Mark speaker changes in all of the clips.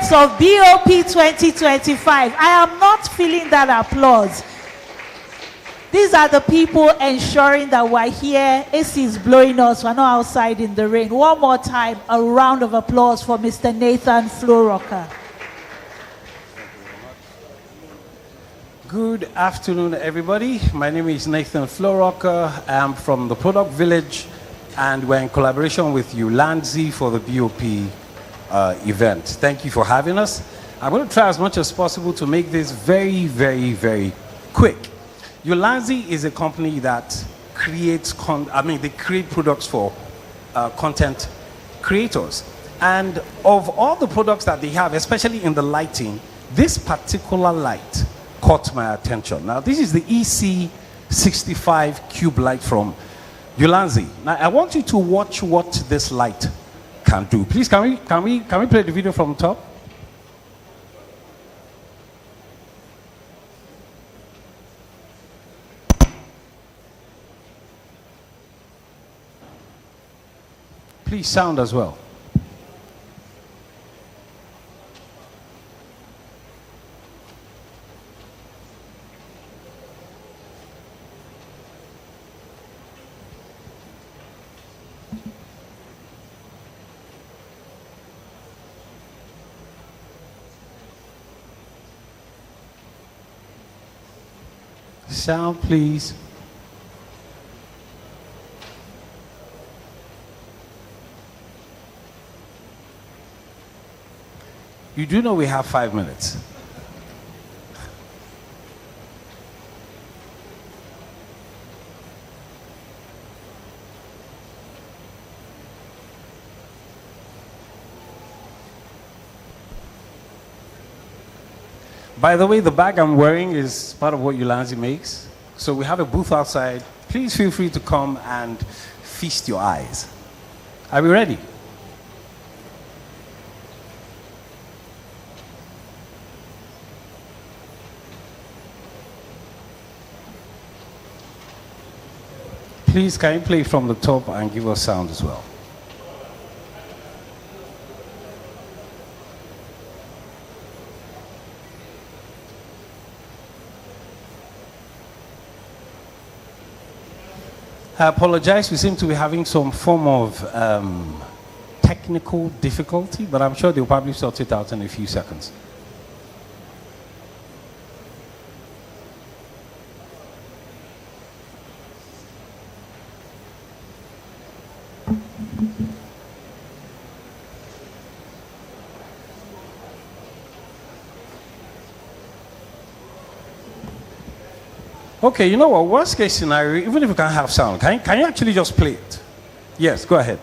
Speaker 1: products of BOP 2025. I am not feeling that applause. These are the people ensuring that we're here. AC is blowing us. We're not outside in the rain. One more time, a round of applause for Mr. Nathan Florocker.
Speaker 2: Good afternoon, everybody. My name is Nathan Florocker. I'm from the Product Village, and we're in collaboration with Ulanzi for the BOP event. Thank you for having us. I'm going to try as much as possible to make this very, very, very quick. Ulanzi is a company that creates, they create products for content creators. And of all the products that they have, especially in the lighting, this particular light caught my attention. Now, this is the EC65 Cube light from Ulanzi. Now, I want you to watch what this light can do. Please, can we play the video from the top? Please, sound as well. Sound, please. You do know we have 5 minutes. By the way, the bag I'm wearing is part of what Ulanzi makes. So we have a booth outside. Please feel free to come and feast your eyes. Are we ready? Please, can you play from the top and give us sound as well? I apologize, we seem to be having some form of technical difficulty, but I'm sure they'll probably sort it out in a few seconds. Okay, you know what? Worst case scenario, even if you can't have sound, can you actually just play it? Yes, go ahead.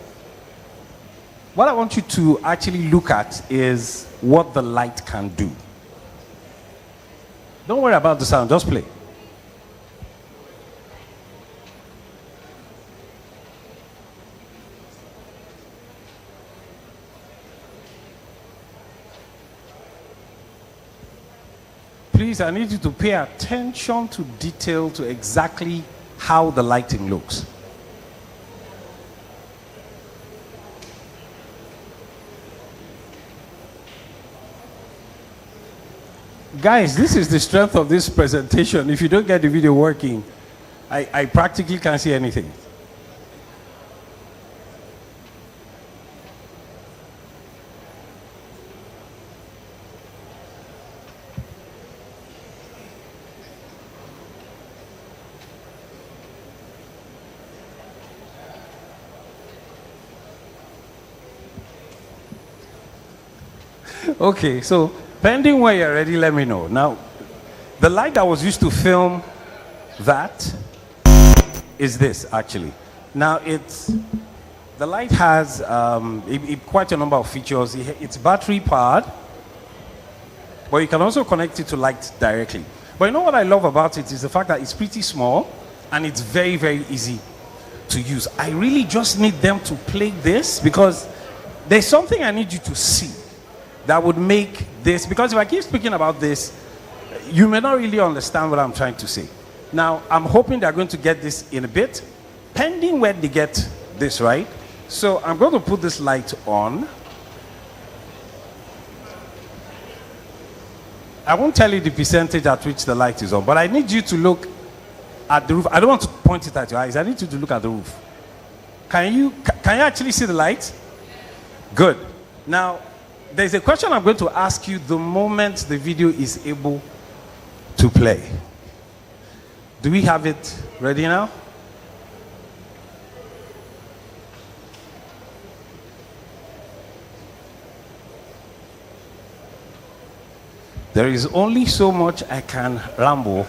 Speaker 2: What I want you to actually look at is what the light can do. Don't worry about the sound, just play. Please, I need you to pay attention to detail, to exactly how the lighting looks. Guys, this is the strength of this presentation. If you don't get the video working, I practically can't see anything. Okay, so pending where you're ready, let me know. Now, the light that was used to film that is this, actually. Now, the light has quite a number of features. It's battery powered, but you can also connect it to light directly. But you know what I love about it is the fact that it's pretty small and it's very, very easy to use. I really just need them to play this because there's something I need you to see that would make this, because if I keep speaking about this, you may not really understand what I'm trying to say. Now, I'm hoping they're going to get this in a bit, pending when they get this right. So I'm going to put this light on. I won't tell you the percentage at which the light is on, but I need you to look at the roof. I don't want to point it at your eyes. I need you to look at the roof. Can you actually see the light? Good. Now, there's a question I'm going to ask you the moment the video is able to play. Do we have it ready now? There is only so much I can ramble.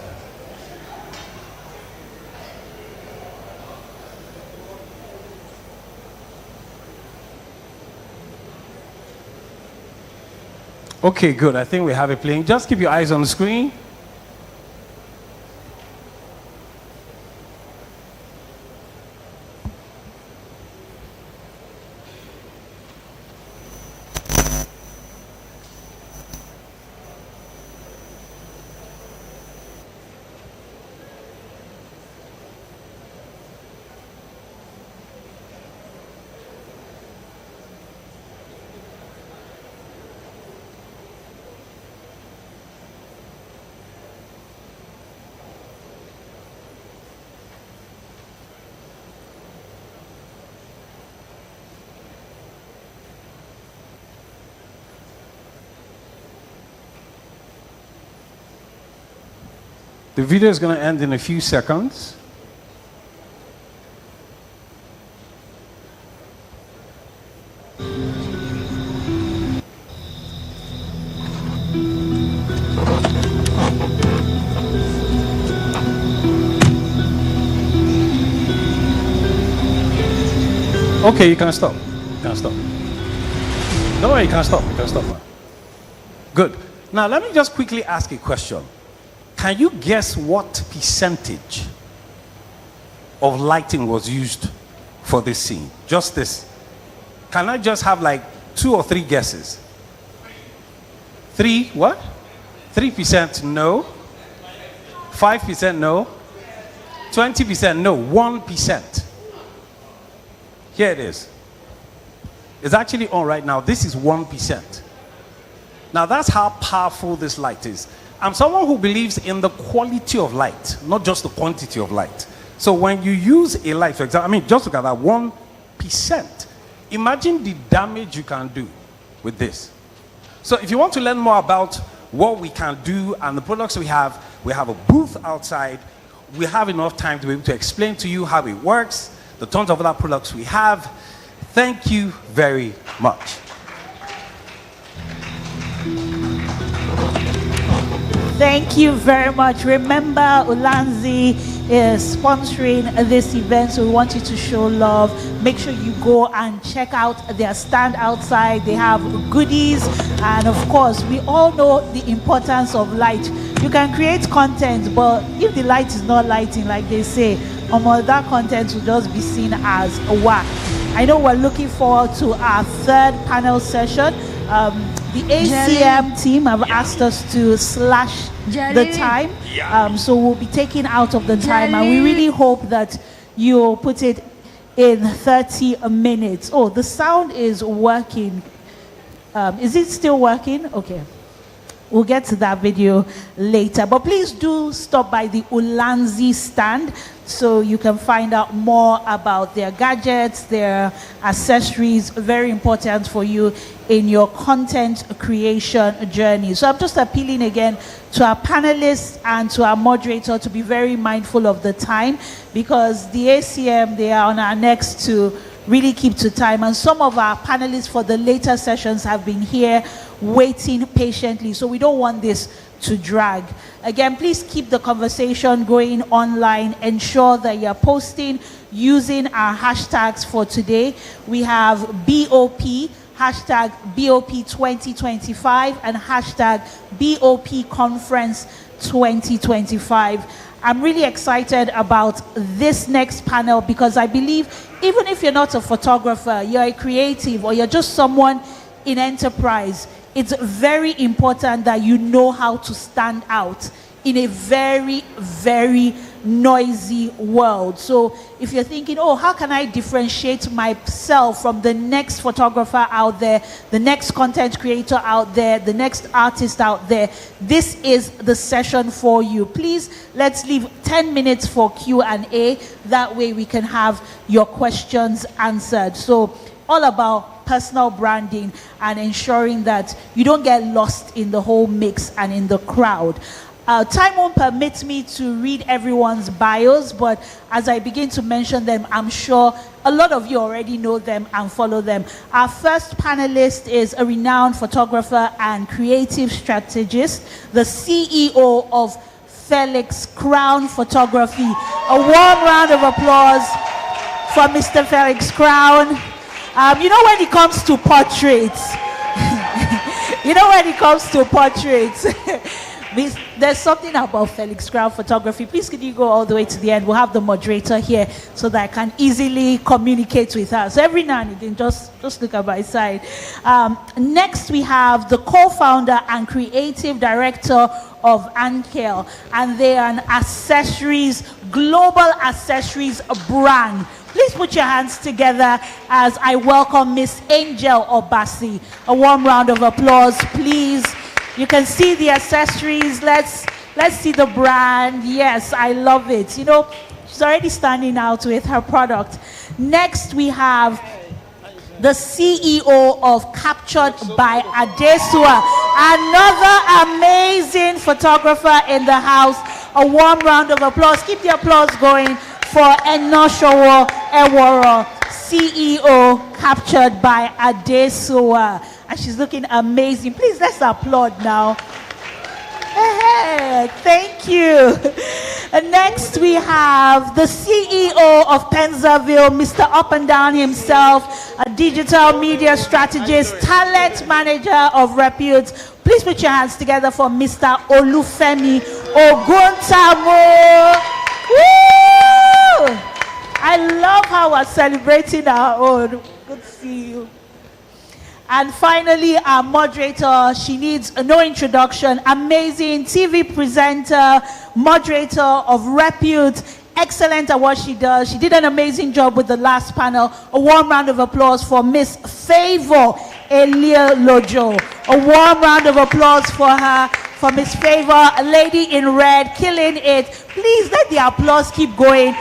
Speaker 2: Okay, good. I think we have it playing. Just keep your eyes on the screen. The video is going to end in a few seconds. Okay, you can stop. You can stop. No way, you can stop. You can stop now. Good. Now, let me just quickly ask a question. Can you guess what percentage of lighting was used for this scene? Just this. Can I just have like 2 or 3 guesses? 3 what? 3% no. 5% no. 20% no. 1%. Here it is. It's actually on right now. This is 1%. Now that's how powerful this light is. I'm someone who believes in the quality of light, not just the quantity of light. So when you use a light, for example, just look at that 1%. Imagine the damage you can do with this. So if you want to learn more about what we can do and the products we have a booth outside. We have enough time to be able to explain to you how it works, the tons of other products we have. Thank you very much.
Speaker 1: Thank you very much. Remember, Ulanzi is sponsoring this event, so we want you to show love. Make sure you go and check out their stand outside. They have goodies, and of course, we all know the importance of light. You can create content, but if the light is not lighting, like they say, that content will just be seen as a whack. I know we're looking forward to our third panel session. The ACM team have asked us to slash the time, so we'll be taking out of the time, and we really hope that you'll put it in 30 minutes. Oh, the sound is working. Is it still working? Okay. We'll get to that video later. But please do stop by the Ulanzi stand so you can find out more about their gadgets, their accessories, very important for you in your content creation journey. So I'm just appealing again to our panelists and to our moderator to be very mindful of the time, because the ACM, they are on our necks to really keep to time. And some of our panelists for the later sessions have been here waiting patiently, so we don't want this to drag. Again, please keep the conversation going online. Ensure that you're posting using our hashtags for today. We have BOP, hashtag BOP 2025, and hashtag BOP Conference 2025. I'm really excited about this next panel, because I believe even if you're not a photographer, you're a creative, or you're just someone in enterprise, it's very important that you know how to stand out in a very, very, noisy world. So if you're thinking, oh, how can I differentiate myself from the next photographer out there, the next content creator out there, the next artist out there, this is the session for you. Please, let's leave 10 minutes for Q&A. That way we can have your questions answered. So all about personal branding and ensuring that you don't get lost in the whole mix and in the crowd. Time won't permit me to read everyone's bios, but as I begin to mention them, I'm sure a lot of you already know them and follow them. Our first panelist is a renowned photographer and creative strategist, the CEO of Felix Crown Photography. A warm round of applause for Mr. Felix Crown. You know, when it comes to portraits, there's something about Felix Crown Photography. Please, could you go all the way to the end? We'll have the moderator here so that I can easily communicate with her. So every now and then, just look at my side. Next, we have the co-founder and creative director of Ankel, and they are an global accessories brand. Please put your hands together as I welcome Miss Angel Obasi. A warm round of applause, please. You can see the accessories. Let's see the brand. Yes, I love it. You know, she's already standing out with her product. Next, we have the CEO of Captured by Adesua, another amazing photographer in the house. A warm round of applause. Keep the applause going for Enoshowo Eworo, CEO, Captured by Adesua. And she's looking amazing. Please, let's applaud now. Hey, thank you. And next, we have the CEO of Penzaville, Mr. Up and Down himself, a digital media strategist, talent manager of repute. Please put your hands together for Mr. Olufemi Oguntamo. Woo! I love how we're celebrating our own. Good to see you. And finally, our moderator, she needs no introduction. Amazing TV presenter, moderator of repute, excellent at what she does. She did an amazing job with the last panel. A warm round of applause for Miss Favor Elia Lojo. A warm round of applause for her, for Miss Favor, a lady in red, killing it. Please let the applause keep going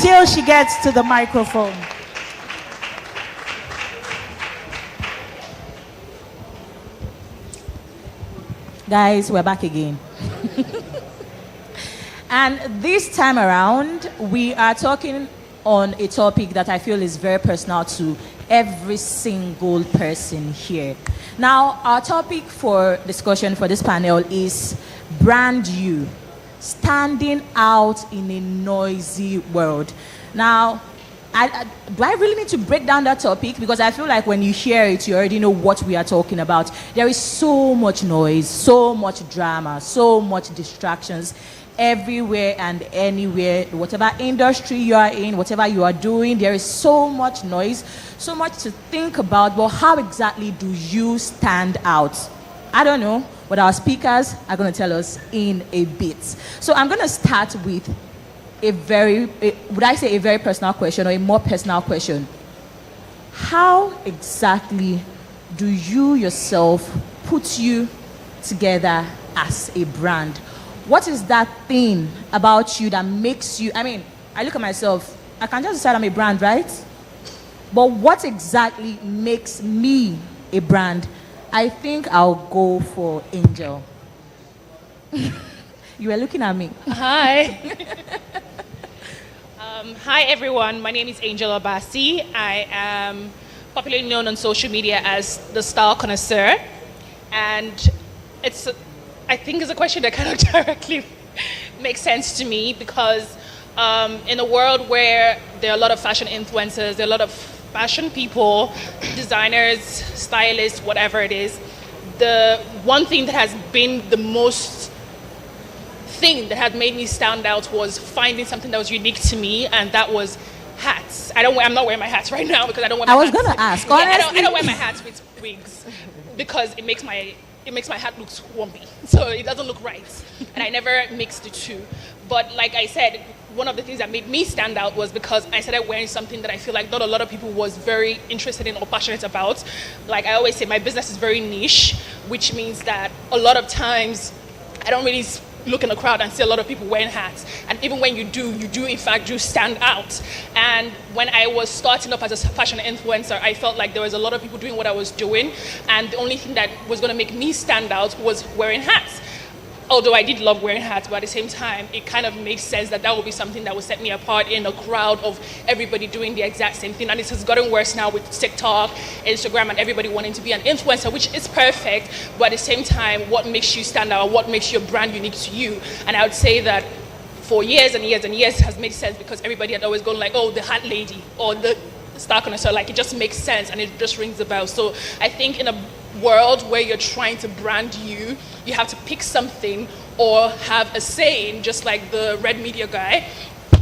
Speaker 1: till she gets to the microphone.
Speaker 3: Guys, we're back again. And this time around, we are talking on a topic that I feel is very personal to every single person here. Now, our topic for discussion for this panel is brand you, standing out in a noisy world. Now, do I really need to break down that topic? Because I feel like when you hear it, you already know what we are talking about. There is so much noise, so much drama, so much distractions everywhere and anywhere. Whatever industry you are in, whatever you are doing, there is so much noise, so much to think about. But how exactly do you stand out? I don't know, but our speakers are going to tell us in a bit. So I'm going to start with would I say a very personal question or a more personal question? How exactly do you yourself put you together as a brand? What is that thing about you that makes you, I look at myself, I can just decide I'm a brand, right? But what exactly makes me a brand? I think I'll go for Angel. You were looking at me.
Speaker 4: Hi. Hi, everyone. My name is Angel Obasi. I am popularly known on social media as the Style Connoisseur. And I think it's a question that kind of directly makes sense to me because in a world where there are a lot of fashion influencers, there are a lot of fashion people, designers, stylists, whatever it is, the one thing that has been the most thing that had made me stand out was finding something that was unique to me, and that was hats. I'm not wearing my hats right now because I don't wear my hats.
Speaker 3: I was going to ask,
Speaker 4: yeah,
Speaker 3: honestly.
Speaker 4: I don't wear my hats with wigs because it makes my hat look swampy, so it doesn't look right, and I never mix the two. But like I said, one of the things that made me stand out was because I started wearing something that I feel like not a lot of people was very interested in or passionate about. Like I always say, my business is very niche, which means that a lot of times I don't really look in the crowd and see a lot of people wearing hats. And even when you do in fact do stand out. And when I was starting up as a fashion influencer, I felt like there was a lot of people doing what I was doing, and the only thing that was going to make me stand out was wearing hats. Although I did love wearing hats, but at the same time, it kind of made sense that that would be something that would set me apart in a crowd of everybody doing the exact same thing. And it has gotten worse now with TikTok, Instagram, and everybody wanting to be an influencer, which is perfect. But at the same time, what makes you stand out? What makes your brand unique to you? And I would say that for years and years and years has made sense because everybody had always gone like, oh, the hat lady or the star connoisseur. Like it just makes sense and it just rings a bell. So I think in a world where you're trying to brand you have to pick something or have a saying, just like the red media guy,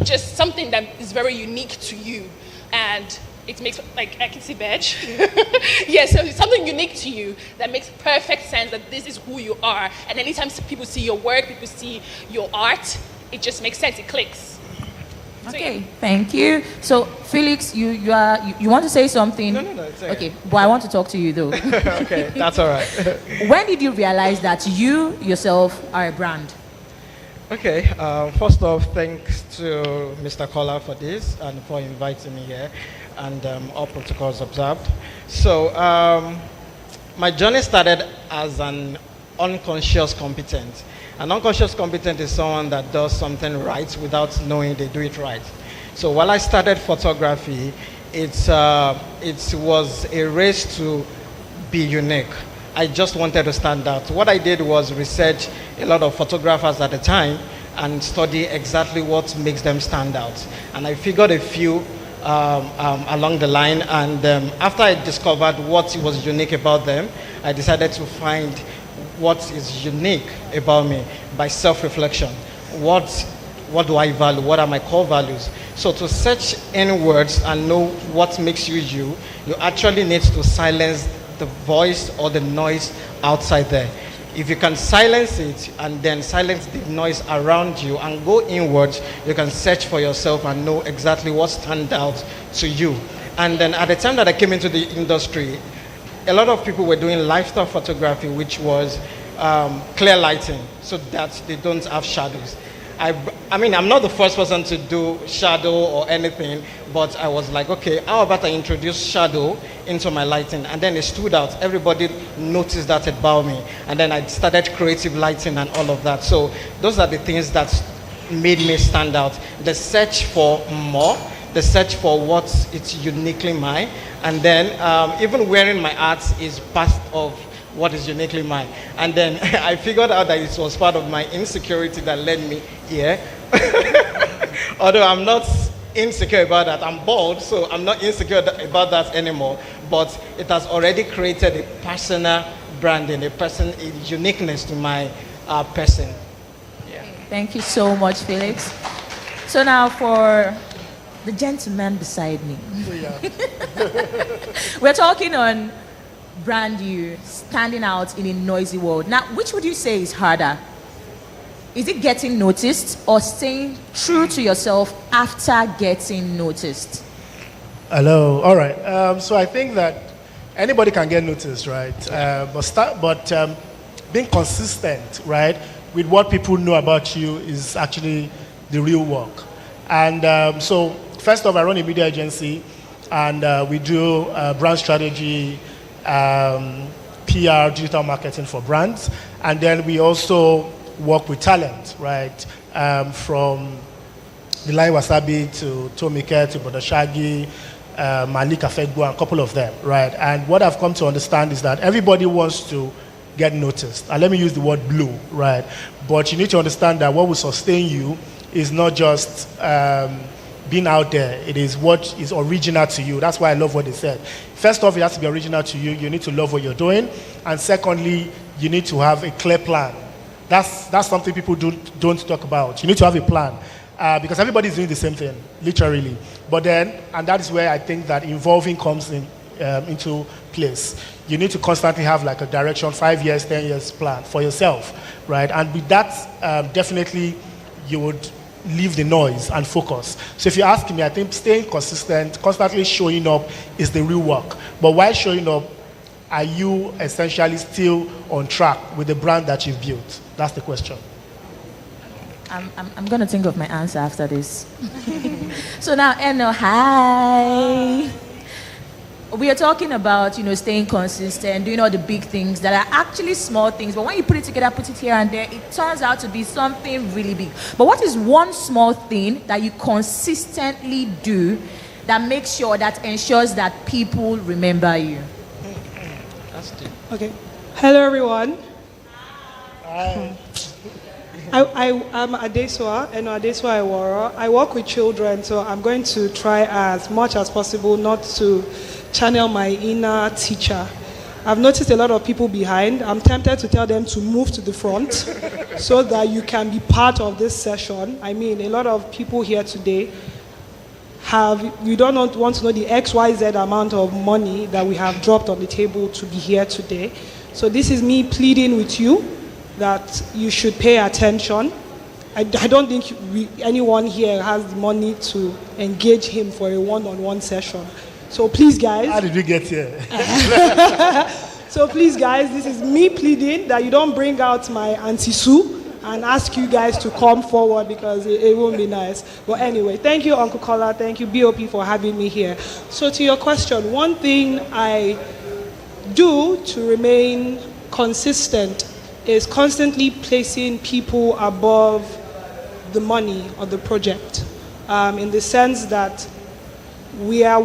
Speaker 4: just something that is very unique to you. And it makes, like, I can see badge. Yeah, so it's something unique to you that makes perfect sense that this is who you are. And anytime people see your work, people see your art, it just makes sense, it clicks.
Speaker 3: Okay, thank you. So, Felix, you want to say something?
Speaker 5: No, it's okay.
Speaker 3: Okay, but I want to talk to you though.
Speaker 5: Okay, that's all right.
Speaker 3: When did you realize that you yourself are a brand?
Speaker 5: Okay, first off, thanks to Mr. Kola for this and for inviting me here, and all protocols observed. So, my journey started as an unconscious competent. An unconscious competent is someone that does something right without knowing they do it right. So while I started photography, it was a race to be unique. I just wanted to stand out. What I did was research a lot of photographers at the time and study exactly what makes them stand out. And I figured a few along the line, and after I discovered what was unique about them, I decided to find what is unique about me by self-reflection. What do I value? What are my core values? So to search inwards and know what makes you you, you actually need to silence the voice or the noise outside there. If you can silence it and then silence the noise around you and go inwards, you can search for yourself and know exactly what stands out to you. And then at the time that I came into the industry, a lot of people were doing lifestyle photography, which was clear lighting, so that they don't have shadows. I mean, I'm not the first person to do shadow or anything, but I was like, okay, how about I introduce shadow into my lighting? And then it stood out. Everybody noticed that about me. And then I started creative lighting and all of that. So those are the things that made me stand out. The search for more, the search for what is uniquely mine, and then even wearing my art is part of what is uniquely mine. And then I figured out that it was part of my insecurity that led me here. Although I'm not insecure about that. I'm bald, so I'm not insecure about that anymore. But it has already created a personal branding, a uniqueness to my person. Yeah.
Speaker 3: Thank you so much, Felix. So now for the gentleman beside me. We're talking on brand you, standing out in a noisy world. Now, which would you say is harder? Is it getting noticed or staying true to yourself after getting noticed?
Speaker 6: Hello. All right. So I think that anybody can get noticed, right? But being consistent, right, with what people know about you is actually the real work. And so, first off, I run a media agency, and we do brand strategy, PR, digital marketing for brands, and then we also work with talent, right? From Bilai Wasabi to Tomike to Brother Shaggy, Malik Afegbu, and a couple of them, right? And what I've come to understand is that everybody wants to get noticed. And let me use the word blue, right? But you need to understand that what will sustain you is not just being out there. It is what is original to you. That's why I love what they said. First off, it has to be original to you. You need to love what you're doing. And secondly, you need to have a clear plan. That's something people don't talk about. You need to have a plan. Because everybody's doing the same thing, literally. But then, and that is where I think that involving comes into place. You need to constantly have like a direction, 5 years, 10 years plan for yourself, right? And with that, definitely you would leave the noise and focus. So if you ask me, I think staying consistent, constantly showing up is the real work. But while showing up, are you essentially still on track with the brand that you've built? That's the question.
Speaker 3: I'm going to think of my answer after this. So now, Eno, hi. We are talking about, staying consistent, doing all the big things that are actually small things. But when you put it together, put it here and there, it turns out to be something really big. But what is one small thing that you consistently do that makes sure, that ensures that people remember you?
Speaker 7: Okay. Hello, everyone.
Speaker 6: Hi.
Speaker 7: I'm Adeswa, and Adeswa Iwara. I work with children, so I'm going to try as much as possible not to channel my inner teacher. I've noticed a lot of people behind. I'm tempted to tell them to move to the front so that you can be part of this session. I mean, a lot of people here today you don't want to know the XYZ amount of money that we have dropped on the table to be here today. So this is me pleading with you that you should pay attention. I don't think anyone here has the money to engage him for a one-on-one session. So please, guys.
Speaker 6: How did we get here?
Speaker 7: So please, guys, this is me pleading that you don't bring out my Auntie Sue and ask you guys to come forward because it won't be nice. But anyway, thank you, Uncle Kola. Thank you, BOP, for having me here. So to your question, one thing I do to remain consistent is constantly placing people above the money or the project, in the sense that we're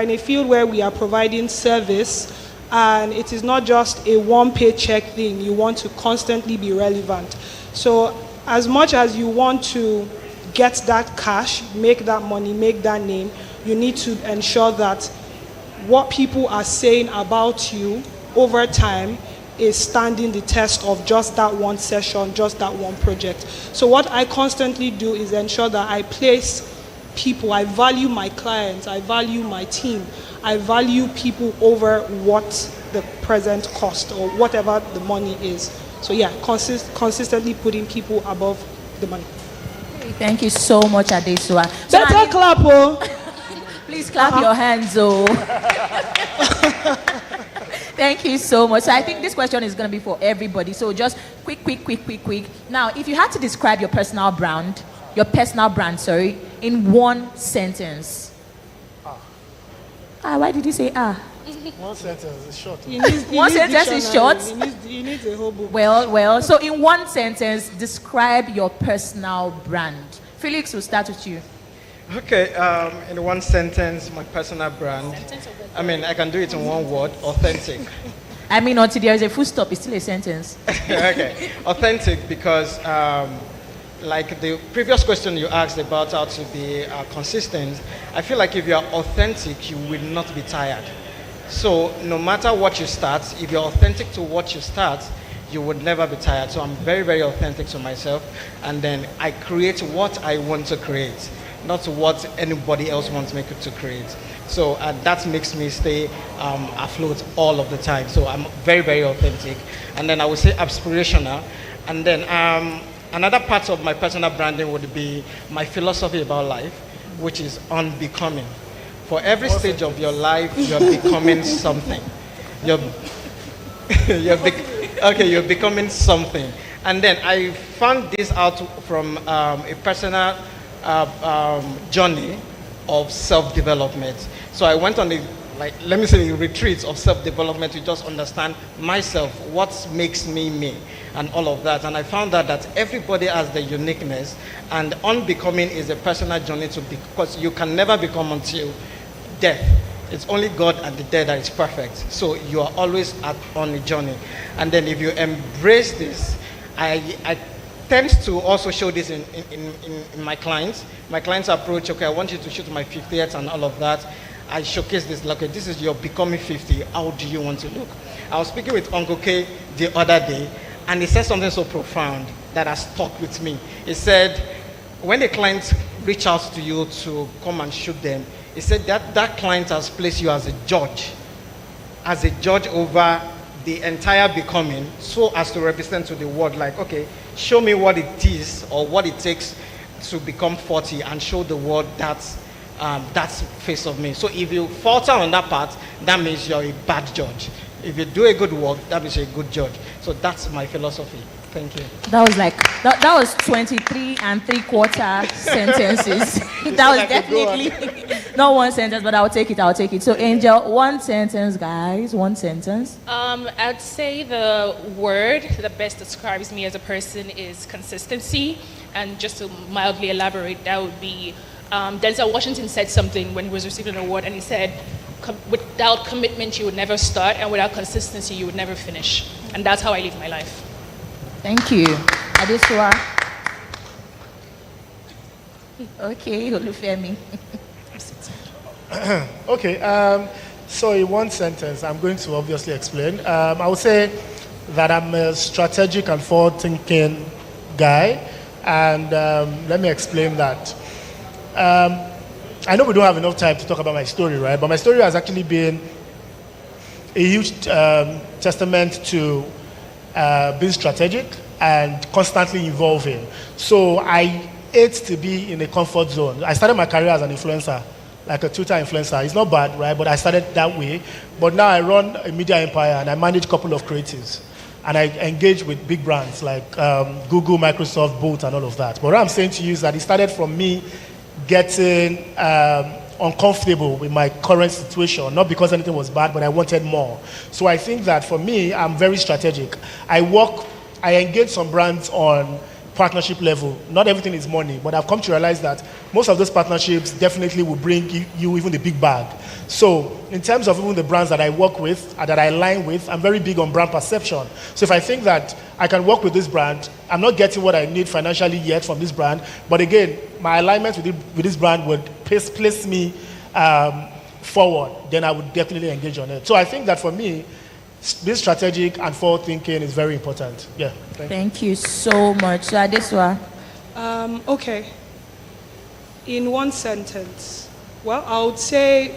Speaker 7: in a field where we are providing service, and it is not just a one paycheck thing. You want to constantly be relevant. So as much as you want to get that cash, make that money, make that name, you need to ensure that what people are saying about you over time is standing the test of just that one session, just that one project. So what I constantly do is ensure that I place people, I value my clients, I value my team, I value people over what the present cost or whatever the money is. So yeah, consistently putting people above the money.
Speaker 3: Thank you so much, Adesua.
Speaker 7: Better clap, oh.
Speaker 3: Please clap your hands, oh. Thank you so much. So I think this question is going to be for everybody. So just quick. Now, if you had to describe your personal brand, in one sentence. Why did you say
Speaker 6: One sentence is short.
Speaker 3: One sentence is short?
Speaker 7: He needs a whole book.
Speaker 3: Well, so in one sentence, describe your personal brand. Felix, we'll start with you.
Speaker 5: Okay, in one sentence, my personal brand. I mean, I can do it in one word: authentic.
Speaker 3: I mean, until there is a full stop, it's still a sentence.
Speaker 5: Okay, authentic, because like the previous question you asked about how to be consistent, I feel like if you are authentic, you will not be tired. So no matter what you start, if you're authentic to what you start, you would never be tired. So I'm very, very authentic to myself, and then I create what I want to create, not what anybody else wants me to create. So that makes me stay afloat all of the time. So I'm very, very authentic. And then I would say aspirational. And then another part of my personal branding would be my philosophy about life, which is unbecoming. For every stage of your life, you're becoming something. You're becoming something. And then I found this out from a personal journey of self-development. So I went on a retreat of self-development to just understand myself, what makes me me, and all of that. And I found out that everybody has their uniqueness, and unbecoming is a personal journey because you can never become until death. It's only God and the dead that is perfect. So you are always on a journey. And then if you embrace this, I tend to also show this in my clients. My clients approach, okay, I want you to shoot my 50th and all of that. I showcase this, like, okay, this is your becoming 50. How do you want to look? I was speaking with Uncle K the other day, and he said something so profound that has stuck with me. He said, when a client reach out to you to come and shoot them, he said that client has placed you as a judge over the entire becoming so as to represent to the world, like, okay, show me what it is or what it takes to become 40 and show the world that's face of me. So if you falter on that part, that means you're a bad judge. If you do a good work, that means you're a good judge. So that's my philosophy. Thank you.
Speaker 3: That was like, that was 23 and 3/4 sentences. That was definitely not one sentence, but I'll take it. So Angel, one sentence, guys, one sentence.
Speaker 4: I'd say the word that best describes me as a person is consistency. And just to mildly elaborate, that would be Denzel Washington said something when he was receiving an award, and he said, without commitment, you would never start, and without consistency, you would never finish. And that's how I live my life.
Speaker 3: Thank you. Adesua. Okay, Olufemi.
Speaker 6: Okay, so in one sentence, I'm going to obviously explain. I would say that I'm a strategic and forward-thinking guy, and let me explain that. I know we don't have enough time to talk about my story, right? But my story has actually been a huge testament to being strategic and constantly evolving. So I hate to be in a comfort zone. I started my career as an influencer, like a Twitter influencer. It's not bad, right? But I started that way. But now I run a media empire and I manage a couple of creatives. And I engage with big brands like Google, Microsoft, Bolt, and all of that. But what I'm saying to you is that it started from me getting uncomfortable with my current situation, not because anything was bad, but I wanted more. So I think that for me, I'm very strategic. I engage some brands on partnership level. Not everything is money, but I've come to realize that most of those partnerships definitely will bring you even the big bag. So in terms of even the brands that I work with, that I align with, I'm very big on brand perception. So if I think that I can work with this brand, I'm not getting what I need financially yet from this brand, but again, my alignment with this brand would place me forward, then I would definitely engage on it. So I think that for me, being strategic and forward thinking is very important. Yeah.
Speaker 3: Thank you so much. So Adesua.
Speaker 7: Okay. In one sentence, well, I would say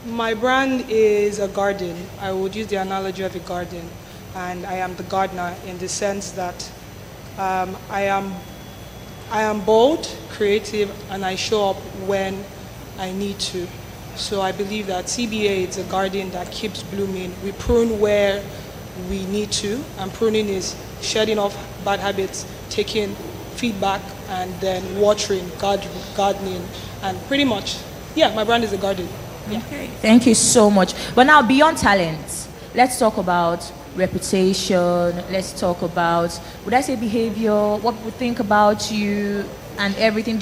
Speaker 7: my brand is a garden. I would use the analogy of a garden, and I am the gardener in the sense that I am bold, creative, and I show up when I need to. So I believe that CBA is a garden that keeps blooming. We prune where we need to, and pruning is shedding off bad habits, taking feedback, and then watering, gardening, and pretty much, yeah, my brand is a garden. Yeah.
Speaker 3: Okay, thank you so much. But now, beyond talent, let's talk about reputation. Let's talk about, would I say behavior, what people think about you, and everything.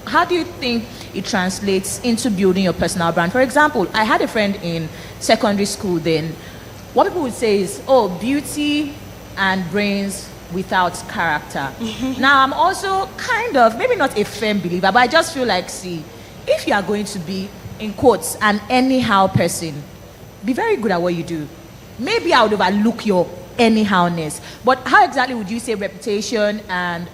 Speaker 3: How do you think it translates into building your personal brand? For example, I had a friend in secondary school then. What people would say is, oh, beauty and brains without character. Now, I'm also kind of, maybe not a firm believer, but I just feel like, see, if you are going to be, in quotes, an anyhow person, be very good at what you do. Maybe I would overlook your anyhowness. But how exactly would you say reputation and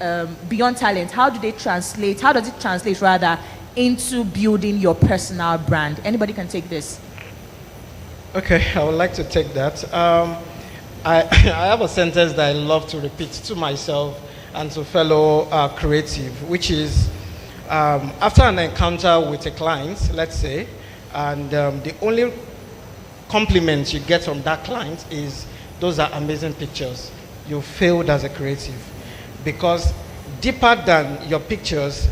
Speaker 3: beyond talent, how does it translate rather into building your personal brand? Anybody can take this.
Speaker 5: Okay, I would like to take that. I have a sentence that I love to repeat to myself and to fellow creative, which is after an encounter with a client, let's say, and the only compliment you get from that client is, those are amazing pictures. You failed as a creative. Because deeper than your pictures,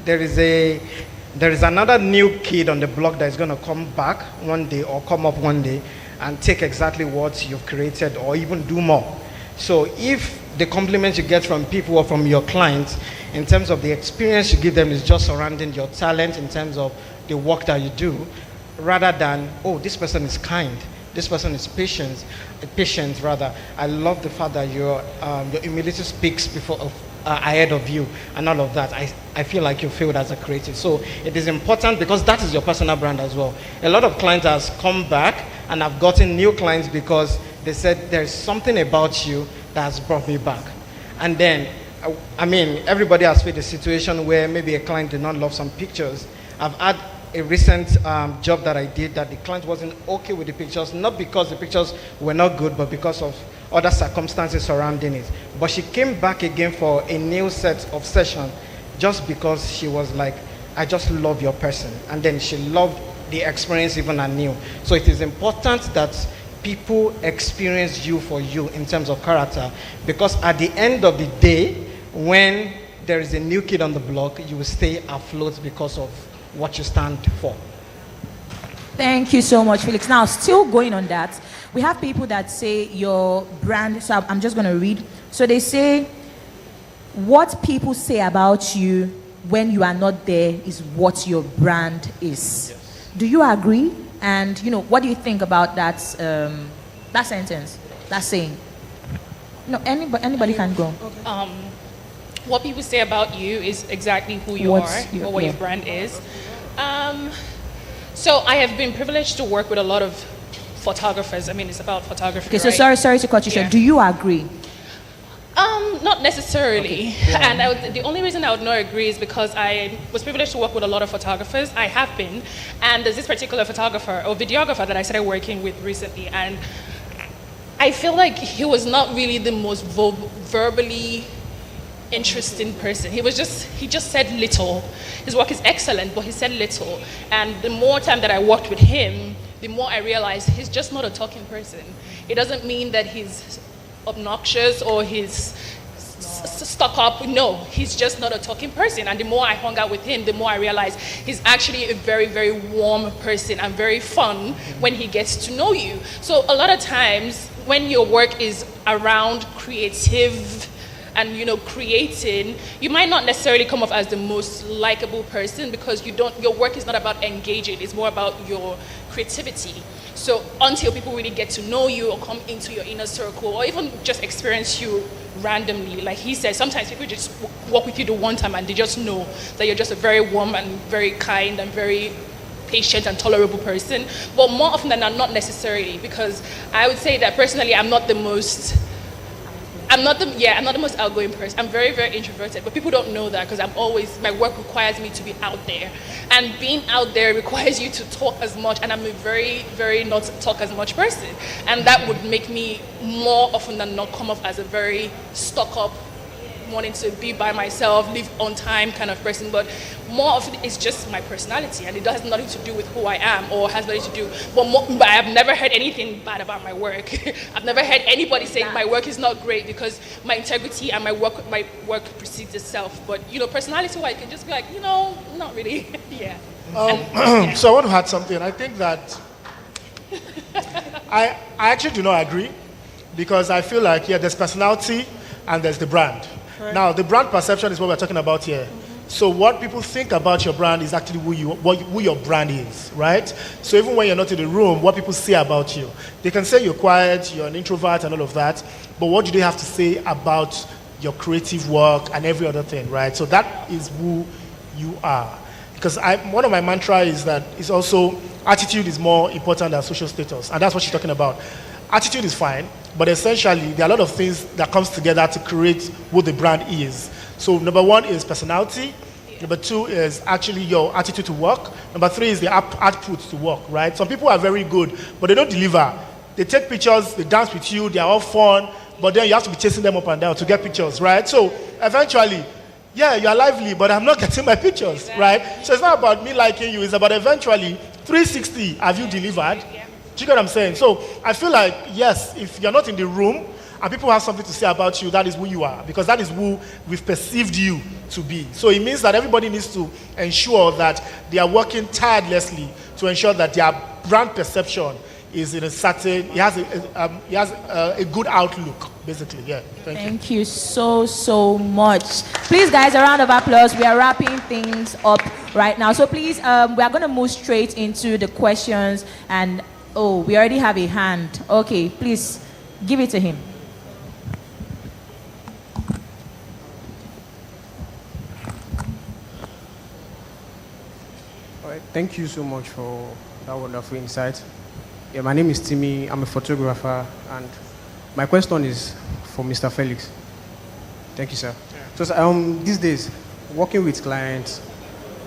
Speaker 5: there is another new kid on the block that is going to come back one day or come up one day and take exactly what you've created or even do more. So if the compliments you get from people or from your clients in terms of the experience you give them is just surrounding your talent in terms of the work that you do, rather than, oh, this person is kind, this person is patient. I love the fact that your humility speaks ahead of you and all of that. I feel like you failed as a creative. So it is important because that is your personal brand as well. A lot of clients has come back and I've gotten new clients because they said there's something about you that has brought me back. And then, I mean, everybody has faced a situation where maybe a client did not love some pictures. I've had a recent job that I did that the client wasn't okay with the pictures, not because the pictures were not good, but because of other circumstances surrounding it. But she came back again for a new set of session just because she was like, I just love your person. And then she loved the experience even anew. So it is important that people experience you for you in terms of character, because at the end of the day, when there is a new kid on the block, you will stay afloat because of what you stand for.
Speaker 3: Thank you so much, Felix. Now, still going on that, we have people that say your brand, so I'm just going to read. So they say, what people say about you when you are not there is what your brand is. Yes. Do you agree? And, what do you think about that sentence, that saying? No, anybody can go.
Speaker 4: Okay. What people say about you is exactly who you are, or what your brand is. So I have been privileged to work with a lot of photographers. I mean, it's about photography.
Speaker 3: Okay, so
Speaker 4: right?
Speaker 3: sorry to cut you short. Do you agree?
Speaker 4: Not necessarily.
Speaker 3: Okay. Yeah.
Speaker 4: And the only reason I would not agree is because I was privileged to work with a lot of photographers. I have been. And there's this particular photographer or videographer that I started working with recently. And I feel like he was not really the most verbally interesting person. He just said little. His work is excellent, but he said little. And the more time that I worked with him, the more I realized he's just not a talking person. It doesn't mean that he's obnoxious or he's stuck up. No, he's just not a talking person. And the more I hung out with him, the more I realized he's actually a very, very warm person and very fun when he gets to know you. So a lot of times when your work is around creative and creating, you might not necessarily come off as the most likable person because your work is not about engaging, it's more about your creativity. So until people really get to know you or come into your inner circle or even just experience you randomly, like he said, sometimes people just walk with you the one time and they just know that you're just a very warm and very kind and very patient and tolerable person. But more often than not necessarily, because I would say that personally I'm not the most outgoing person. I'm very, very introverted, but people don't know that because my work requires me to be out there. And being out there requires you to talk as much, and I'm a very, very not talk as much person. And that would make me more often than not come off as a very stuck up, wanting to be by myself, live on time kind of person. But more often it's just my personality, and it has nothing to do with who I am or has nothing to do. But I have never heard anything bad about my work. I've never heard anybody saying my work is not great because my integrity and my work precedes itself. But personality-wise, I can just be like, not really. Yeah.
Speaker 6: So I want to add something. I think that I actually do not agree because I feel like there's personality and there's the brand. Correct. Now, the brand perception is what we're talking about here. Mm-hmm. So what people think about your brand is actually who your brand is, right? So even when you're not in the room, what people say about you. They can say you're quiet, you're an introvert and all of that, but what do they have to say about your creative work and every other thing, right? So that is who you are. Because one of my mantra is that it's also attitude is more important than social status, and that's what she's talking about. Attitude is fine, but essentially there are a lot of things that comes together to create what the brand is. So number one is personality. Number two is actually your attitude to work. Number three is the output to work, right? Some people are very good, but they don't deliver. They take pictures, they dance with you, they're all fun, but then you have to be chasing them up and down to get pictures, right? So eventually, you are lively, but I'm not getting my pictures, right? So it's not about me liking you, it's about eventually 360, have you delivered? Do you get what I'm saying? So I feel like, yes, if you're not in the room and people have something to say about you, that is who you are, because that is who we've perceived you to be. So it means that everybody needs to ensure that they are working tirelessly to ensure that their brand perception is in a certain, he has a good outlook, basically. Yeah.
Speaker 3: Thank you so much. Please, guys, a round of applause. We are wrapping things up right now. So please, we are going to move straight into the questions. And we already have a hand. Okay, please give it to him.
Speaker 8: All right, thank you so much for that wonderful insight. Yeah, my name is Timmy. I'm a photographer, and my question is for Mr. Felix. Thank you, sir. Yeah. So, these days, working with clients,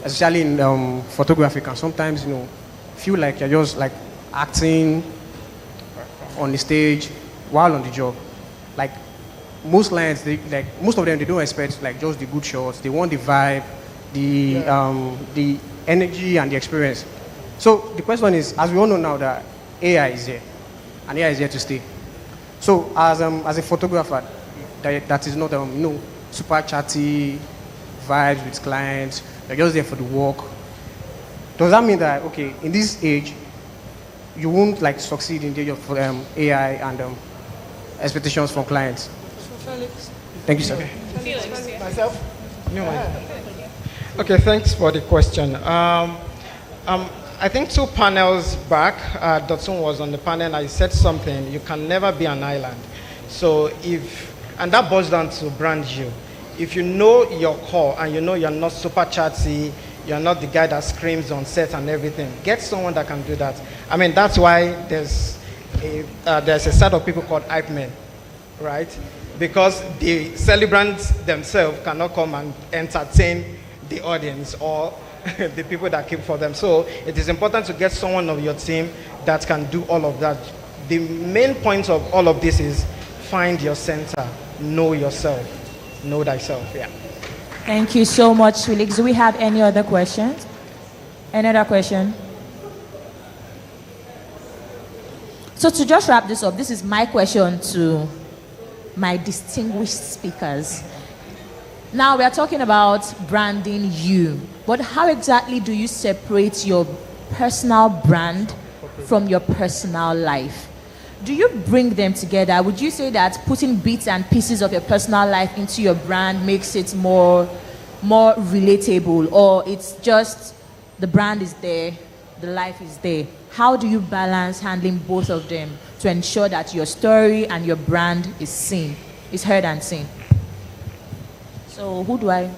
Speaker 8: especially in photography, can sometimes, feel like you're just like acting on the stage while on the job. Like most clients, most of them, they don't expect like just the good shots. They want the vibe, the energy and the experience. So the question is, as we all know now that AI is here, and AI is here to stay. So as a photographer, that is not super chatty vibes with clients. You're just there for the work. Does that mean that in this age, you won't like succeed in the age of AI and expectations from clients?
Speaker 7: Felix.
Speaker 8: Thank you, sir.
Speaker 4: Felix, yeah.
Speaker 6: Myself?
Speaker 5: Okay, thanks for the question. I think 2 panels back, Dotun was on the panel and I said something, you can never be an island. So and that boils down to brand you. If you know your core and you know you're not super chatty, you're not the guy that screams on set and everything, get someone that can do that. I mean, that's why there's a set of people called hype men, right? Because the celebrants themselves cannot come and entertain the audience or the people that came for them. So it is important to get someone of your team that can do all of that. The main point of all of this is find your center, know yourself, know thyself. Yeah.
Speaker 3: Thank you so much, Felix. Do we have any other questions? Any other question? So to just wrap this up, this is my question to my distinguished speakers. Now we are talking about branding you, but how exactly do you separate your personal brand from your personal life? Do you bring them together? Would you say that putting bits and pieces of your personal life into your brand makes it more relatable, or it's just the brand is there, the life is there? How do you balance handling both of them to ensure that your story and your brand is seen, is heard and seen? So who do I?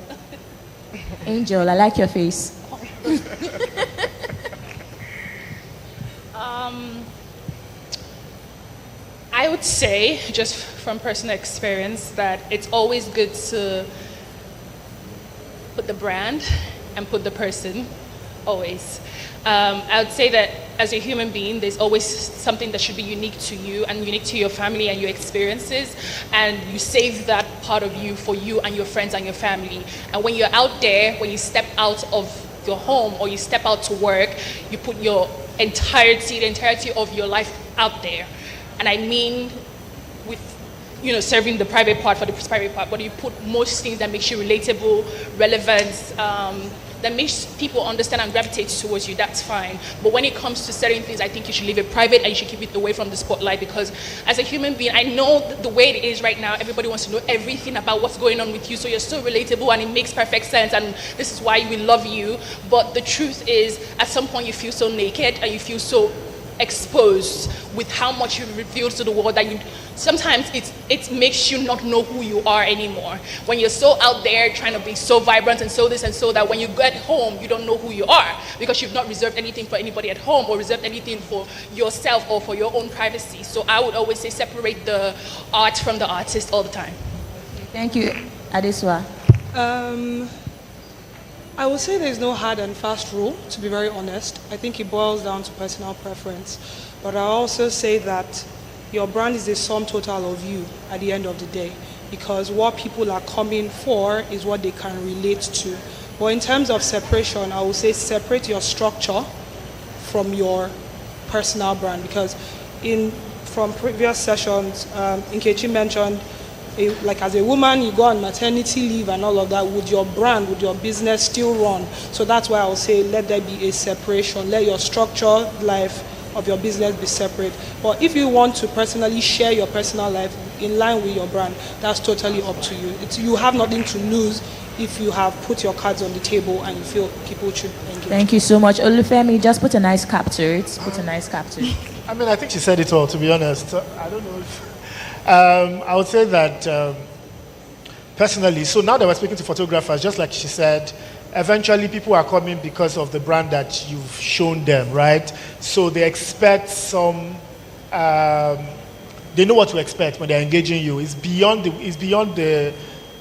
Speaker 3: Angel, I like your face.
Speaker 4: I would say, just from personal experience, that it's always good to put the brand and put the person, always. I would say that as a human being, there's always something that should be unique to you and unique to your family and your experiences, and you save that part of you for you and your friends and your family. And when you're out there, when you step out of your home or you step out to work, you put your the entirety of your life out there. And I mean with, serving the private part for the private part, but you put most things that makes you relatable, relevant, that makes people understand and gravitate towards you, that's fine. But when it comes to certain things, I think you should leave it private and you should keep it away from the spotlight, because as a human being, I know the way it is right now, everybody wants to know everything about what's going on with you, so you're so relatable and it makes perfect sense and this is why we love you. But the truth is, at some point you feel so naked and you feel so exposed with how much you reveal to the world that sometimes it makes you not know who you are anymore. When you're so out there trying to be so vibrant and so this and so that, when you get home you don't know who you are because you've not reserved anything for anybody at home or reserved anything for yourself or for your own privacy. So I would always say separate the art from the artist all the time.
Speaker 3: Thank you. Adeswa.
Speaker 7: I would say there's no hard and fast rule, to be very honest. I think it boils down to personal preference. But I also say that your brand is the sum total of you at the end of the day, because what people are coming for is what they can relate to. But in terms of separation, I would say separate your structure from your personal brand, because from previous sessions, Nkechi mentioned, like as a woman, you go on maternity leave and all of that. Would your brand, would your business still run? So that's why I would say let there be a separation. Let your structure life of your business be separate. But if you want to personally share your personal life in line with your brand, that's totally up to you. You have nothing to lose if you have put your cards on the table and you feel people should engage.
Speaker 3: Thank you so much. Olufemi, just put a nice cap to it. Put a nice cap to it.
Speaker 6: I mean, I think she said it all, to be honest. I don't know if... I would say that personally, so now that we're speaking to photographers, just like she said, eventually people are coming because of the brand that you've shown them, right? So they expect they know what to expect when they're engaging you. It's beyond the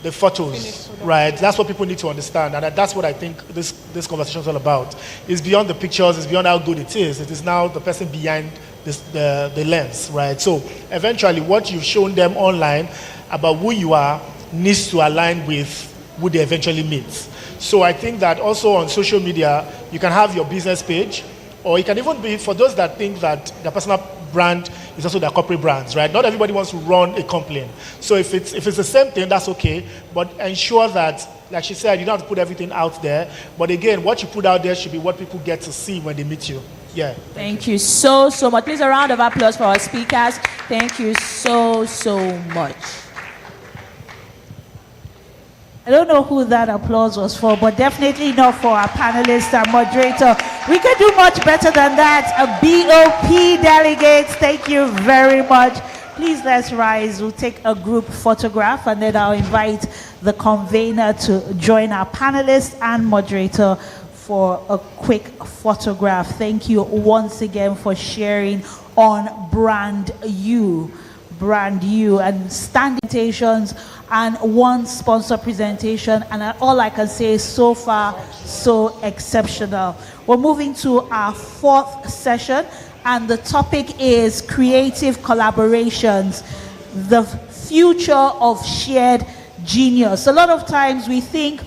Speaker 6: the photos, right? That's what people need to understand, and that's what I think this conversation is all about. It's beyond the pictures, it's beyond how good it is. It is now the person behind the lens, right? So eventually, what you've shown them online about who you are needs to align with who they eventually meet. So I think that also on social media, you can have your business page, or it can even be for those that think that their personal brand is also their corporate brands, right? Not everybody wants to run a company. So if it's the same thing, that's okay. But ensure that, like she said, you don't have to put everything out there. But again, what you put out there should be what people get to see when they meet you. Yeah.
Speaker 3: Thank you so much. Please, a round of applause for our speakers. Thank you so much.
Speaker 1: I don't know who that applause was for, but definitely not for our panelist and moderator. We can do much better than that. A BOP delegates, thank you very much. Please, let's rise. We'll take a group photograph, and then I'll invite the convener to join our panelist and moderator for a quick photograph. Thank you once again for sharing on Brand You, and standing invitations and one sponsor presentation, and all I can say is so far so exceptional. We're moving to our fourth session, and the topic is creative collaborations, the future of shared genius. A lot of times we think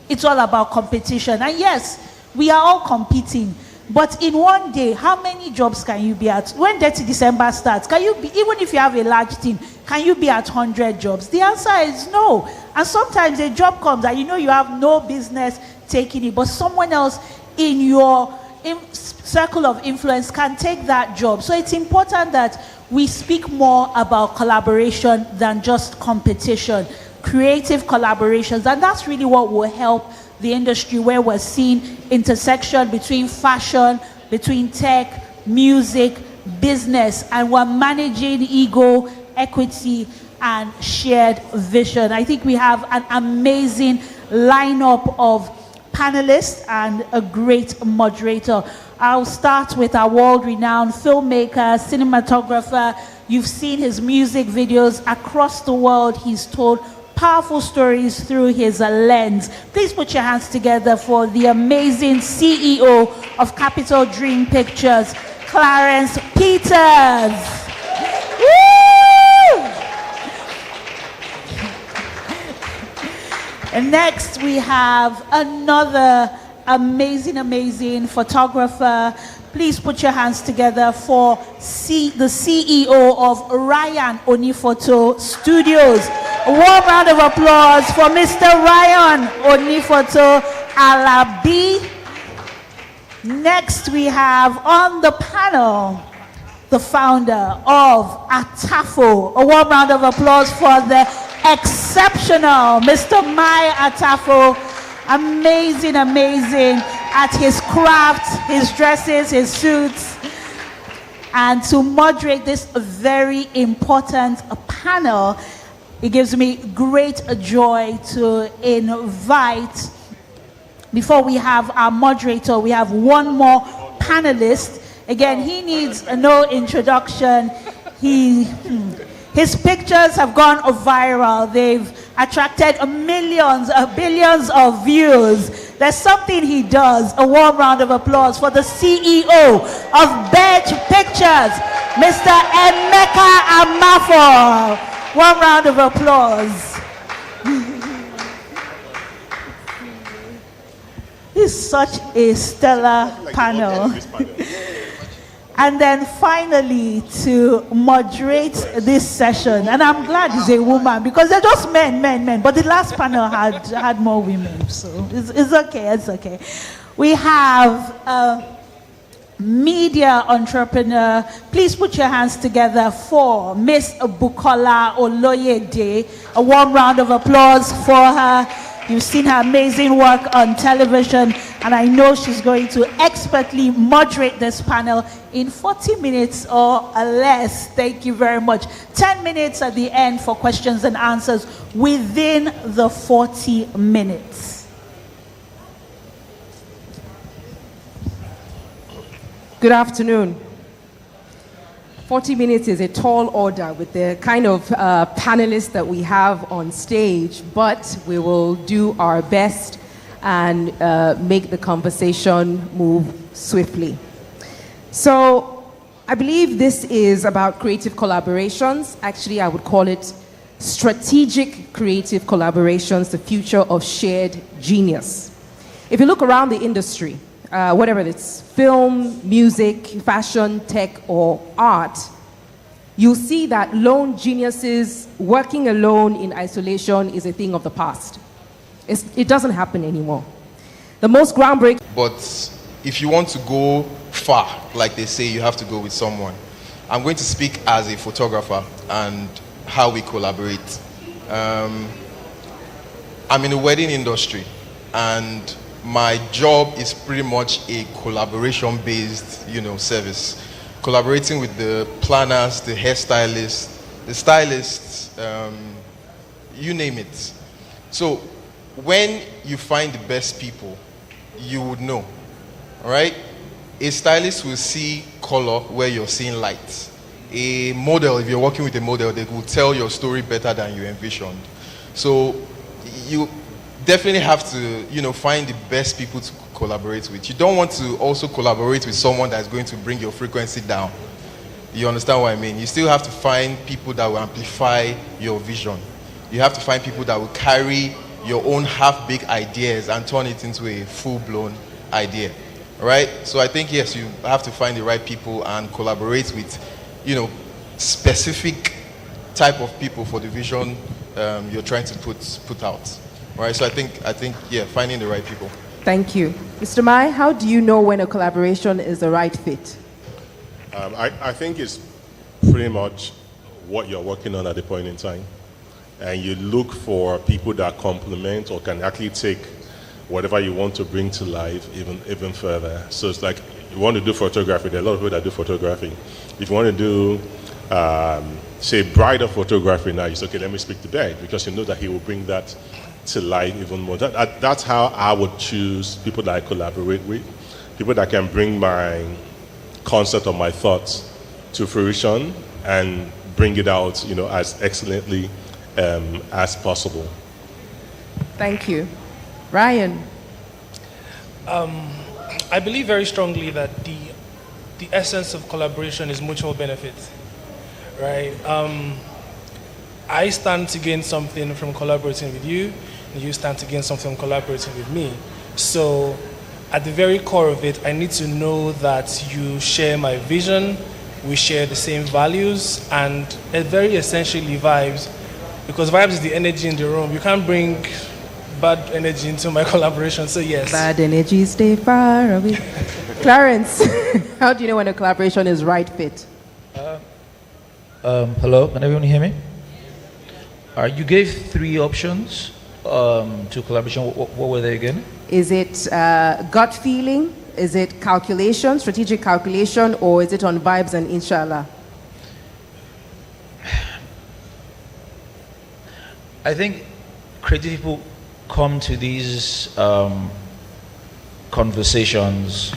Speaker 1: it's all about competition, and yes, we are all competing. But in one day, how many jobs can you be at? When Dirty December starts, can you be, even if you have a large team, can you be at 100 jobs? The answer is no. And sometimes a job comes and you know you have no business taking it, but someone else in your circle of influence can take that job. So it's important that we speak more about collaboration than just competition, creative collaborations, and that's really what will help the industry, where we're seeing intersection between fashion, between tech, music, business, and we're managing ego, equity, and shared vision. I think we have an amazing lineup of panelists and a great moderator. I'll start with our world-renowned filmmaker, cinematographer. You've seen his music videos across the world. He's told powerful stories through his lens. Please put your hands together for the amazing CEO of Capital Dream Pictures, Clarence Peters. Woo! And next we have another amazing photographer. Please put your hands together for the CEO of Ryan Onifoto Studios. A warm round of applause for Mr. Ryan Onifoto Alabi. Next we have on the panel the founder of Atafo. A warm round of applause for the exceptional Mr. Mai Atafo. Amazing at his craft, his dresses, his suits. And to moderate this very important panel, it gives me great joy to invite, before we have our moderator, we have one more panelist. Again, he needs no introduction. His pictures have gone viral. They've attracted millions, billions of views. There's something he does. A warm round of applause for the CEO of Bench Pictures, Mr. Emeka Amafo. One round of applause. It's such a stellar panel. And then finally, to moderate this session, and I'm glad it's a woman, because they're just men, but the last panel had more women, so it's okay. We have a media entrepreneur. Please put your hands together for Miss Bukola Oloyede. A warm round of applause for her. You've seen her amazing work on television, and I know she's going to expertly moderate this panel in 40 minutes or less. Thank you very much. 10 minutes at the end for questions and answers within the 40 minutes.
Speaker 9: Good afternoon. 40 minutes is a tall order with the kind of panelists that we have on stage, but we will do our best and make the conversation move swiftly. So I believe this is about creative collaborations. Actually, I would call it strategic creative collaborations, the future of shared genius. If you look around the industry, whatever it's film, music, fashion, tech, or art, you'll see that lone geniuses working alone in isolation is a thing of the past. It doesn't happen anymore. The most groundbreaking...
Speaker 10: But if you want to go far, like they say, you have to go with someone. I'm going to speak as a photographer and how we collaborate. I'm in the wedding industry, and my job is pretty much a collaboration-based, service. Collaborating with the planners, the hairstylists, the stylists, you name it. So when you find the best people, you would know, all right? A stylist will see color where you're seeing light. A model, if you're working with a model, they will tell your story better than you envisioned. So you definitely have to, find the best people to collaborate with. You don't want to also collaborate with someone that's going to bring your frequency down. You understand what I mean? You still have to find people that will amplify your vision. You have to find people that will carry your own half-baked ideas and turn it into a full-blown idea, right? So I think, yes, you have to find the right people and collaborate with, specific type of people for the vision you're trying to put out. Right, so I think, yeah, finding the right people.
Speaker 9: Thank you. Mr. Mai, how do you know when a collaboration is the right fit?
Speaker 11: I think it's pretty much what you're working on at the point in time. And you look for people that complement or can actually take whatever you want to bring to life even further. So it's like, you want to do photography, there are a lot of people that do photography. If you want to do, say, bridal photography now, you say, okay, let me speak to Bed, because you know that he will bring that to life even more. That's how I would choose people that I collaborate with, people that can bring my concept or my thoughts to fruition and bring it out, as excellently as possible.
Speaker 9: Thank you. Ryan.
Speaker 12: I believe very strongly that the essence of collaboration is mutual benefit, right? I stand to gain something from collaborating with you, and you stand to gain something from collaborating with me. So at the very core of it, I need to know that you share my vision, we share the same values, and it very essentially vibes, because vibes is the energy in the room. You can't bring bad energy into my collaboration, so yes.
Speaker 9: Bad energy, stay far away. Clarence, how do you know when a collaboration is right fit?
Speaker 13: Hello, can everyone hear me? You gave 3 options to collaboration. What were they again?
Speaker 9: Is it gut feeling? Is it calculation, strategic calculation, or is it on vibes and inshallah?
Speaker 13: I think creative people come to these conversations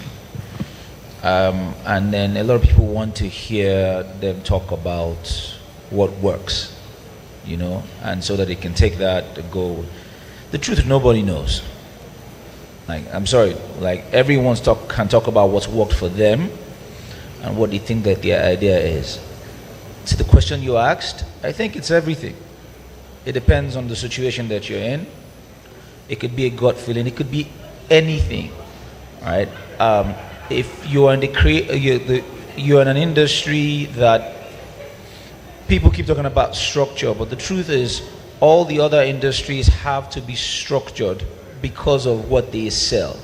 Speaker 13: and then a lot of people want to hear them talk about what works, and so that they can take that to go. The truth is nobody knows. I'm sorry, everyone can talk about what's worked for them and what they think that their idea is. To the question you asked, I think it's everything. It depends on the situation that you're in. It could be a gut feeling. It could be anything, right? If you are you're in an industry that people keep talking about structure, but the truth is all the other industries have to be structured because of what they sell.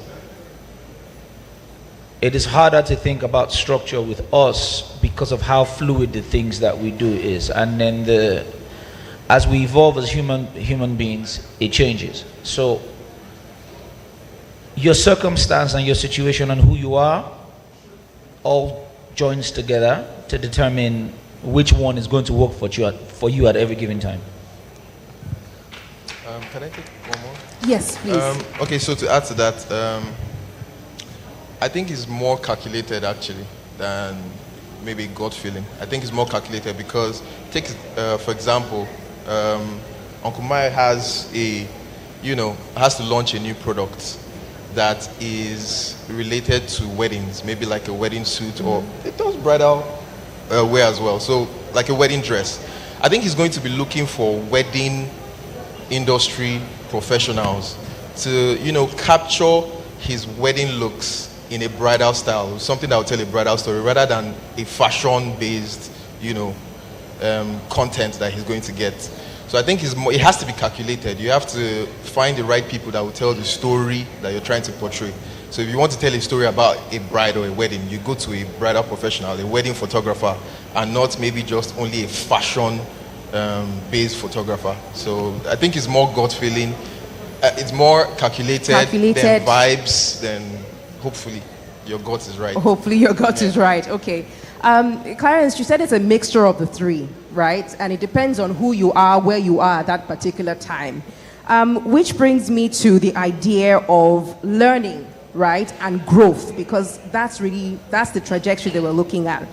Speaker 13: It is harder to think about structure with us because of how fluid the things that we do is, and then as we evolve as human beings, it changes. So your circumstance and your situation and who you are all joins together to determine which one is going to work for you at every given time.
Speaker 10: Can I take one more?
Speaker 9: Yes, please.
Speaker 10: Okay, so to add to that, I think it's more calculated actually than maybe a gut feeling. I think it's more calculated because, take for example, Uncle Mai has to launch a new product that is related to weddings, maybe like a wedding suit, or it does bridal wear as well. So like a wedding dress. I think he's going to be looking for wedding industry professionals to, capture his wedding looks in a bridal style, something that will tell a bridal story rather than a fashion-based, content that he's going to get. So I think it has to be calculated. You have to find the right people that will tell the story that you're trying to portray. So if you want to tell a story about a bride or a wedding, you go to a bridal professional, a wedding photographer, and not maybe just only a fashion based photographer. So I think it's more gut feeling. It's more calculated than vibes, then hopefully your gut is right.
Speaker 9: Hopefully your gut is right. Okay. Clarence, you said it's a mixture of the three, right? And it depends on who you are, where you are at that particular time. Which brings me to the idea of learning, right? And growth, because that's the trajectory that we're looking at.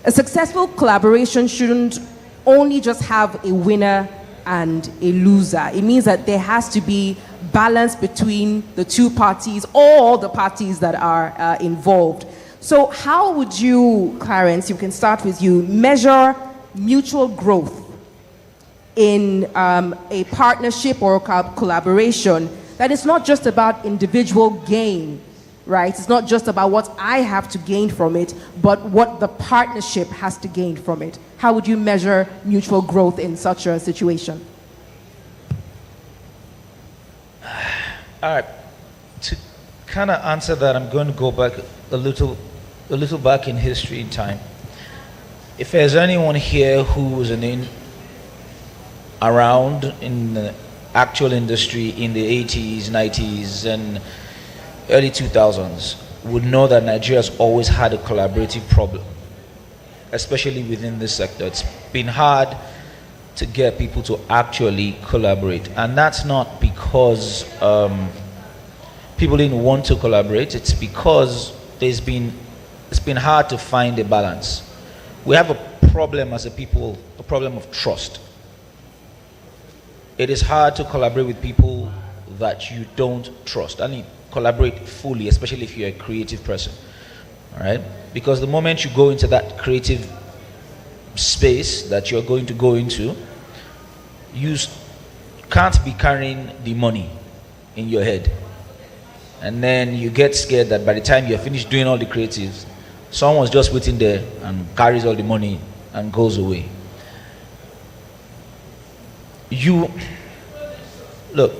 Speaker 9: A successful collaboration shouldn't only just have a winner and a loser. It means that there has to be balance between the two parties, all the parties that are involved. So how would you, Clarence, you can start with you, measure mutual growth in a partnership or a collaboration that is not just about individual gain, right? It's not just about what I have to gain from it, but what the partnership has to gain from it. How would you measure mutual growth in such a situation?
Speaker 13: All right. To kind of answer that, I'm going to go back a little back in history in time. If there's anyone here who was around in the actual industry in the 80s, 90s, and early 2000s, would know that Nigeria has always had a collaborative problem, especially within this sector. It's been hard to get people to actually collaborate, and that's not because people didn't want to collaborate. It's because it's been hard to find a balance. We have a problem as a people, a problem of trust. It is hard to collaborate with people that you don't trust. I mean, collaborate fully, especially if you're a creative person. All right? Because the moment you go into that creative space that you're going to go into, you can't be carrying the money in your head. And then you get scared that by the time you're finished doing all the creatives, someone's just waiting there and carries all the money and goes away. Look,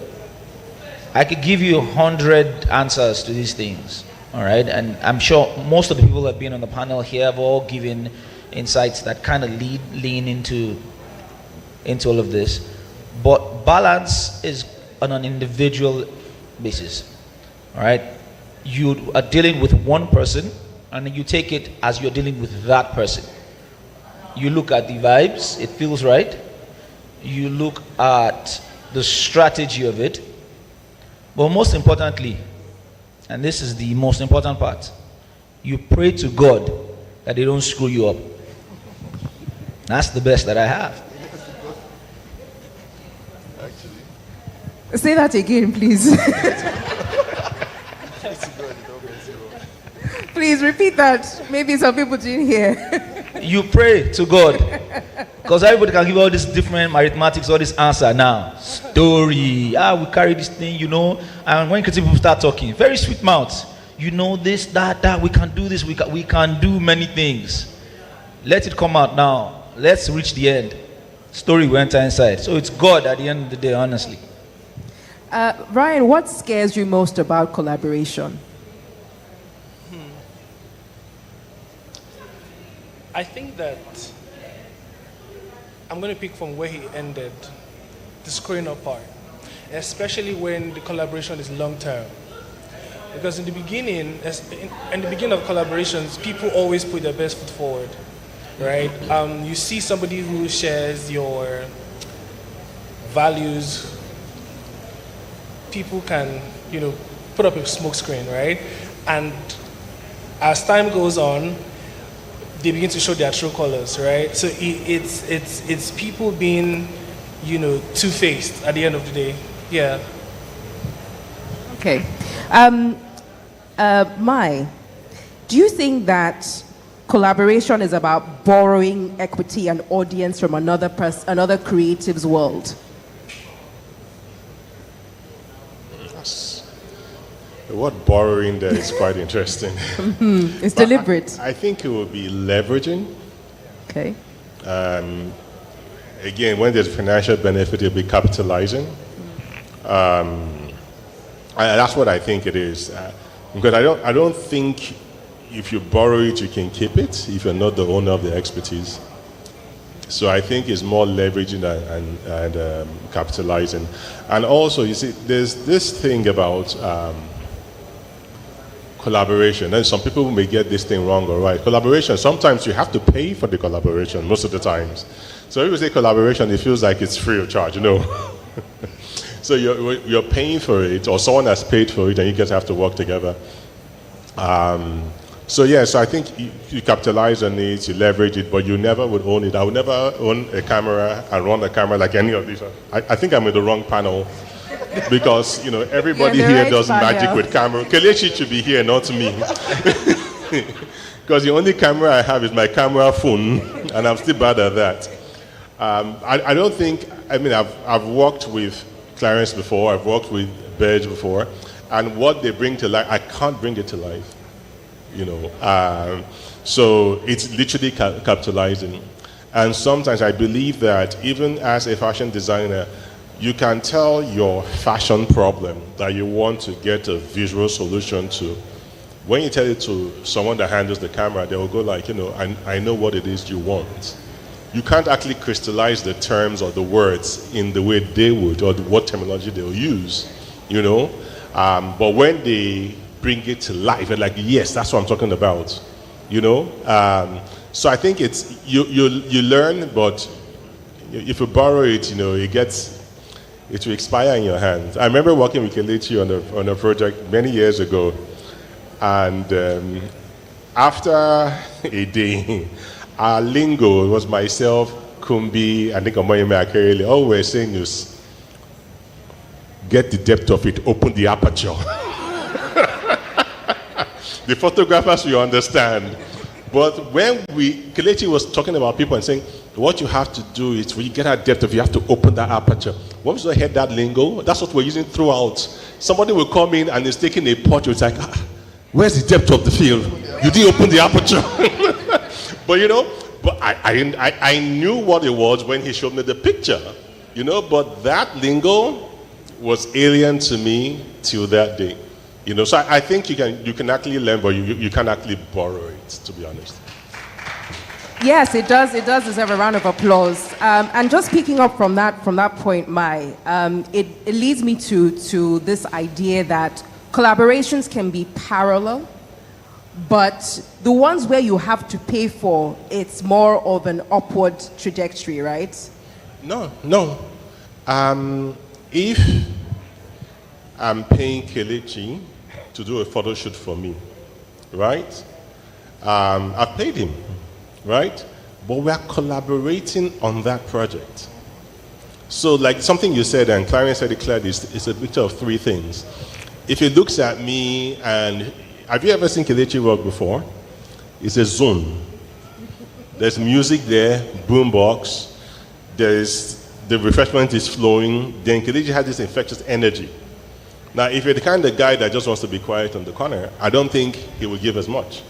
Speaker 13: I could give you 100 answers to these things, all right? And I'm sure most of the people that have been on the panel here have all given insights that kind of lean into all of this. But balance is on an individual basis, all right? You are dealing with one person, and you take it as you're dealing with that person. You look at the vibes, it feels right. You look at the strategy of it. But most importantly, and this is the most important part, you pray to God that they don't screw you up. That's the best that I have.
Speaker 9: Say that again, please. Please repeat that. Maybe some people didn't hear.
Speaker 13: You pray to God. Because everybody can give all these different mathematics, all this answer now. Story. We carry this thing, And when creative people start talking, very sweet mouths. This, that, we can do this, we can do many things. Let it come out now. Let's reach the end. Story will enter inside. So it's God at the end of the day, honestly.
Speaker 9: Ryan, what scares you most about collaboration?
Speaker 12: I think that I'm going to pick from where he ended, the screwing up part, especially when the collaboration is long term. Because in the beginning of collaborations, people always put their best foot forward, right? You see somebody who shares your values, people can, put up a smoke screen, right? And as time goes on, they begin to show their true colors, right? So it's people being, two-faced at the end of the day. Yeah.
Speaker 9: Okay. Mai, do you think that collaboration is about borrowing equity and audience from another creative's world?
Speaker 11: The word borrowing there is quite interesting.
Speaker 9: It's deliberate.
Speaker 11: I think it will be leveraging.
Speaker 9: Okay.
Speaker 11: Again, when there's financial benefit, it'll be capitalizing. That's what I think it is. Because I don't think if you borrow it, you can keep it if you're not the owner of the expertise. So I think it's more leveraging and capitalizing. And also, you see, there's this thing about collaboration, and some people may get this thing wrong or right. Collaboration, sometimes you have to pay for the collaboration most of the times. So if you say collaboration, it feels like it's free of charge, So you're paying for it, or someone has paid for it, and you guys have to work together. So I think you capitalize on it, you leverage it, but you never would own it. I would never own a camera and run a camera like any of these. I think I'm in the wrong panel. Because, everybody here does magic with camera. Kelechi should be here, not me. Because the only camera I have is my camera phone, and I'm still bad at that. I don't think, I've worked with Clarence before, I've worked with Bedge before, and what they bring to life, I can't bring it to life. So it's literally capitalizing. And sometimes I believe that even as a fashion designer, you can tell your fashion problem that you want to get a visual solution to. When you tell it to someone that handles the camera, they will go like, I know what it is you want. You can't actually crystallize the terms or the words in the way they would, or what terminology they'll use, But when they bring it to life, they're like, yes, that's what I'm talking about, So I think it's, you learn, but if you borrow it, it will expire in your hands. I remember working with Kelechi on a project many years ago, and after a day, our lingo, it was myself, Kumbi, I think Omoyeme Akerele, all we were saying is, get the depth of it, open the aperture. The photographers will understand. But when Kelechi was talking about people and saying, what you have to do is, when you get that depth of it, you have to open that aperture. Once you heard that lingo, that's what we're using throughout. Somebody will come in and is taking a portrait, it's like, where's the depth of the field? You didn't open the aperture. But I knew what it was when he showed me the picture, but that lingo was alien to me till that day. So I think you can actually learn, but you can actually borrow it, to be honest.
Speaker 9: Yes, it does. It does deserve a round of applause. And just picking up from that point, Mai, it leads me to this idea that collaborations can be parallel, but the ones where you have to pay for, it's more of an upward trajectory, right?
Speaker 11: No. If I'm paying Kelechi to do a photo shoot for me, right? I've paid him, right? But we are collaborating on that project. So like something you said, and Clarence said it clearly, it's a picture of three things. If he looks at me, and have you ever seen Kelechi work before? It's a zone. There's music there, boombox, the refreshment is flowing, then Kelechi has this infectious energy. Now, if you're the kind of guy that just wants to be quiet on the corner, I don't think he will give as much.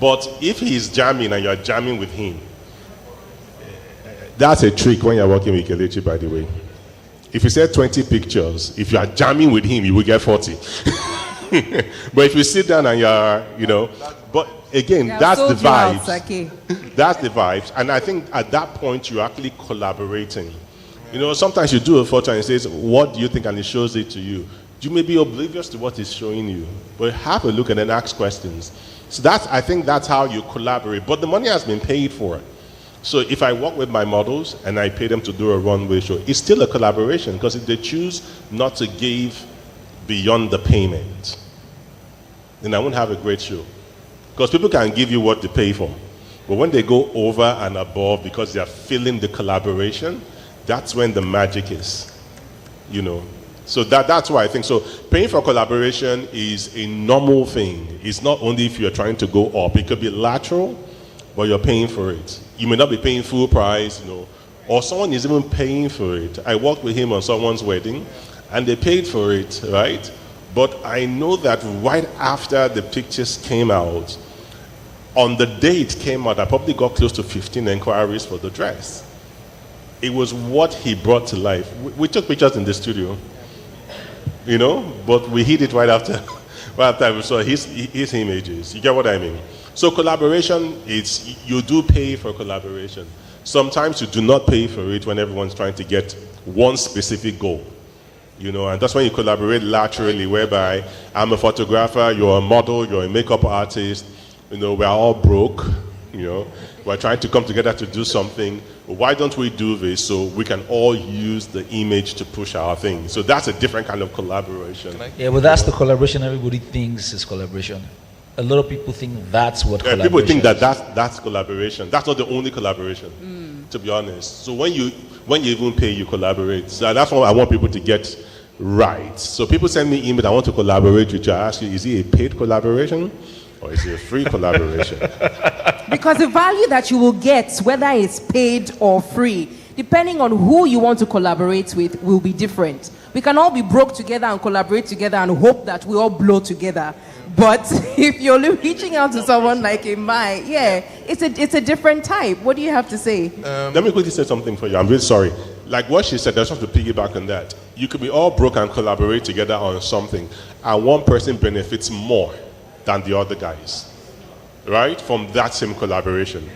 Speaker 11: But if he's jamming and you're jamming with him, that's a trick when you're working with Kelechi, by the way. If you set 20 pictures, if you are jamming with him, you will get 40. But if you sit down and you're, but again, that's the vibes. That's the vibes. And I think at that point, you're actually collaborating. Sometimes you do a photo and it says, what do you think? And it shows it to you. You may be oblivious to what it's showing you, but have a look and then ask questions. So I think that's how you collaborate. But the money has been paid for. So if I work with my models and I pay them to do a runway show, it's still a collaboration, because if they choose not to give beyond the payment, then I won't have a great show. Because people can give you what they pay for. But when they go over and above because they are feeling the collaboration, that's when the magic is, you know. So that's why I think, so paying for collaboration is a normal thing. It's not only if you're trying to go up. It could be lateral, but you're paying for it. You may not be paying full price, you know, or someone is even paying for it. I worked with him on someone's wedding, and they paid for it, right? But I know that right after the pictures came out, on the day it came out, I probably got close to 15 inquiries for the dress. It was what he brought to life. We took pictures in the studio, you know, but we hid it right after we saw his images. You get what I mean? So collaboration, you do pay for collaboration. Sometimes you do not pay for it when everyone's trying to get one specific goal. You know, and that's when you collaborate laterally, whereby I'm a photographer, you're a model, you're a makeup artist, you know, we're all broke, you know, we're trying to come together to do something. Why don't we do this so we can all use the image to push our thing? So that's a different kind of collaboration.
Speaker 13: Yeah, but that's the collaboration everybody thinks is collaboration. A lot of people think that's what collaboration
Speaker 11: people think
Speaker 13: is.
Speaker 11: that's collaboration. That's not the only collaboration, to be honest. So when you even pay, you collaborate. So that's what I want people to get right. So people send me email, I want to collaborate with you. I ask you, is it a paid collaboration or is it a free collaboration?
Speaker 9: Because the value that you will get, whether it's paid or free, depending on who you want to collaborate with, will be different. We can all be broke together and collaborate together and hope that we all blow together. But if you're reaching out to someone like Mai, yeah, it's a different type. What do you have to say?
Speaker 11: Let me quickly say something for you. I'm really sorry. Like what she said, I just have to piggyback on that. You could be all broke and collaborate together on something, and one person benefits more than the other guys, right? From that same collaboration.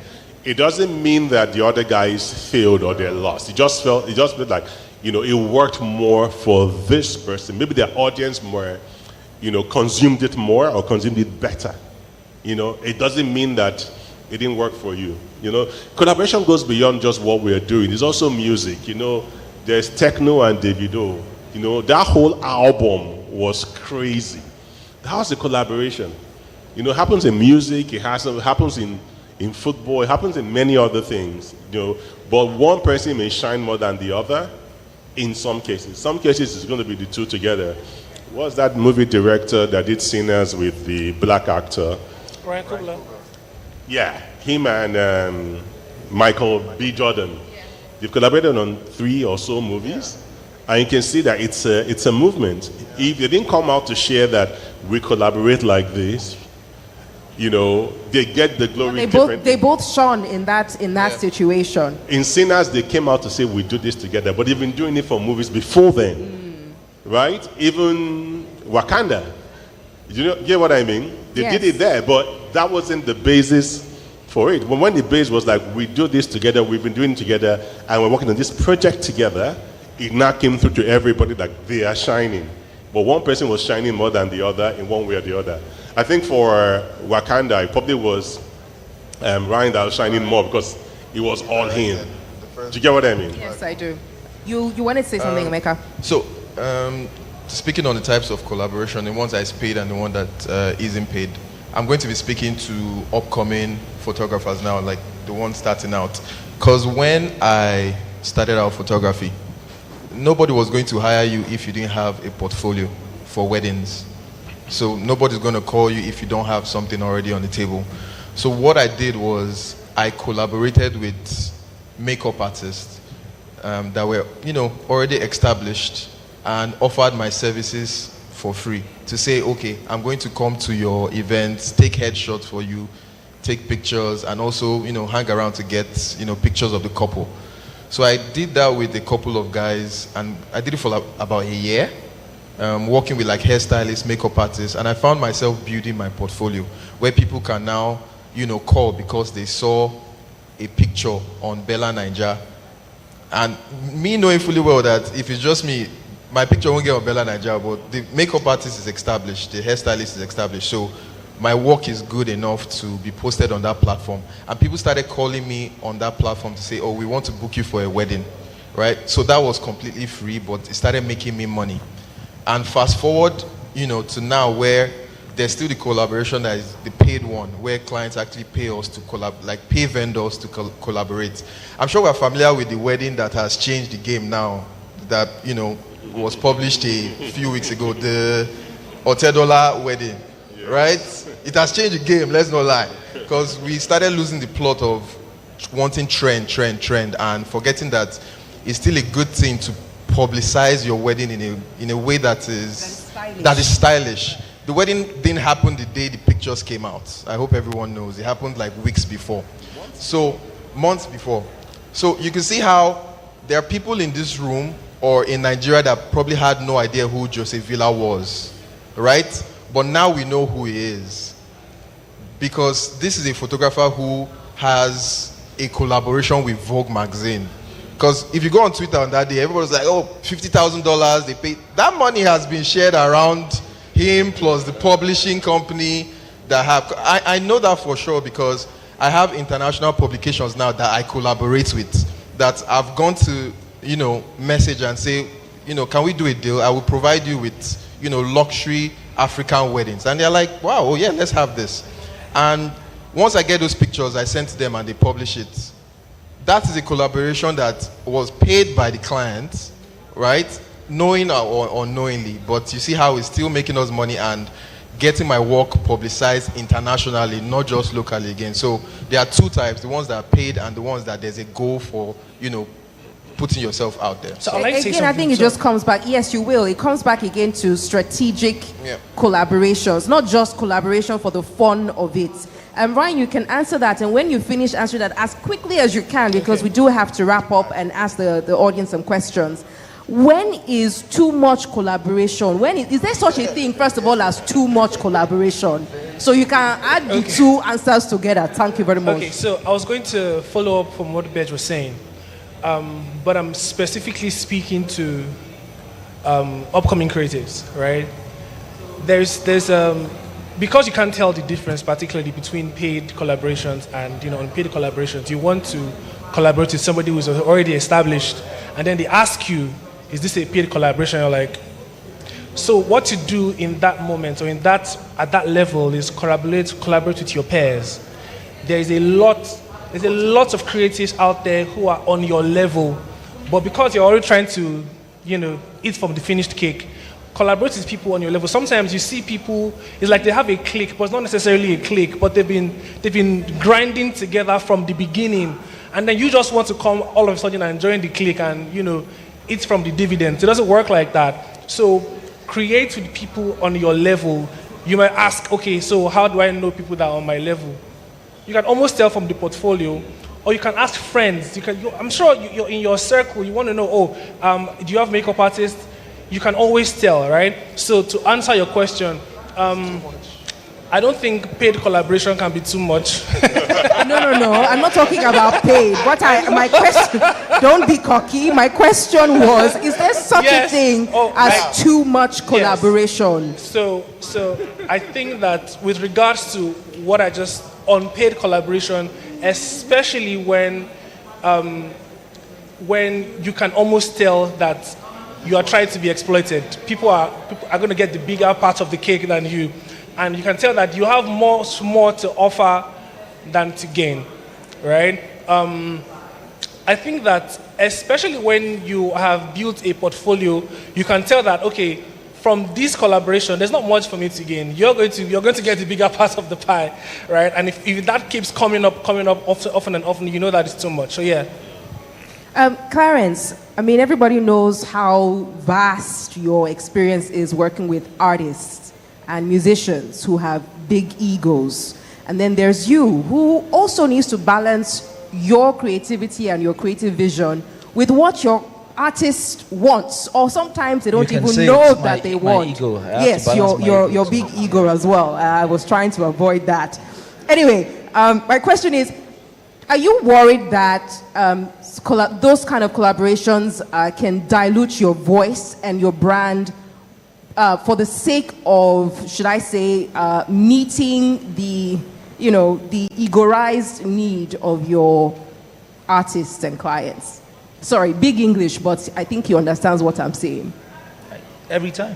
Speaker 11: It doesn't mean that the other guys failed or they lost. It just felt like, you know, it worked more for this person. Maybe the audience more, you know, consumed it more or consumed it better. You know, it doesn't mean that it didn't work for you. You know, collaboration goes beyond just what we're doing. There's also music. You know, there's techno and Davido. You know, that whole album was crazy. That was a collaboration. You know, it happens in music. It happens in football. It happens in many other things. You know, but one person may shine more than the other. In some cases, it's going to be the two together. What's that movie director that did Sinners with the black actor?
Speaker 12: Ryan Coogler.
Speaker 11: Yeah, him and Michael B. Jordan. They've collaborated on 3 or so movies, and you can see that it's a movement. If they didn't come out to share that we collaborate like this, you know, they get the glory differently.
Speaker 9: They both shone in that situation.
Speaker 11: In Sinners, they came out to say we do this together, but they've been doing it for movies before then. Right? Even Wakanda. You get what I mean? They did it there, but that wasn't the basis for it. When the base was like, we do this together, we've been doing it together, and we're working on this project together, it now came through to everybody like they are shining. But one person was shining more than the other in one way or the other. I think for Wakanda, it probably was Ryan that was shining more because it was all him. Do you get what I mean?
Speaker 9: Yes, I do. You wanted to say something, Emeka?
Speaker 10: So, speaking on the types of collaboration, the ones that is paid and the one that isn't paid, I'm going to be speaking to upcoming photographers now, like the ones starting out. Because when I started out photography, nobody was going to hire you if you didn't have a portfolio for weddings. So nobody's going to call you if you don't have something already on the table. So what I did was I collaborated with makeup artists that were, you know, already established, and offered my services for free to say, okay, I'm going to come to your events, take headshots for you, take pictures, and also, you know, hang around to get, you know, pictures of the couple. So I did that with a couple of guys, and I did it for about a year, working with like hairstylists, makeup artists, and I found myself building my portfolio where people can now, you know, call because they saw a picture on Bella Naija, and me knowing fully well that if it's just me, my picture won't get on Bella Naija, but the makeup artist is established, the hairstylist is established, so my work is good enough to be posted on that platform. And people started calling me on that platform to say, oh, we want to book you for a wedding, right? So that was completely free, but it started making me money. And fast forward, you know, to now where there's still the collaboration that is the paid one, where clients actually pay us to pay vendors to collaborate. I'm sure we're familiar with the wedding that has changed the game now, that, was published a few weeks ago, the Otedola wedding, right? It has changed the game, let's not lie, because we started losing the plot of wanting trend, and forgetting that it's still a good thing to publicize your wedding in a way that is stylish. The wedding didn't happen the day the pictures came out. I hope everyone knows. It happened like weeks before. Months before. So you can see how there are people in this room or in Nigeria that probably had no idea who Joseph Villa was, right? But now we know who he is. Because this is a photographer who has a collaboration with Vogue magazine. Because if you go on Twitter on that day, everybody's like, oh, $50,000 they paid. That money has been shared around him plus the publishing company that have. I know that for sure because I have international publications now that I collaborate with that I've gone to, message and say, can we do a deal? I will provide you with, luxury African weddings. And they're like, wow, oh yeah, let's have this. And once I get those pictures, I send to them and they publish it. That is a collaboration that was paid by the client, right? Knowing or unknowingly, but you see how it's still making us money and getting my work publicized internationally, not just locally again. So there are two types, the ones that are paid and the ones that there's a goal for, putting yourself out there.
Speaker 9: So again, I think it just comes back, yes, you will. It comes back again to strategic collaborations, not just collaboration for the fun of it. And Ryan, you can answer that, and when you finish answering that as quickly as you can, because we do have to wrap up and ask the audience some questions. When is too much collaboration? Is there such a thing, first of all, as too much collaboration? So you can add the two answers together. Thank you very much.
Speaker 12: Okay, so I was going to follow up from what Bej was saying, but I'm specifically speaking to upcoming creatives, right? There's because you can't tell the difference, particularly between paid collaborations and unpaid collaborations. You want to collaborate with somebody who's already established, and then they ask you, "Is this a paid collaboration?" You're like, so what to do in that moment or at that level is collaborate with your peers. There's a lot of creatives out there who are on your level, but because you're already trying to, eat from the finished cake. Collaborate with people on your level. Sometimes you see people, it's like they have a clique, but it's not necessarily a clique, but they've been grinding together from the beginning, and then you just want to come all of a sudden and join the clique and eat from the dividends. It doesn't work like that. So create with people on your level. You might ask, okay, so how do I know people that are on my level? You can almost tell from the portfolio, or you can ask friends. I'm sure you're in your circle. You want to know, do you have makeup artists? You can always tell, right? So to answer your question, I don't think paid collaboration can be too much.
Speaker 9: No. I'm not talking about paid. My question, don't be cocky. My question was, is there such a thing as too much collaboration?
Speaker 12: Yes. So I think that with regards to what I just, unpaid collaboration, especially when you can almost tell that you are trying to be exploited. People are going to get the bigger part of the cake than you. And you can tell that you have much more to offer than to gain, right? I think that especially when you have built a portfolio, you can tell that, okay, from this collaboration, there's not much for me to gain. You're going to get the bigger part of the pie, right? And if that keeps coming up often and often, you know that it's too much. So yeah.
Speaker 9: Clarence, everybody knows how vast your experience is working with artists and musicians who have big egos. And then there's you, who also needs to balance your creativity and your creative vision with what your artist wants, or sometimes they don't even know that they want. Yes, your big ego as well. I was trying to avoid that. Anyway, my question is, are you worried that those kind of collaborations can dilute your voice and your brand for the sake of, should I say, meeting the egoized need of your artists and clients? Sorry, big English, but I think he understands what I'm saying.
Speaker 13: Every time.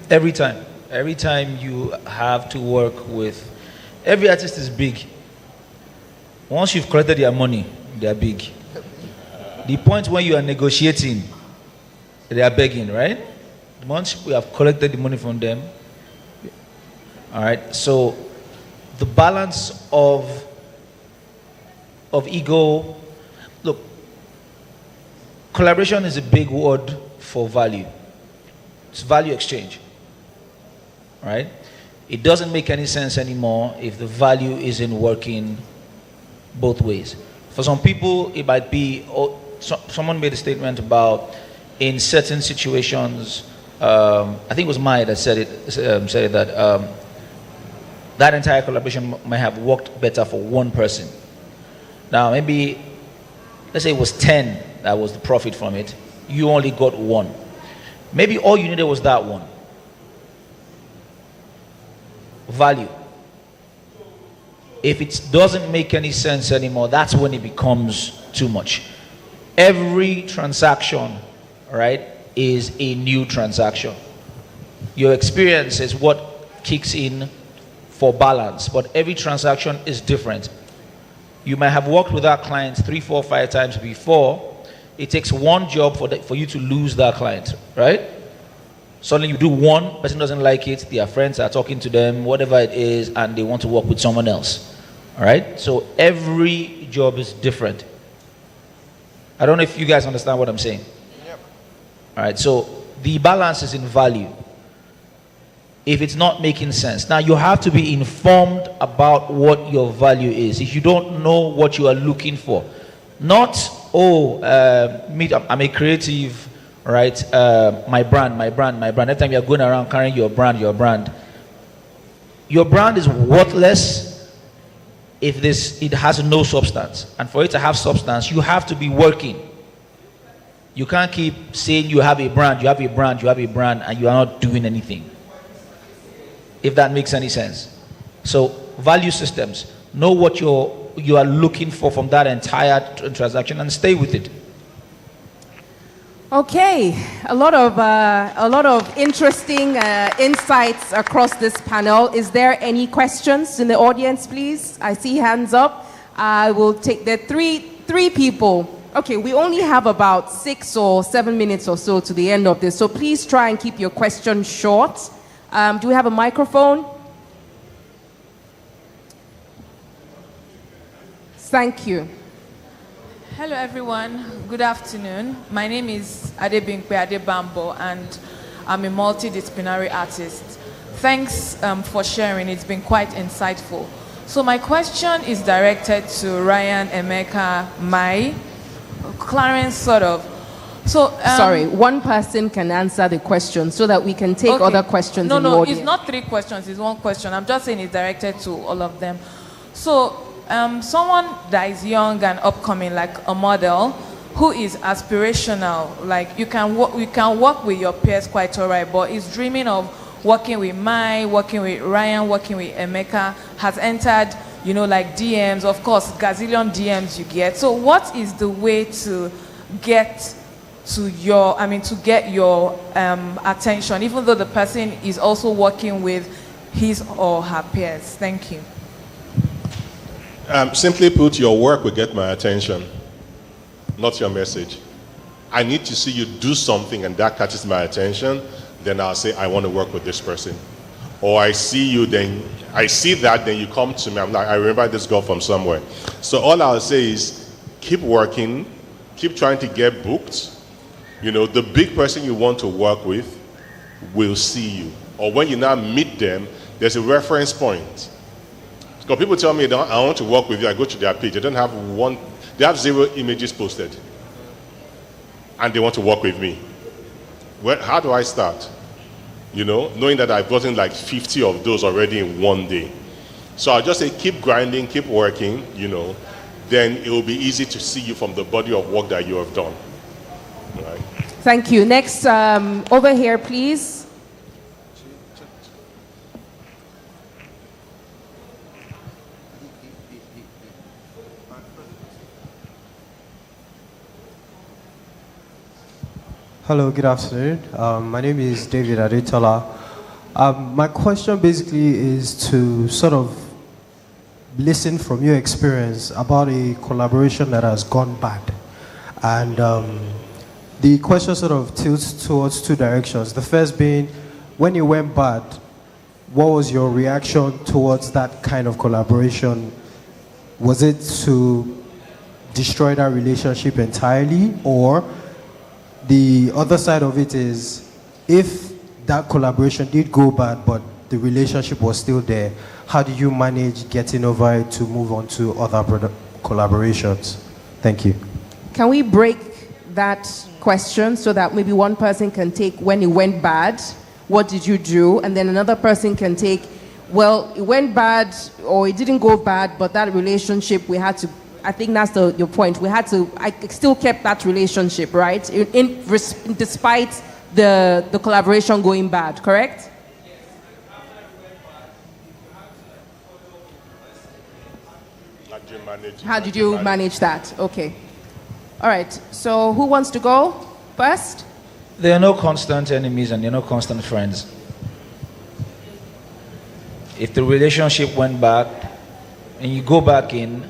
Speaker 13: Every time. Every time you have to work with, every artist is big. Once you've collected their money, they are big. The point when you are negotiating, they are begging, right? Once we have collected the money from them, all right. So the balance of ego. Look, collaboration is a big word for value. It's value exchange, right? It doesn't make any sense anymore if the value isn't working both ways. For some people, it might be, someone made a statement about in certain situations, I think it was Maya that said that that entire collaboration might have worked better for one person. Now, maybe, let's say it was 10 that was the profit from it. You only got one. Maybe all you needed was that one. Value. If it doesn't make any sense anymore, that's when it becomes too much. Every transaction, right, is a new transaction. Your experience is what kicks in for balance, but every transaction is different. You might have worked with that client 3, 4, 5 times before. It takes one job for you to lose that client, right? Suddenly you do one, person doesn't like it, their friends are talking to them, whatever it is, and they want to work with someone else. All right? So every job is different. I don't know if you guys understand what I'm saying. Yep. All right, so the balance is in value. If it's not making sense. Now you have to be informed about what your value is. If you don't know what you are looking for, not, I'm a creative, right? My brand. Every time you're going around carrying your brand. Your brand is worthless if it has no substance. And for it to have substance, you have to be working. You can't keep saying you have a brand, and you are not doing anything. If that makes any sense. So value systems. Know what you are looking for from that entire transaction and stay with it.
Speaker 9: Okay, a lot of interesting insights across this panel. Is there any questions in the audience, please? I see hands up. I will take the three people. Okay, we only have about 6 or 7 minutes or so to the end of this, so please try and keep your questions short. Do we have a microphone? Thank you.
Speaker 14: Hello everyone, good afternoon. My name is Adebinkwe Adebambo and I'm a multidisciplinary artist. Thanks for sharing, it's been quite insightful. So my question is directed to Ryan, Emeka, Mai, Clarence sort of. So,
Speaker 9: sorry, one person can answer the question so that we can take other questions in the audience.
Speaker 14: No, it's not 3 questions, it's 1 question. I'm just saying it's directed to all of them. So, someone that is young and upcoming, like a model, who is aspirational, like you can work with your peers quite all right, but is dreaming of working with Mai, working with Ryan, working with Emeka, has entered, like DMs, of course, gazillion DMs you get. So what is the way to get your attention, even though the person is also working with his or her peers? Thank you.
Speaker 11: Simply put, your work will get my attention, not your message. I need to see you do something and that catches my attention, then I'll say, I want to work with this person. Or I see you, then I see that, then you come to me, I'm like, I remember this girl from somewhere. So all I'll say is, keep working, keep trying to get booked. The big person you want to work with will see you. Or when you now meet them, there's a reference point. Because people tell me, I want to work with you, I go to their page, they have 0 images posted. And they want to work with me. Well, how do I start? Knowing that I've gotten like 50 of those already in one day. So I'll just say, keep grinding, keep working, then it will be easy to see you from the body of work that you have done. Right.
Speaker 9: Thank you. Next, over here, please.
Speaker 15: Hello, good afternoon. My name is David Adetola. My question basically is to sort of listen from your experience about a collaboration that has gone bad. And the question sort of tilts towards two directions. The first being, when it went bad, what was your reaction towards that kind of collaboration? Was it to destroy that relationship entirely? Or the other side of it is, if that collaboration did go bad, but the relationship was still there, how do you manage getting over it to move on to other collaborations? Thank you.
Speaker 9: Can we break that question so that maybe one person can take when it went bad, what did you do? And then another person can take, well, it went bad or it didn't go bad, but that relationship we had to, I think that's your point. We had to, I still kept that relationship, right? Despite the collaboration going bad, correct? How did you manage that? Okay. All right. So who wants to go first?
Speaker 13: There are no constant enemies and there are no constant friends. If the relationship went back and you go back in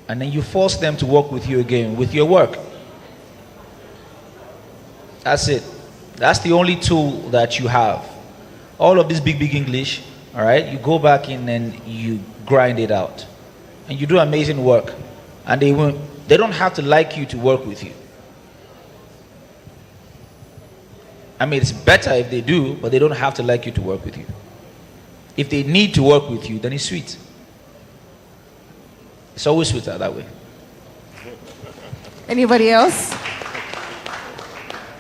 Speaker 13: and then you force them to work with you again with your work, that's it. That's the only tool that you have. All of this big English, all right, you go back in and you grind it out. And you do amazing work. And they don't have to like you to work with you. I mean, it's better if they do, but they don't have to like you to work with you. If they need to work with you, then it's sweet. It's always sweeter that way.
Speaker 9: Anybody else?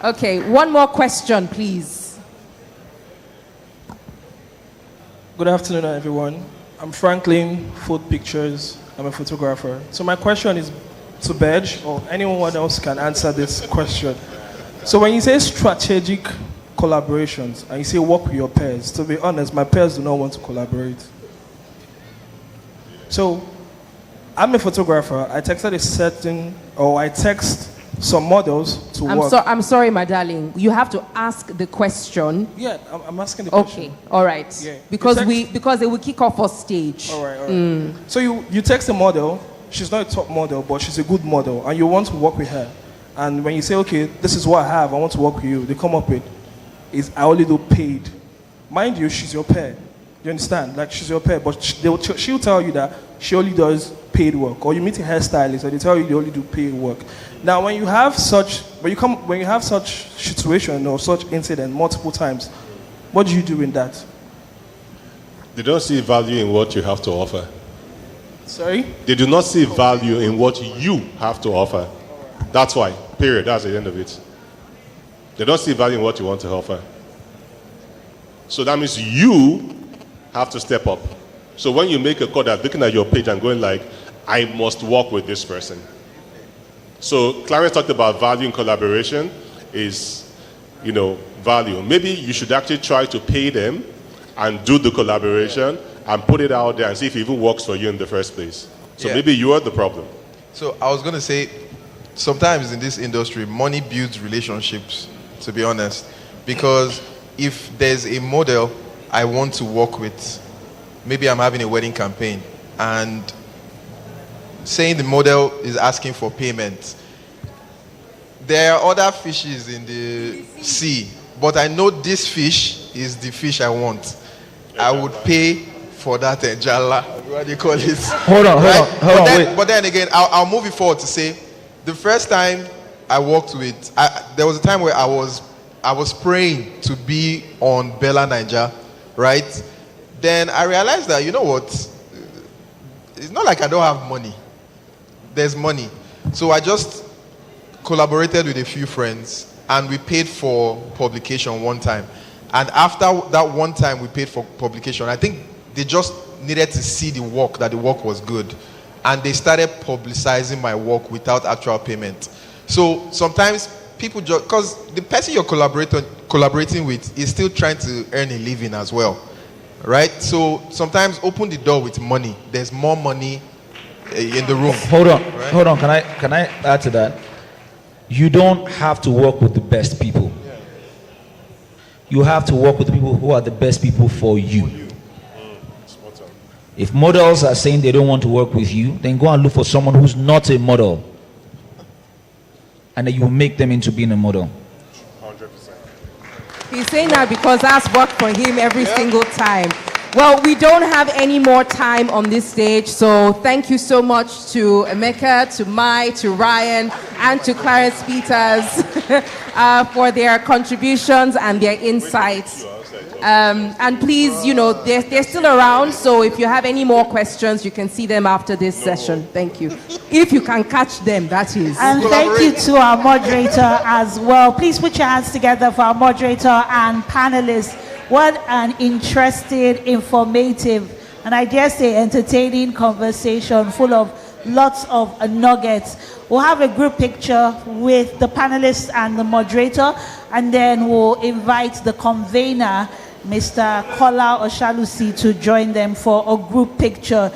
Speaker 9: Okay, one more question, please.
Speaker 12: Good afternoon, everyone. I'm Franklin, Food Pictures. I'm a photographer. So my question is to Bedge, or anyone else can answer this question. So when you say strategic collaborations, and you say work with your peers, to be honest, my peers do not want to collaborate. So I'm a photographer. I text some models to work.
Speaker 9: I'm sorry, my darling. You have to ask the question.
Speaker 12: Yeah, I'm asking the question.
Speaker 9: Okay, all right. Yeah. Because they will kick off our stage.
Speaker 12: All right. So you text a model. She's not a top model, but she's a good model, and you want to work with her. And when you say, okay, this is what I have, I want to work with you, they come up with, is I only do paid. Mind you, she's your pair. You understand? Like, she's your pair, but she'll tell you that she only does paid work. Or you meet a hairstylist, and they tell you they only do paid work. Now, when you have such situation or such incident multiple times, what do you do in that?
Speaker 11: They don't see value in what you have to offer.
Speaker 12: Sorry?
Speaker 11: They do not see value in what you have to offer. That's why. Period. That's the end of it. They don't see value in what you want to offer. So that means you have to step up. So when you make a call, they're looking at your page and going like, I must work with this person. So Clarence talked about value in collaboration is, value. Maybe you should actually try to pay them and do the collaboration and put it out there and see if it even works for you in the first place. So maybe you are the problem.
Speaker 10: So I was going to say, sometimes in this industry, money builds relationships, to be honest. Because if there's a model I want to work with, maybe I'm having a wedding campaign, and saying the model is asking for payment. There are other fishes in the sea, but I know this fish is the fish I want. I would pay for that enjala. What do you call it?
Speaker 13: Hold on, wait.
Speaker 10: But then again, I'll move it forward to say, the first time I worked with, there was a time where I was praying to be on Bella Niger, right? Then I realized that, you know what? It's not like I don't have money. There's money. So I just collaborated with a few friends and we paid for publication one time. And after that one time we paid for publication, I think they just needed to see the work, that the work was good. And they started publicizing my work without actual payment. So sometimes people just, because the person you're collaborating with is still trying to earn a living as well, right? So sometimes open the door with money. There's more money in the room.
Speaker 13: Hold on,
Speaker 10: right?
Speaker 13: Hold on. Can I add to that? You don't have to work with the best people. you have to work with people who are the best people for you. If models are saying they don't want to work with you, then go and look for someone who's not a model. And then you make them into being a model.
Speaker 11: 100%.
Speaker 9: He's saying that because that's worked for him every single time. Well, we don't have any more time on this stage, so thank you so much to Emeka, to Mai, to Ryan, and to Clarence Peters for their contributions and their insights. And please, you know, they're still around, so if you have any more questions, you can see them after this session. Thank you. If you can catch them, that is.
Speaker 1: And thank you to our moderator as well. Please put your hands together for our moderator and panelists. What an interesting, informative, and I dare say entertaining conversation full of lots of nuggets. We'll have a group picture with the panelists and the moderator, and then we'll invite the convener, Mr. Kola Oshalusi, to join them for a group picture.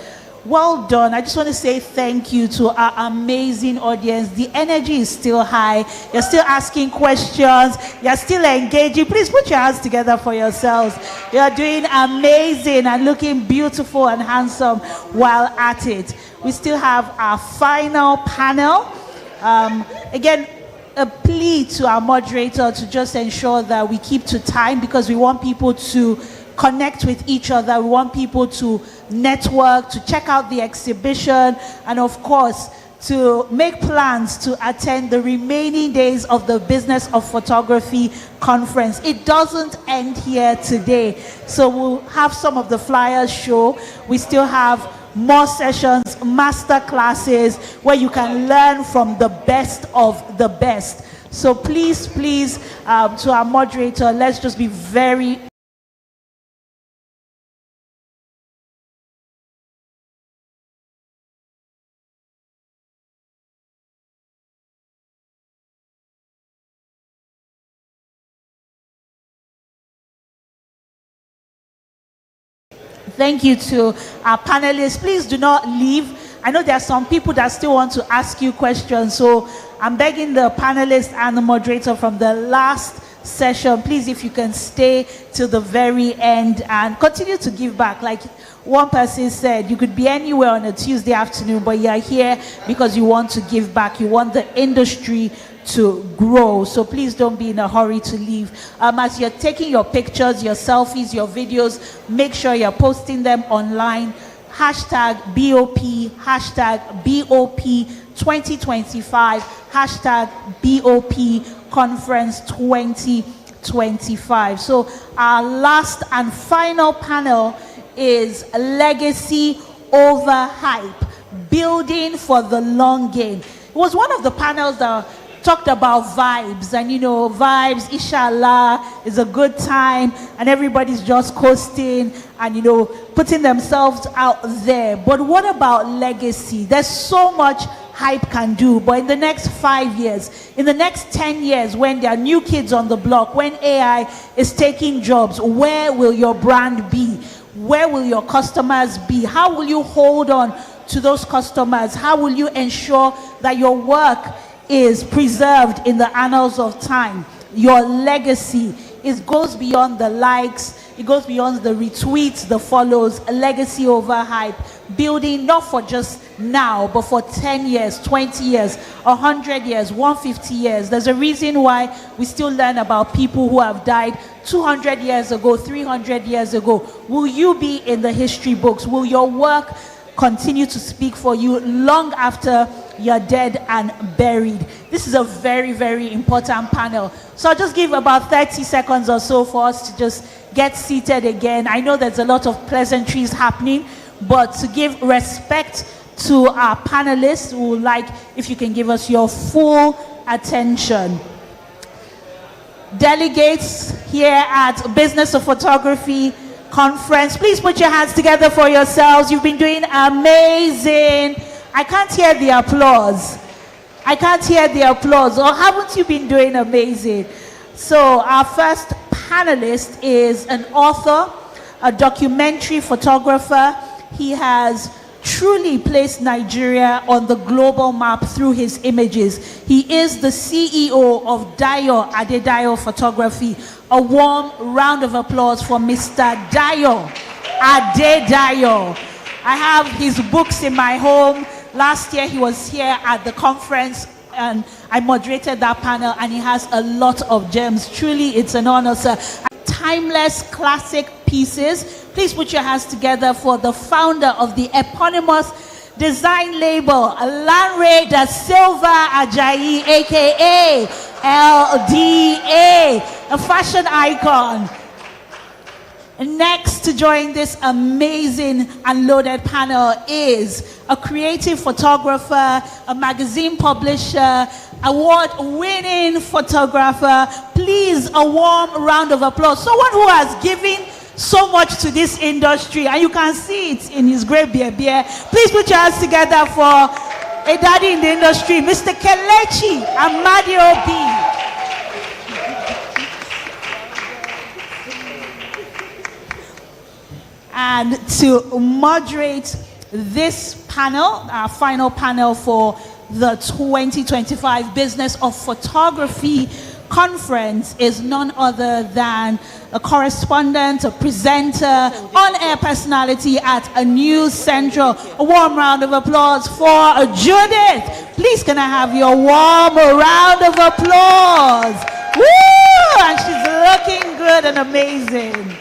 Speaker 1: Well done. I just want to say thank you to our amazing audience. The energy is still high. You're still asking questions. You're still engaging. Please put your hands together for yourselves. You're doing amazing and looking beautiful and handsome while at it. We still have our final panel. Again, a plea to our moderator to just ensure that we keep to time, because we want people to connect with each other. We want people to network, to check out the exhibition, and of course, to make plans to attend the remaining days of the Business of Photography Conference. It doesn't end here today. So we'll have some of the flyers show. We still have more sessions, master classes, where you can learn from the best of the best. So please, to our moderator, let's just be very thank you to our panelists. Please do not leave. I know there are some people that still want to ask you questions, so I'm begging the panelists and the moderator from the last session, please, if you can stay till the very end and continue to give back. Like one person said, you could be anywhere on a Tuesday afternoon, but you're here because you want to give back. You want the industry to grow. So please don't be in a hurry to leave. As you're taking your pictures, your selfies, your videos, make sure you're posting them online. Hashtag BOP, hashtag BOP 2025, hashtag BOP Conference 2025. So our last and final panel is Legacy Over Hype, Building for the Long Game. It was one of the panels that talked about vibes, and you know, vibes, inshallah, is a good time, and everybody's just coasting and, you know, putting themselves out there. But what about legacy? There's so much hype can do, but in the next 5 years, in the next 10 years, when there are new kids on the block, when AI is taking jobs, where will your brand be? Where will your customers be? How will you hold on to those customers? How will you ensure that your work is preserved in the annals of time? Your legacy, it goes beyond the likes, it goes beyond the retweets, the follows. A legacy over hype, building not for just now, but for 10 years, 20 years, 100 years, 150 years. There's a reason why we still learn about people who have died 200 years ago, 300 years ago. Will you be in the history books? Will your work continue to speak for you long after you're dead and buried? This is a very, very important panel. So I'll just give about 30 seconds or so for us to just get seated again. I know there's a lot of pleasantries happening, but to give respect to our panelists, we would like if you can give us your full attention. Delegates here at Business of Photography Conference, please put your hands together for yourselves. You've been doing amazing. I can't hear the applause. I can't hear the applause. Or haven't you been doing amazing? So our first panelist is an author, a documentary photographer. He has truly placed Nigeria on the global map through his images. He is the CEO of Dayo Adedayo Photography. A warm round of applause for Mr. Dayo Adedayo. I have his books in my home. Last year he was here at the conference and I moderated that panel, and he has a lot of gems. Truly, it's an honor, sir. Timeless classic pieces. Please put your hands together for the founder of the eponymous design label, Lanre da Silva Ajayi, aka LDA, a fashion icon. Next to join this amazing and loaded panel is a creative photographer, a magazine publisher, award-winning photographer. Please, a warm round of applause. Someone who has given so much to this industry, and you can see it in his great beer. Please put your hands together for a daddy in the industry, Mr. Kelechi Amadio B. And to moderate this panel, our final panel for the 2025 Business of Photography Conference, is none other than a correspondent, a presenter, on-air personality at a news central. A warm round of applause for Judith. Please, can I have your warm round of applause? Woo! And she's looking good and amazing.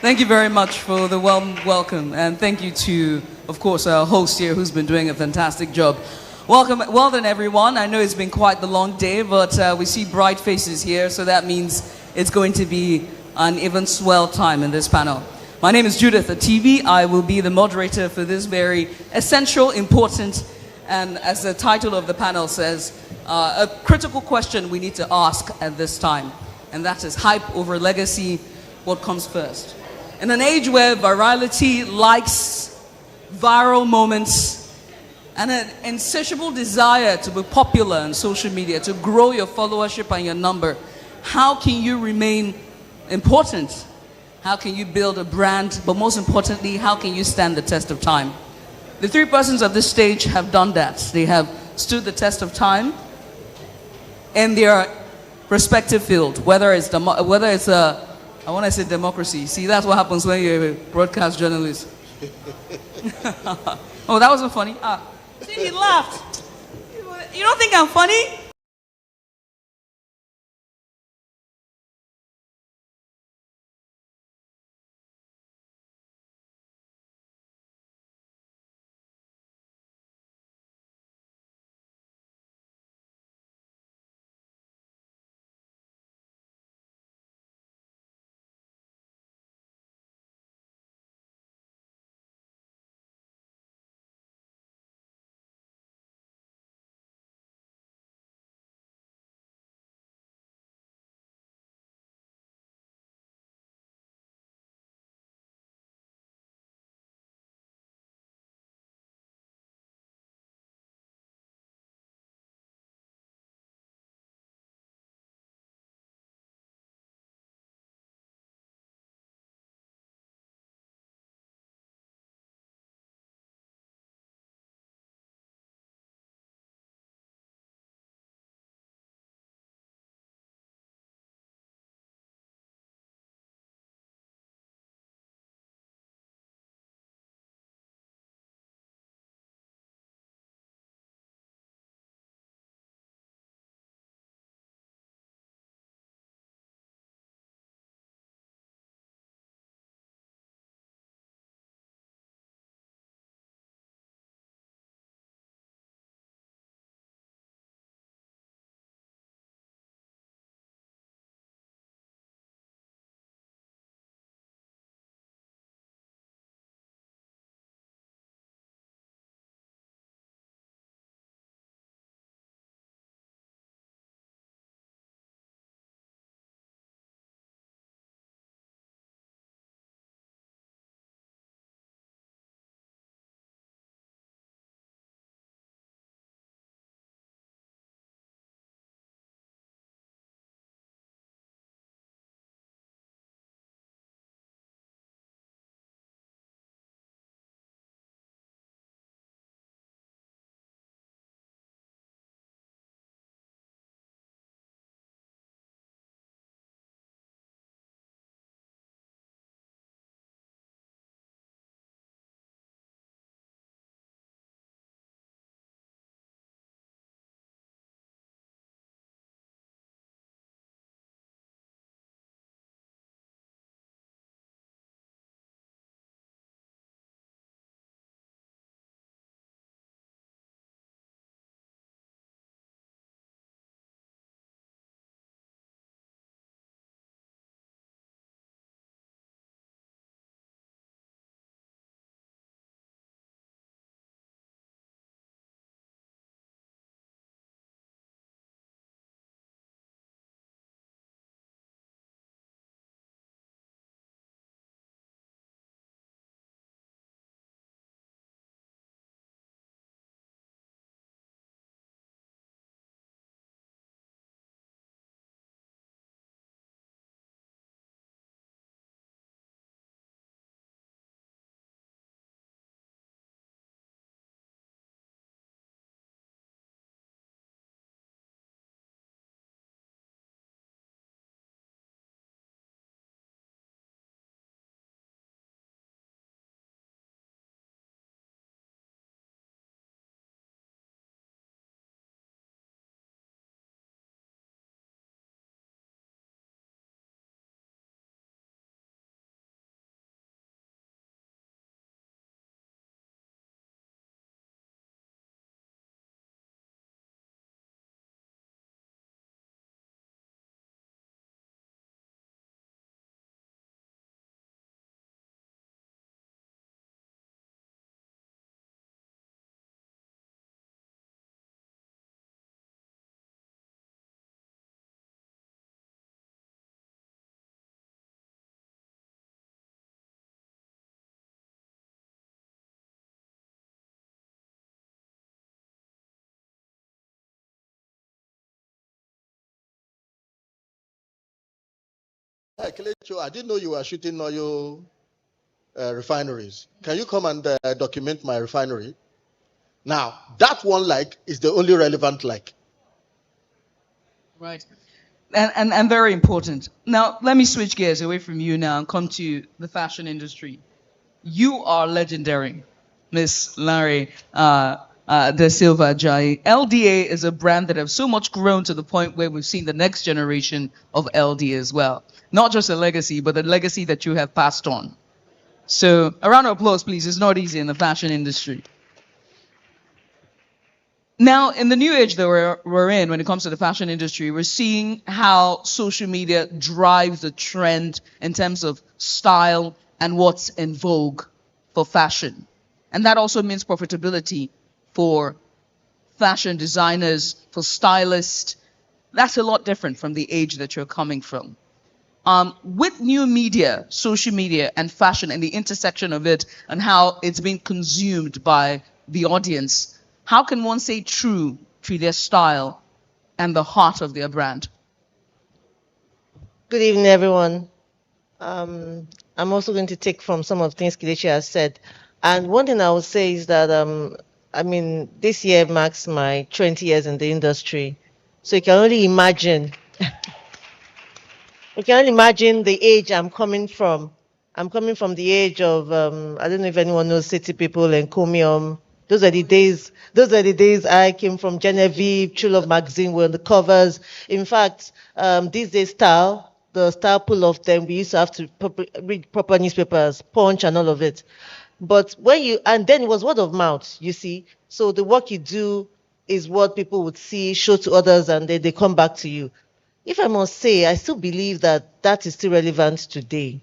Speaker 16: Thank you very much for the warm welcome, and thank you to, of course, our host here who's been doing a fantastic job. Welcome, well done everyone. I know it's been quite the long day, but we see bright faces here, so that means it's going to be an even swell time in this panel. My name is Judith Ativi. I will be the moderator for this very essential, important, and as the title of the panel says, a critical question we need to ask at this time, and that is hype over legacy, what comes first? In an age where virality, likes, viral moments, and an insatiable desire to be popular on social media, to grow your followership and your number, how can you remain important? How can you build a brand? But most importantly, how can you stand the test of time? The three persons of this stage have done that. They have stood the test of time in their respective field, whether it's I want to say democracy. See, that's what happens when you're a broadcast journalist. Oh, that wasn't funny. See, he laughed. You don't think I'm funny?
Speaker 17: Hey, Kelechi, I didn't know you were shooting oil refineries. Can you come and document my refinery? Now, that one like is the only relevant like.
Speaker 16: Right. And very important. Now, let me switch gears away from you now and come to the fashion industry. You are legendary, Miss Larry De Silva Jai. LDA is a brand that has so much grown to the point where we've seen the next generation of LDA as well. Not just a legacy, but a legacy that you have passed on. So, a round of applause, please. It's not easy in the fashion industry. Now, in the new age that we're in, when it comes to the fashion industry, we're seeing how social media drives the trend in terms of style and what's in vogue for fashion. And that also means profitability for fashion designers, for stylists. That's a lot different from the age that you're coming from. With new media, social media, and fashion, and the intersection of it, and how it's being consumed by the audience, how can one stay true to their style and the heart of their brand?
Speaker 18: Good evening, everyone. I'm also going to take from some of the things Kelechi has said. And one thing I would say is that, this year marks my 20 years in the industry. So you can only imagine, the age I'm coming from. I'm coming from the age of, I don't know if anyone knows City People and Comium. Those are the days I came from. Genevieve, True Love magazine were on the covers. In fact, these days the style pull of them, we used to have to read proper newspapers, Punch and all of it. But and then it was word of mouth, you see. So the work you do is what people would see, show to others, and then they come back to you. If I must say, I still believe that is still relevant today.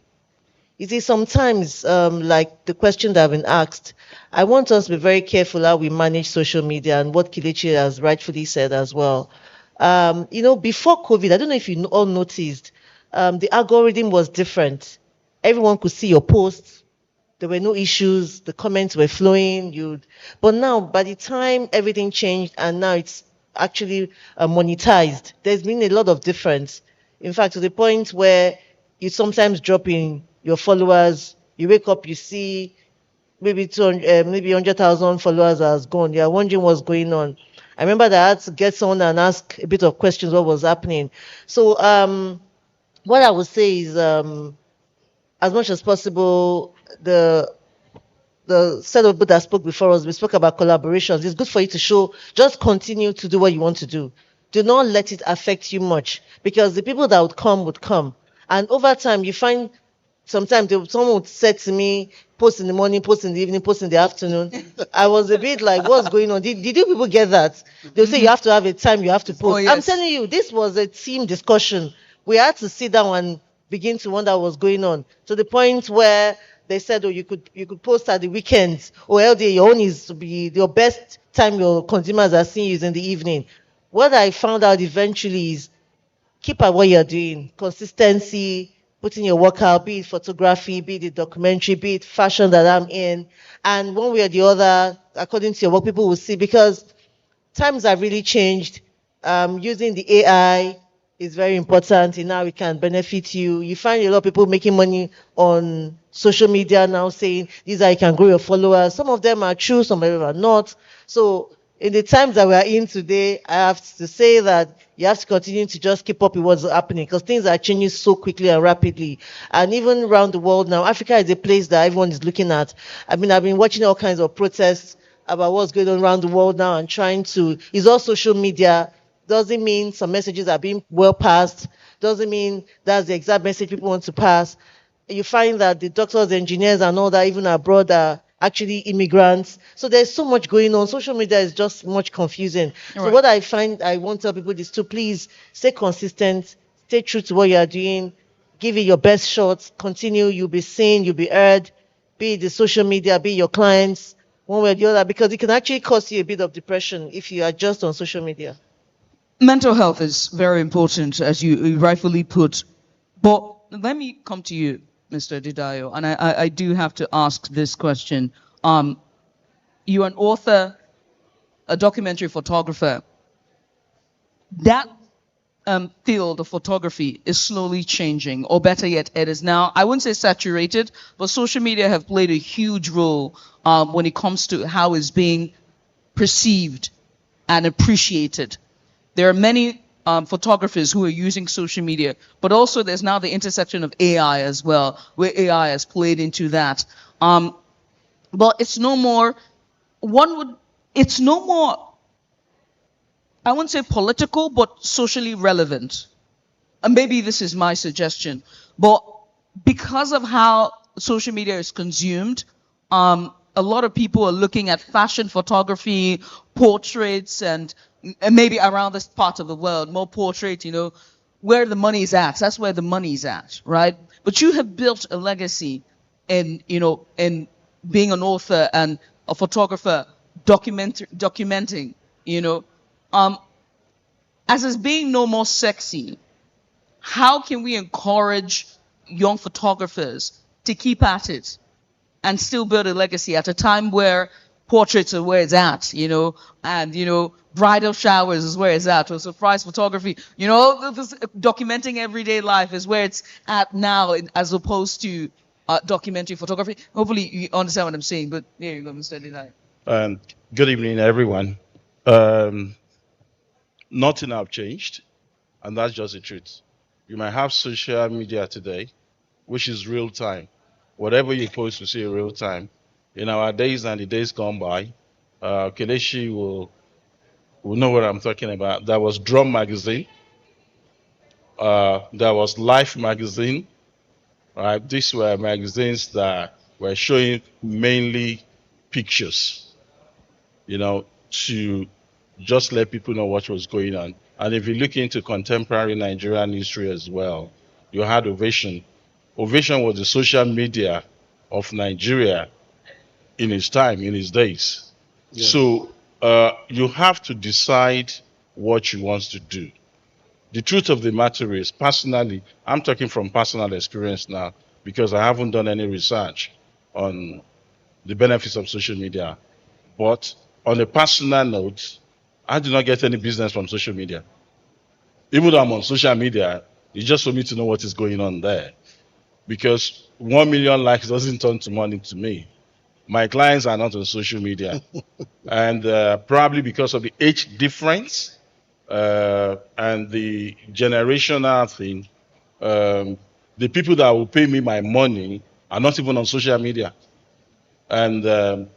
Speaker 18: You see, sometimes, like the question that I've been asked, I want us to be very careful how we manage social media and what Kelechi has rightfully said as well. Before COVID, I don't know if you all noticed, the algorithm was different. Everyone could see your posts. There were no issues. The comments were flowing. But now, by the time everything changed and now it's actually monetized, there's been a lot of difference. In fact, to the point where you sometimes drop in your followers, you wake up, you see maybe 100,000 followers has gone. You're wondering what's going on. I remember that I had to get someone and ask a bit of questions what was happening. So what I would say is, as much as possible, the set of people that spoke before us, we spoke about collaborations. It's good for you to just continue to do what you want to do. Do not let it affect you much, because the people that would come. And over time, you find sometimes someone would say to me, post in the morning, post in the evening, post in the afternoon. I was a bit like, what's going on? Did you people get that? They'll say you have to have a time, you have to post.
Speaker 16: Oh, yes.
Speaker 18: I'm telling you, this was a team discussion. We had to sit down and begin to wonder what was going on, to the point where they said, oh, you could post at the weekends. Or LDA, your own is to be your best time your consumers are seeing you is in the evening. What I found out eventually is keep at what you're doing. Consistency, putting your work out, be it photography, be it the documentary, be it fashion that I'm in. And one way or the other, according to your work, people will see, because times have really changed. Using the AI is very important in how it can benefit you. You find a lot of people making money on social media now, saying these are how you can grow your followers. Some of them are true, some of them are not. So in the times that we are in today, I have to say that you have to continue to just keep up with what's happening, because things are changing so quickly and rapidly. And even around the world now, Africa is a place that everyone is looking at. I've been watching all kinds of protests about what's going on around the world now, and it's all social media. Doesn't mean some messages are being well passed. Doesn't mean that's the exact message people want to pass. You find that the doctors, engineers, and all that, even abroad, are actually immigrants. So there's so much going on. Social media is just much confusing.
Speaker 16: All
Speaker 18: so
Speaker 16: right.
Speaker 18: what I want to tell people is to please stay consistent, stay true to what you are doing, give it your best shot, continue, you'll be seen, you'll be heard, be it the social media, be it your clients, one way or the other, because it can actually cause you a bit of depression if you are just on social media.
Speaker 16: Mental health is very important, as you rightfully put. But let me come to you, Mr. Didayo, and I do have to ask this question. You're an author, a documentary photographer. That field of photography is slowly changing, or better yet, it is now, I wouldn't say saturated, but social media have played a huge role when it comes to how it's being perceived and appreciated. There are many photographers who are using social media, but also there's now the intersection of AI as well, where AI has played into that. But it's no more, it's no more, I wouldn't say political, but socially relevant. And maybe this is my suggestion, but because of how social media is consumed, a lot of people are looking at fashion photography, portraits, and maybe around this part of the world, more portrait, where the money is at. That's where the money is at, right? But you have built a legacy in being an author and a photographer, documenting, as it's being no more sexy, how can we encourage young photographers to keep at it and still build a legacy at a time where portraits are where it's at, and, bridal showers is where it's at, or surprise photography, this documenting everyday life is where it's at now, as opposed to documentary photography. Hopefully you understand what I'm saying, but here you go, Mr. Denai.
Speaker 19: Good evening, everyone. Nothing have changed, and that's just the truth. You might have social media today, which is real time. Whatever you post, you see in real time. In our days and the days gone by, Kelechi will know what I'm talking about. There was Drum Magazine. There was Life Magazine. Right? These were magazines that were showing mainly pictures, to just let people know what was going on. And if you look into contemporary Nigerian history as well, you had Ovation. Ovation was the social media of Nigeria in its time, in its days. Yeah. So you have to decide what you want to do. The truth of the matter is, personally, I'm talking from personal experience now, because I haven't done any research on the benefits of social media. But on a personal note, I do not get any business from social media. Even though I'm on social media, it's just for me to know what is going on there. Because 1 million likes doesn't turn to money to me. My clients are not on social media. And probably because of the age difference and the generational thing, the people that will pay me my money are not even on social media. And the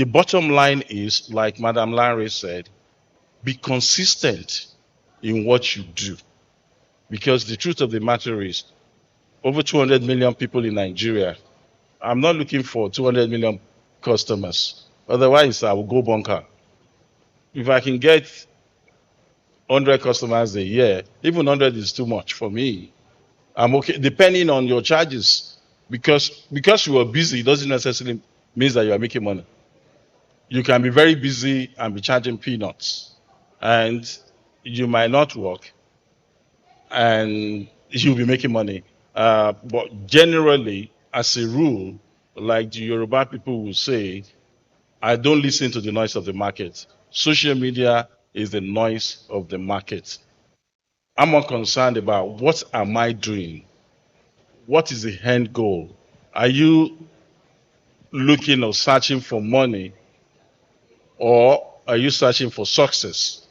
Speaker 19: bottom line is, like Madam Larry said, be consistent in what you do. Because the truth of the matter is, over 200 million people in Nigeria, I'm not looking for 200 million customers. Otherwise, I will go bunker. If I can get 100 customers a year, even 100 is too much for me. I'm okay, depending on your charges. Because you are busy, doesn't necessarily mean that you are making money. You can be very busy and be charging peanuts. And you might not work, and you'll be making money. But generally, as a rule, like the Yoruba people will say, I don't listen to the noise of the market. Social media is the noise of the market. I'm more concerned about what am I doing? What is the end goal? Are you looking or searching for money, or are you searching for success?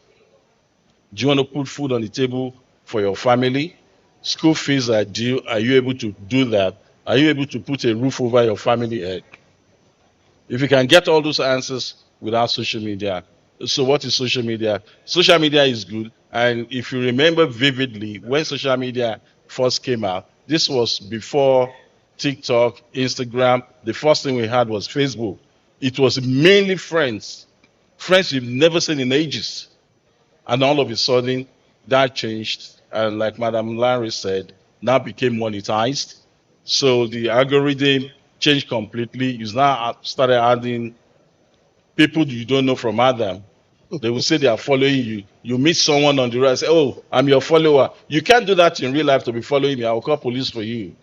Speaker 19: Do you want to put food on the table for your family? School fees are due. Are you able to do that? Are you able to put a roof over your family head? If you can get all those answers without social media, so what is social media? Social media is good. And if you remember vividly, when social media first came out, this was before TikTok, Instagram. The first thing we had was Facebook. It was mainly friends you've never seen in ages. And all of a sudden, that changed. And like Madam Larry said, now became monetized. So the algorithm changed completely. You now started adding people you don't know from Adam. They will say they are following you. You meet someone on the road and say, oh, I'm your follower. You can't do that in real life to be following me. I will call police for you.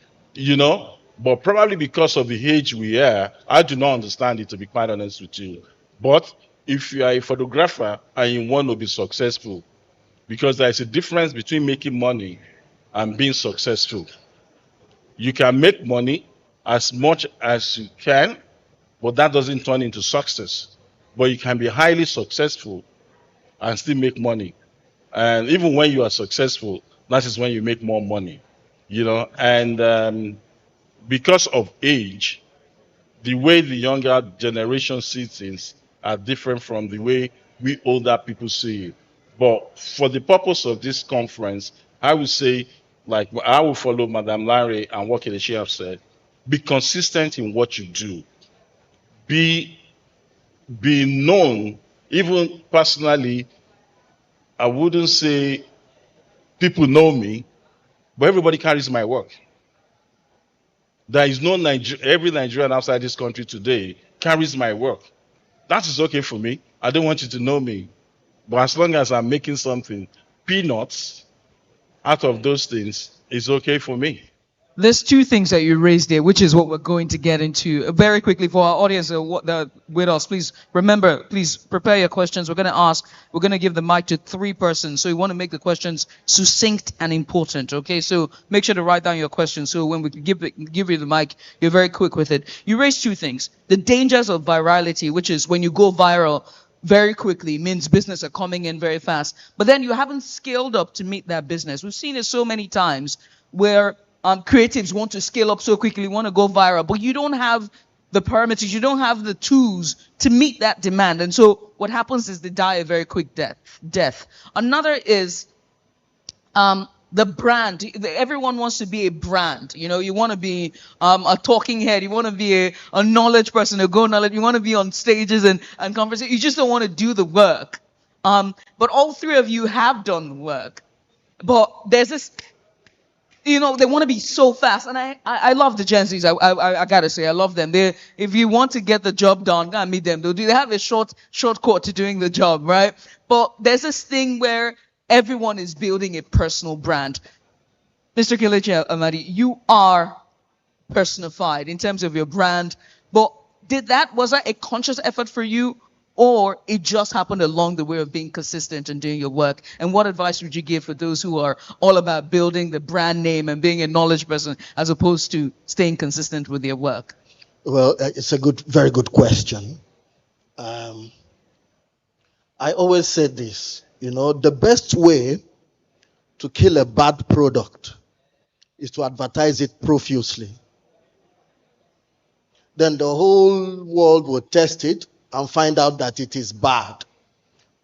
Speaker 19: But probably because of the age we are, I do not understand it, to be quite honest with you. But if you are a photographer and you want to be successful, because there's a difference between making money and being successful. You can make money as much as you can, but that doesn't turn into success. But you can be highly successful and still make money. And even when you are successful, that is when you make more money, you know. And because of age, the way the younger generation sees things are different from the way we older people see it. But for the purpose of this conference, I would say, like, I will follow Madam Larry and what Kelechi have said. Be consistent in what you do. Be known. Even personally, I wouldn't say people know me, but everybody carries my work. There is no every Nigerian outside this country today carries my work. That is okay for me. I don't want you to know me. But as long as I'm making something, peanuts, out of those things, it's okay for me.
Speaker 16: There's two things that you raised there, which is what we're going to get into. Very quickly, for our audience with us, please remember, please prepare your questions. We're going to give the mic to 3 persons. So you want to make the questions succinct and important, okay? So make sure to write down your questions so when we give you the mic, you're very quick with it. You raised 2 things. The dangers of virality, which is when you go viral very quickly, means business are coming in very fast. But then you haven't scaled up to meet that business. We've seen it so many times where creatives want to scale up so quickly, want to go viral, but you don't have the parameters, you don't have the tools to meet that demand. And so what happens is they die a very quick death. Another is the brand. Everyone wants to be a brand. You know, you want to be a talking head. You want to be a knowledge person, a go knowledge. You want to be on stages and conversations. You just don't want to do the work. But all 3 of you have done the work. But there's this... You know, they want to be so fast. And I love the Gen Zs. I got to say, I love them. If you want to get the job done, go and meet them. They have a shortcut to doing the job, right? But there's this thing where everyone is building a personal brand. Mr. Kelechi Amadi, you are personified in terms of your brand. But was that a conscious effort for you? Or it just happened along the way of being consistent and doing your work? And what advice would you give for those who are all about building the brand name and being a knowledge person as opposed to staying consistent with their work?
Speaker 17: Well, it's a very good question. I always say this, you know, the best way to kill a bad product is to advertise it profusely. Then the whole world will test it and find out that it is bad.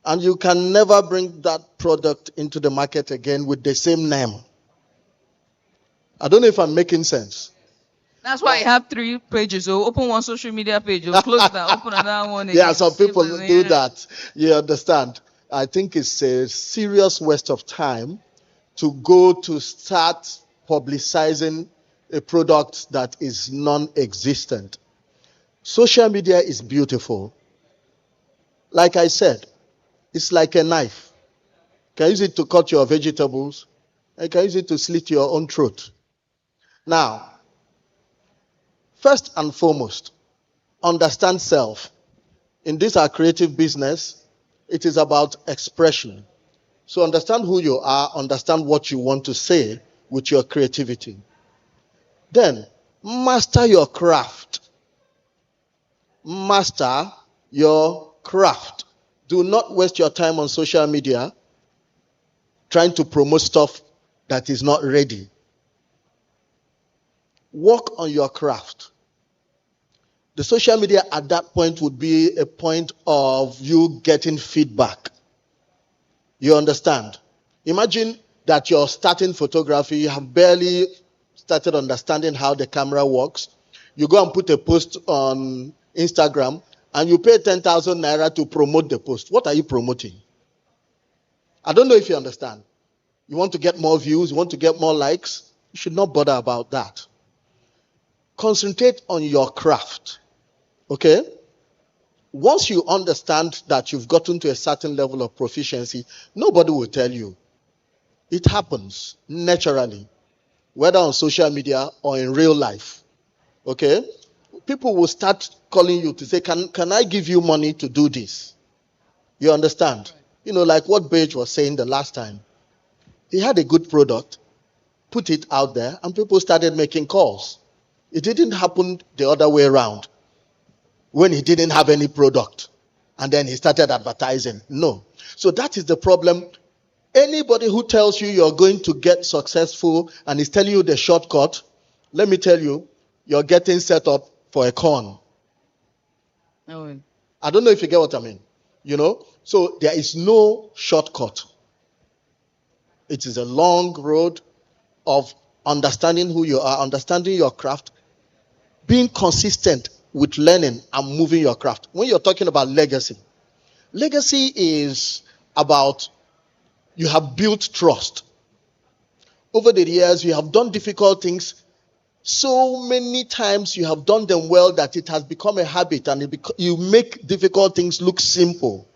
Speaker 17: And you can never bring that product into the market again with the same name. I don't know if I'm making sense.
Speaker 16: That's why you have 3 pages. So open one social media page, you'll close that, open another one again.
Speaker 17: Yeah, some people do that. You understand? I think it's a serious waste of time to go to start publicizing a product that is non-existent. Social media is beautiful. Like I said, it's like a knife. You can use it to cut your vegetables. You can use it to slit your own throat. Now, first and foremost, understand self. In this our creative business, it is about expression. So understand who you are, understand what you want to say with your creativity. Then, master your craft. Master your craft. Do not waste your time on social media trying to promote stuff that is not ready. Work on your craft. The social media at that point would be a point of you getting feedback. You understand? Imagine that you're starting photography, you have barely started understanding how the camera works. You go and put a post on Instagram and you pay 10,000 naira to promote the post. What are you promoting? I don't know if you understand. You want to get more views, you want to get more likes, you should not bother about that. Concentrate on your craft. Okay? Once you understand that you've gotten to a certain level of proficiency, nobody will tell you. It happens naturally, whether on social media or in real life. Okay? People will start calling you to say, can I give you money to do this? You understand? like what Beige was saying the last time. He had a good product, put it out there, and people started making calls. It didn't happen the other way around when he didn't have any product and then he started advertising. No. So that is the problem. Anybody who tells you you're going to get successful and is telling you the shortcut, let me tell you, you're getting set up for a con.
Speaker 16: Oh.
Speaker 17: I don't know if you get what I mean. So there is no shortcut. It is a long road of understanding who you are, understanding your craft, being consistent with learning and moving your craft. When you're talking about legacy is about you have built trust. Over the years, you have done difficult things. So many times you have done them well that it has become a habit, and you make difficult things look simple.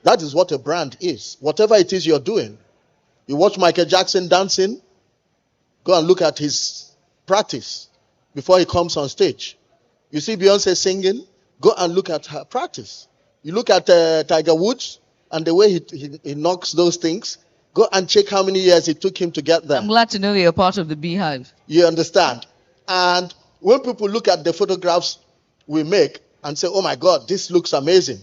Speaker 17: That is what a brand is. Whatever it is you're doing. You watch Michael Jackson dancing, go and look at his practice before he comes on stage. You see Beyonce singing, go and look at her practice. You look at Tiger Woods and the way he knocks those things. Go and check how many years it took him to get there.
Speaker 16: I'm glad to know you're part of the beehive.
Speaker 17: You understand? And when people look at the photographs we make and say, oh my God, this looks amazing.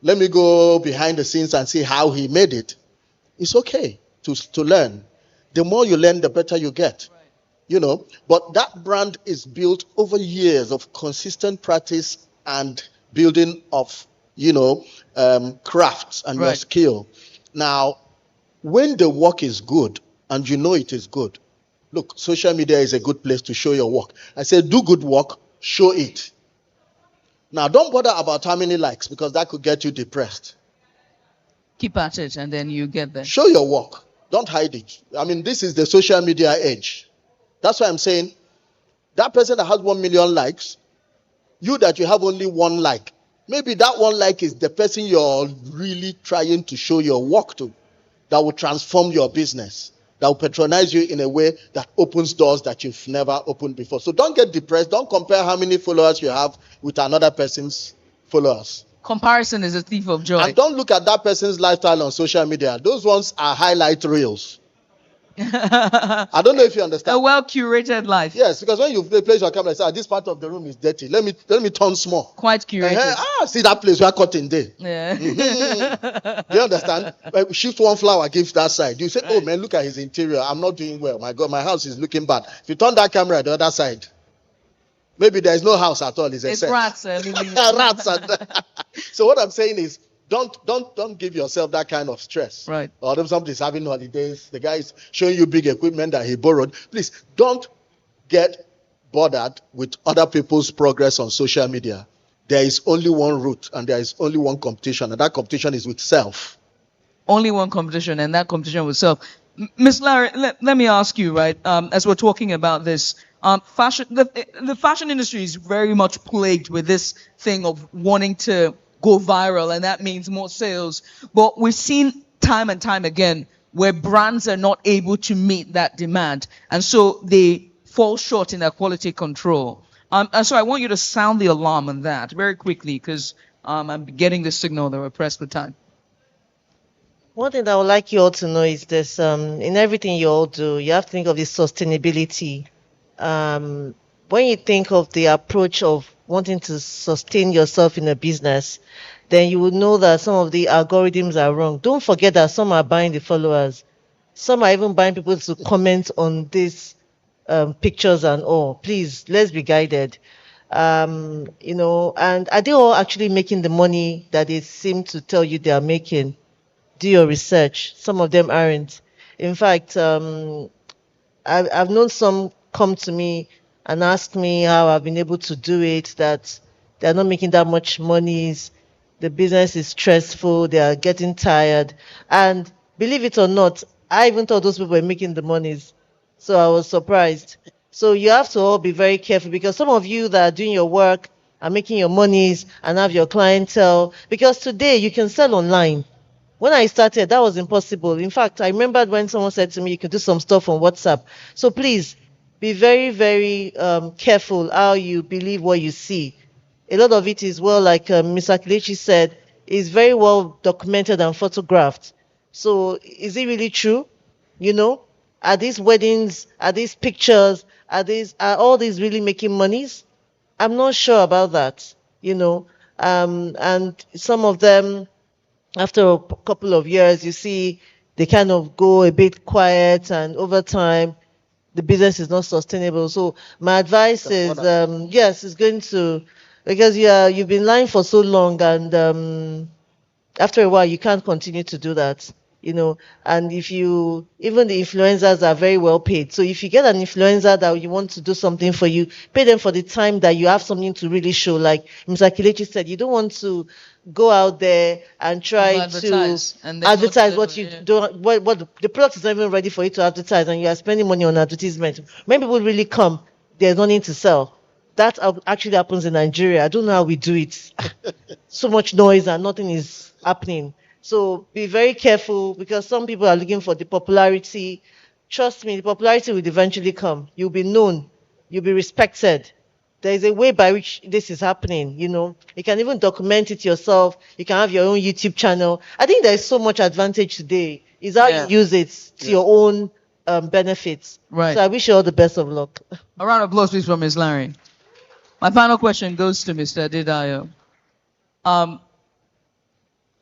Speaker 17: Let me go behind the scenes and see how he made it. It's okay to learn. The more you learn, the better you get. But that brand is built over years of consistent practice and building of, crafts and your skill. Now, when the work is good and you know it is good, look, social media is a good place to show your work. I say, do good work, show it. Now, don't bother about how many likes, because that could get you depressed.
Speaker 16: Keep at it and then you get there.
Speaker 17: Show your work. Don't hide it. I mean, this is the social media age. That's why I'm saying, that person that has 1 million likes, you that you have only 1 like, maybe that 1 like is the person you're really trying to show your work to, that will transform your business, that will patronize you in a way that opens doors that you've never opened before. So don't get depressed. Don't compare how many followers you have with another person's followers.
Speaker 16: Comparison is a thief of joy.
Speaker 17: And don't look at that person's lifestyle on social media. Those ones are highlight reels. I don't know if you understand.
Speaker 16: A well-curated life.
Speaker 17: Yes, because when you place your camera and say, this part of the room is dirty, let me turn small.
Speaker 16: Quite curated.
Speaker 17: See that place we are cutting there.
Speaker 16: Yeah.
Speaker 17: Do you understand? Shift one flower, give that side. You say, oh man, look at his interior. I'm not doing well. My God, my house is looking bad. If you turn that camera at the other side, maybe there is no house at all. It's
Speaker 16: rats.
Speaker 17: Rats. So what I'm saying is, don't give yourself that kind of stress.
Speaker 16: Right.
Speaker 17: Or if somebody's having holidays, the guy is showing you big equipment that he borrowed. Please don't get bothered with other people's progress on social media. There is only one route and there is only one competition, and that competition is with self.
Speaker 16: Only one competition, and that competition with self. Ms. Larry, let me ask you, right, as we're talking about this, fashion, the fashion industry is very much plagued with this thing of wanting to go viral, and that means more sales. But we've seen time and time again where brands are not able to meet that demand, and so they fall short in their quality control. And so I want you to sound the alarm on that very quickly, because I'm getting the signal that we're pressed for time.
Speaker 18: One thing that I would like you all to know is this: in everything you all do, you have to think of this sustainability. When you think of the approach of wanting to sustain yourself in a business, then you will know that some of the algorithms are wrong. Don't forget that some are buying the followers. Some are even buying people to comment on these pictures and all. Please, let's be guided. And are they all actually making the money that they seem to tell you they are making? Do your research. Some of them aren't. In fact, I've known some come to me and ask me how I've been able to do it, that they're not making that much money, the business is stressful, they are getting tired. And believe it or not, I even thought those people were making the monies. So I was surprised. So you have to all be very careful, because some of you that are doing your work are making your monies and have your clientele, because today you can sell online. When I started, that was impossible. In fact, I remembered when someone said to me, you can do some stuff on WhatsApp. So please, be very, very careful how you believe what you see. A lot of it is, well, like Ms. Akilechi said, is very well documented and photographed. So is it really true? You know, are these weddings, are these pictures, are all these really making monies? I'm not sure about that, you know. And some of them, after a couple of years, you see they kind of go a bit quiet, and over time, the business is not sustainable. So my advice is, yes, it's going to, because you've been lying for so long, and after a while you can't continue to do that, you know. And if you, even the influencers are very well paid, so if you get an influencer that you want to do something for you, pay them for the time that you have something to really show. Like Mr. Kilechi said, you don't want to go out there and try
Speaker 16: Advertise,
Speaker 18: to
Speaker 16: and then not
Speaker 18: advertise what
Speaker 16: deliver,
Speaker 18: you
Speaker 16: yeah.
Speaker 18: don't, what the product is not even ready for you to advertise, and you are spending money on advertisement. When people really come, there's nothing to sell. That actually happens in Nigeria. I don't know how we do it. So much noise and nothing is happening. So be very careful, because some people are looking for the popularity. Trust me, the popularity will eventually come. You'll be known, you'll be respected. There is a way by which this is happening, you know. You can even document it yourself. You can have your own YouTube channel. I think there is so much advantage today. Is how
Speaker 16: Yeah.
Speaker 18: you use it to your own benefits.
Speaker 16: Right.
Speaker 18: So I wish you all the best of luck.
Speaker 16: A round of applause, please, for Ms. Larry. My final question goes to Mr. Adedayo.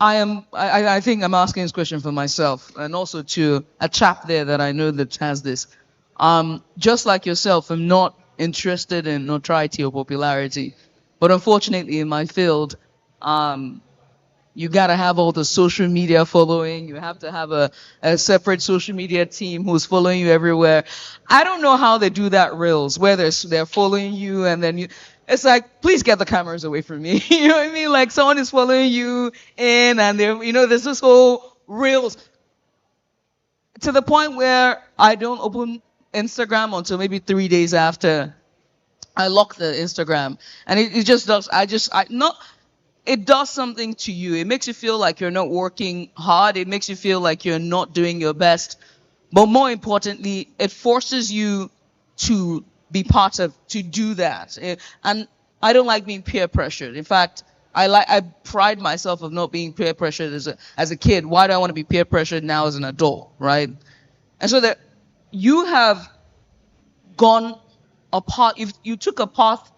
Speaker 16: I think I'm asking this question for myself, and also to a chap there that I know that has this. Just like yourself, I'm not interested in notoriety or popularity, but unfortunately in my field, you gotta have all the social media following. You have to have a separate social media team who's following you everywhere. I don't know how they do that reels, where they're following you and then it's like, please get the cameras away from me. You know what I mean? Like someone is following you in and there's this whole reels to the point where I don't open Instagram until maybe 3 days after I lock the Instagram. And it just does, it does something to you. It makes you feel like you're not working hard. It makes you feel like you're not doing your best. But more importantly, it forces you to be to do that. And I don't like being peer pressured. In fact, I pride myself of not being peer pressured as a kid. Why do I want to be peer pressured now as an adult, right? And so that you have gone a path, you took a path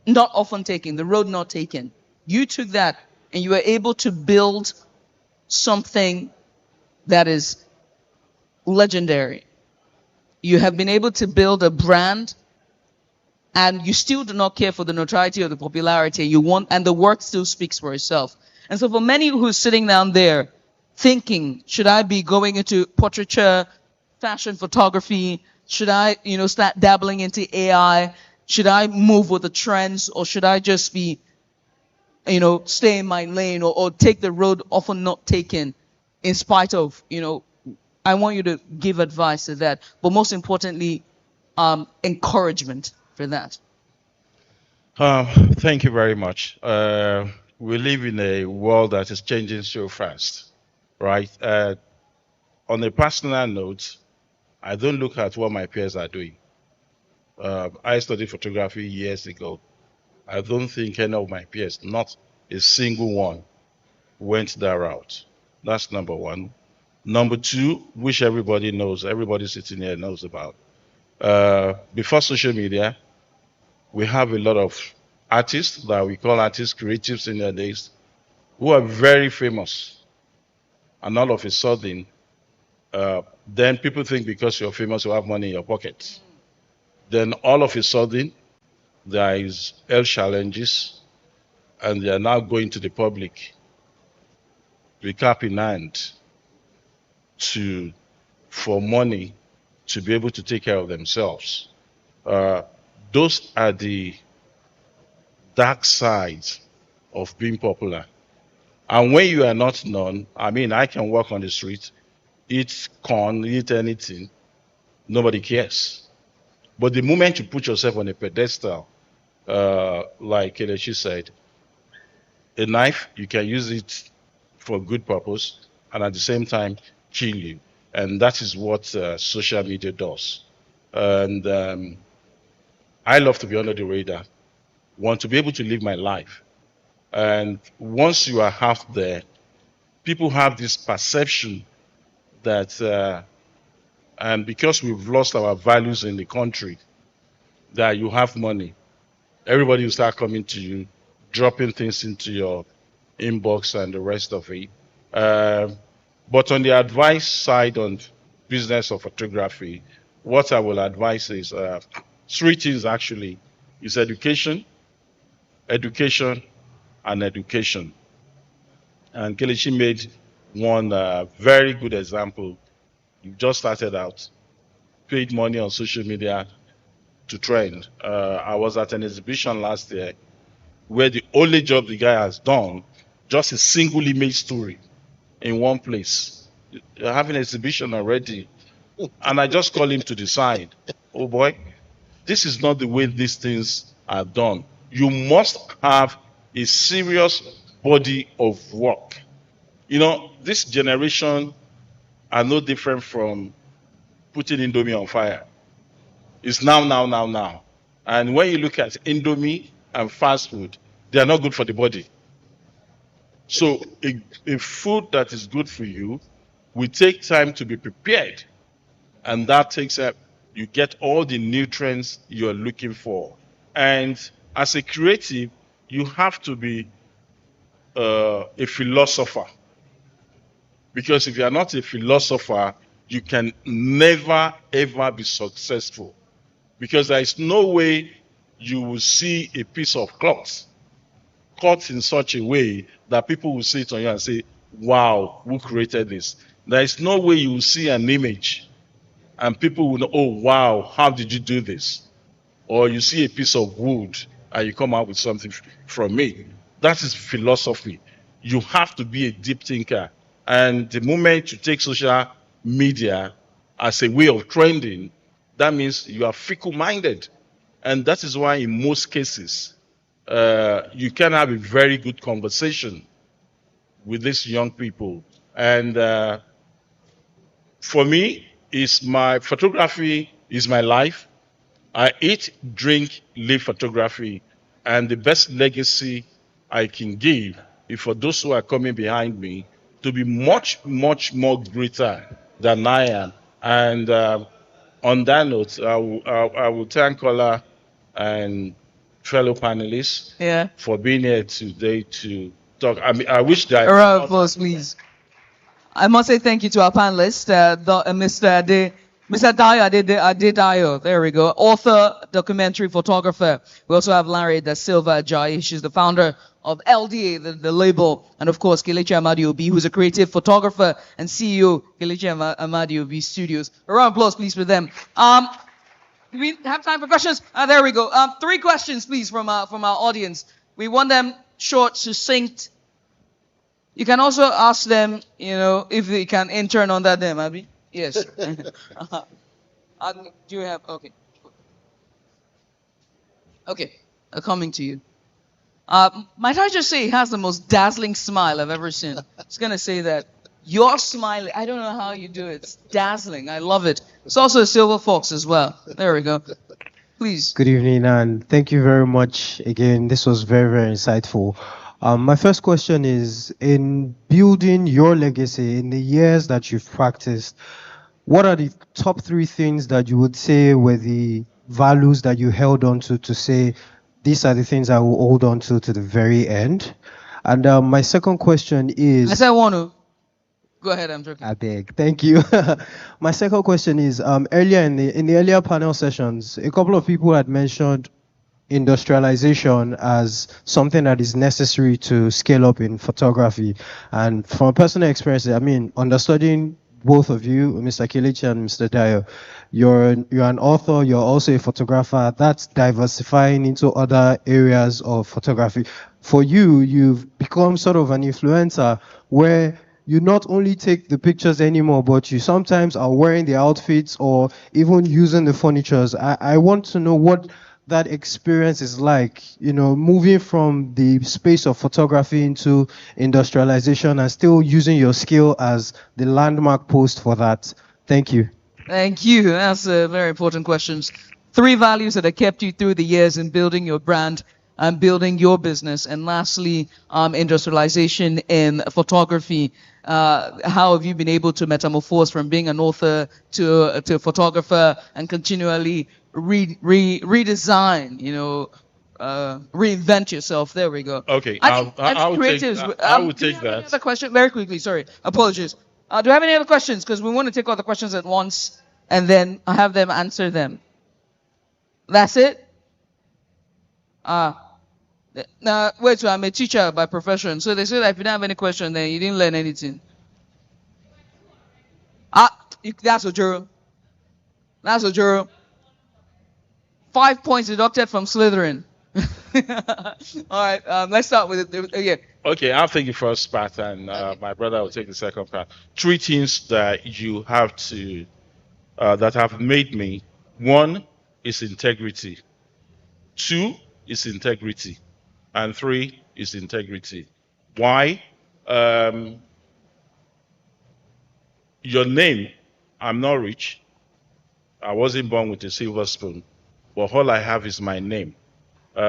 Speaker 16: not often taken, the road not taken. You took that and you were able to build something that is legendary. You have been able to build a brand, and you still do not care for the notoriety or the popularity you want, and the work still speaks for itself. And so for many who's sitting down there thinking, should I be going into portraiture, fashion photography? Should I, start dabbling into AI? Should I move with the trends, or should I just be, stay in my lane, or take the road often not taken in spite of, I want you to give advice to that. But most importantly, encouragement for that.
Speaker 19: Thank you very much. We live in a world that is changing so fast, right? On a personal note, I don't look at what my peers are doing. I studied photography years ago. I don't think any of my peers, not a single one, went that route. That's number one. Number two, which everybody sitting here knows about. Before social media, we have a lot of artists that we call artists, creatives in their days, who are very famous. And all of a sudden, then people think because you're famous, you have money in your pocket. Then all of a sudden, there is health challenges, and they are now going to the public with cap in hand for money to be able to take care of themselves. Those are the dark sides of being popular. And when you are not known, I can walk on the street, eat corn, eat anything, nobody cares. But the moment you put yourself on a pedestal, like Kelechi said, a knife, you can use it for good purpose, and at the same time, kill you. And that is what social media does. And I love to be under the radar, want to be able to live my life. And once you are half there, people have this perception that, and because we've lost our values in the country, that you have money, everybody will start coming to you, dropping things into your inbox and the rest of it. But on the advice side on business of photography, what I will advise is three things actually. Is education, education, and education. And Kelechi made one very good example. You just started out, paid money on social media to trend. I was at an exhibition last year where the only job the guy has done, just a single image story in one place. You're having an exhibition already. And I just call him to the side. Oh boy, this is not the way these things are done. You must have a serious body of work. You know, this generation are no different from putting Indomie on fire. It's now. And when you look at Indomie and fast food, they are not good for the body. So a food that is good for you will take time to be prepared. And that takes up, you get all the nutrients you're looking for. And as a creative, you have to be a philosopher. Because if you are not a philosopher, you can never, ever be successful. Because there is no way you will see a piece of cloth cut in such a way that people will see it on you and say, wow, who created this? There is no way you will see an image and people will know, oh, wow, how did you do this? Or you see a piece of wood and you come out with something from it. That is philosophy. You have to be a deep thinker. And the moment you take social media as a way of trending, that means you are fickle-minded. And that is why in most cases, you can have a very good conversation with these young people. And for me, my photography is my life. I eat, drink, live photography. And the best legacy I can give is for those who are coming behind me to be much, much more greater than I am. And on that note, I will thank Kola and fellow panelists for being here today to talk. I mean, I wish that...
Speaker 16: A round of applause, please. I must say thank you to our panelists, Mr. Dayo Adedayo, there we go, author, documentary photographer. We also have Larry Da Silva Ajayi. She's the founder of LDA, the label, and of course Kelechi Amadi-Obi, who's a creative photographer and CEO, Kelechi Amadi-Obi Studios. A round of applause, please, for them. Do we have time for questions? There we go. 3 questions, please, from our audience. We want them short, succinct. You can also ask them, if they can intern on that them, Abi. Yes. Do you have? Okay. Okay. Coming to you. Might I just say he has the most dazzling smile I've ever seen. Just gonna say that. Your smile, I don't know how you do it. It's dazzling. I love it. It's also a silver fox as well. There we go. Please.
Speaker 15: Good evening, and thank you very much again. This was very, very insightful. My first question is, in building your legacy, in the years that you've practiced, what are the top 3 things that you would say were the values that you held on to say, these are the things I will hold on to the very end? And my second question is...
Speaker 16: I said I want to. Go ahead, I'm joking.
Speaker 15: I beg. Thank you. My second question is, earlier in the earlier panel sessions, a couple of people had mentioned industrialization as something that is necessary to scale up in photography. And from a personal experience, I mean, understudying both of you, Mr. Kelechi and Mr. Dayo, you're an author, you're also a photographer. That's diversifying into other areas of photography. For you, you've become sort of an influencer where you not only take the pictures anymore, but you sometimes are wearing the outfits or even using the furnitures. I want to know what that experience is like, moving from the space of photography into industrialization and still using your skill as the landmark post for that. Thank you.
Speaker 16: Thank you. That's a very important question. 3 values that have kept you through the years in building your brand and building your business? And lastly, industrialization in photography. How have you been able to metamorphose from being an author to a photographer and continually redesign, reinvent yourself? There we go.
Speaker 19: Okay,
Speaker 16: I think
Speaker 19: I will take,
Speaker 16: creatives.
Speaker 19: I will
Speaker 16: Do you
Speaker 19: take
Speaker 16: have any
Speaker 19: that.
Speaker 16: other question? Very quickly, sorry. Apologies. Do you have any other questions? Because we want to take all the questions at once and then have them answer them. That's it? Now, wait, so I'm a teacher by profession. So they say that if you don't have any question, then you didn't learn anything. That's a juror. That's a juror. 5 points deducted from Slytherin. All right, let's start with it. Yeah.
Speaker 19: Okay, I'll take the first part, and my brother will take the second part. Three things that you have to, that have made me. One is integrity. Two is integrity. And three is integrity. Why? Your name, I'm not rich. I wasn't born with a silver spoon. But all I have is my name. We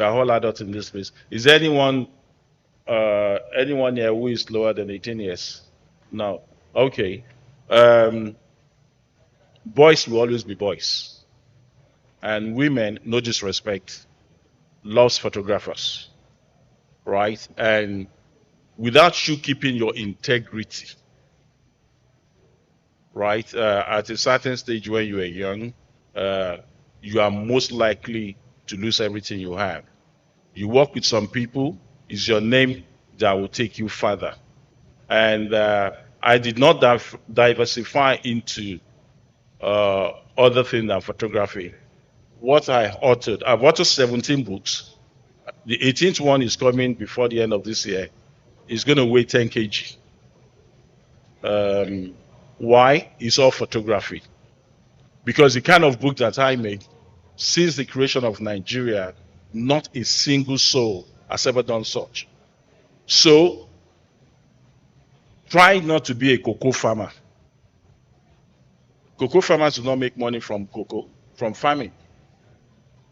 Speaker 19: are all adults in this place. Is anyone here who is lower than 18 years? No. Okay. Boys will always be boys. And women, no disrespect, loves photographers. Right? And without you keeping your integrity, right, at a certain stage when you are young, you are most likely to lose everything you have. You work with some people, it's your name that will take you further. And I did not diversify into other things than photography. What I authored, I've authored 17 books. The 18th one is coming before the end of this year. It's going to weigh 10 kg. Why? It's all photography. Because the kind of book that I make, since the creation of Nigeria, not a single soul has ever done such. So, try not to be a cocoa farmer. Cocoa farmers do not make money from cocoa, from farming.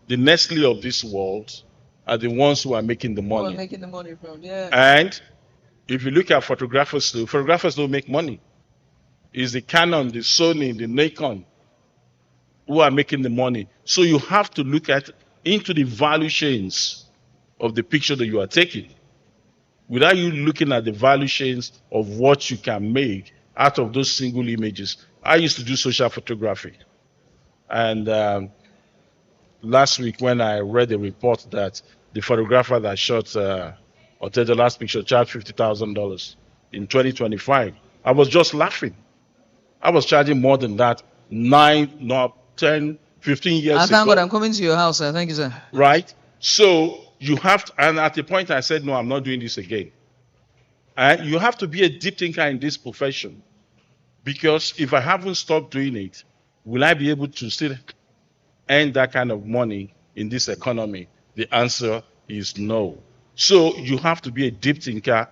Speaker 19: The Nestle of this world are the ones who are making the money.
Speaker 16: Making the money from, yeah.
Speaker 19: And if you look at photographers too, photographers don't make money. It's the Canon, the Sony, the Nikon who are making the money. So you have to look into the value chains of the picture that you are taking. Without you looking at the value chains of what you can make out of those single images. I used to do social photography. And last week when I read a report that the photographer that shot or take the last picture charged $50,000 in 2025, I was just laughing. I was charging more than that 10, 15 years ago.
Speaker 16: Thank God I'm coming to your house, sir. Thank you, sir.
Speaker 19: Right? So you have to, and at the point I said, no, I'm not doing this again. And you have to be a deep thinker in this profession. Because if I haven't stopped doing it, will I be able to still earn that kind of money in this economy? The answer is no. So you have to be a deep thinker.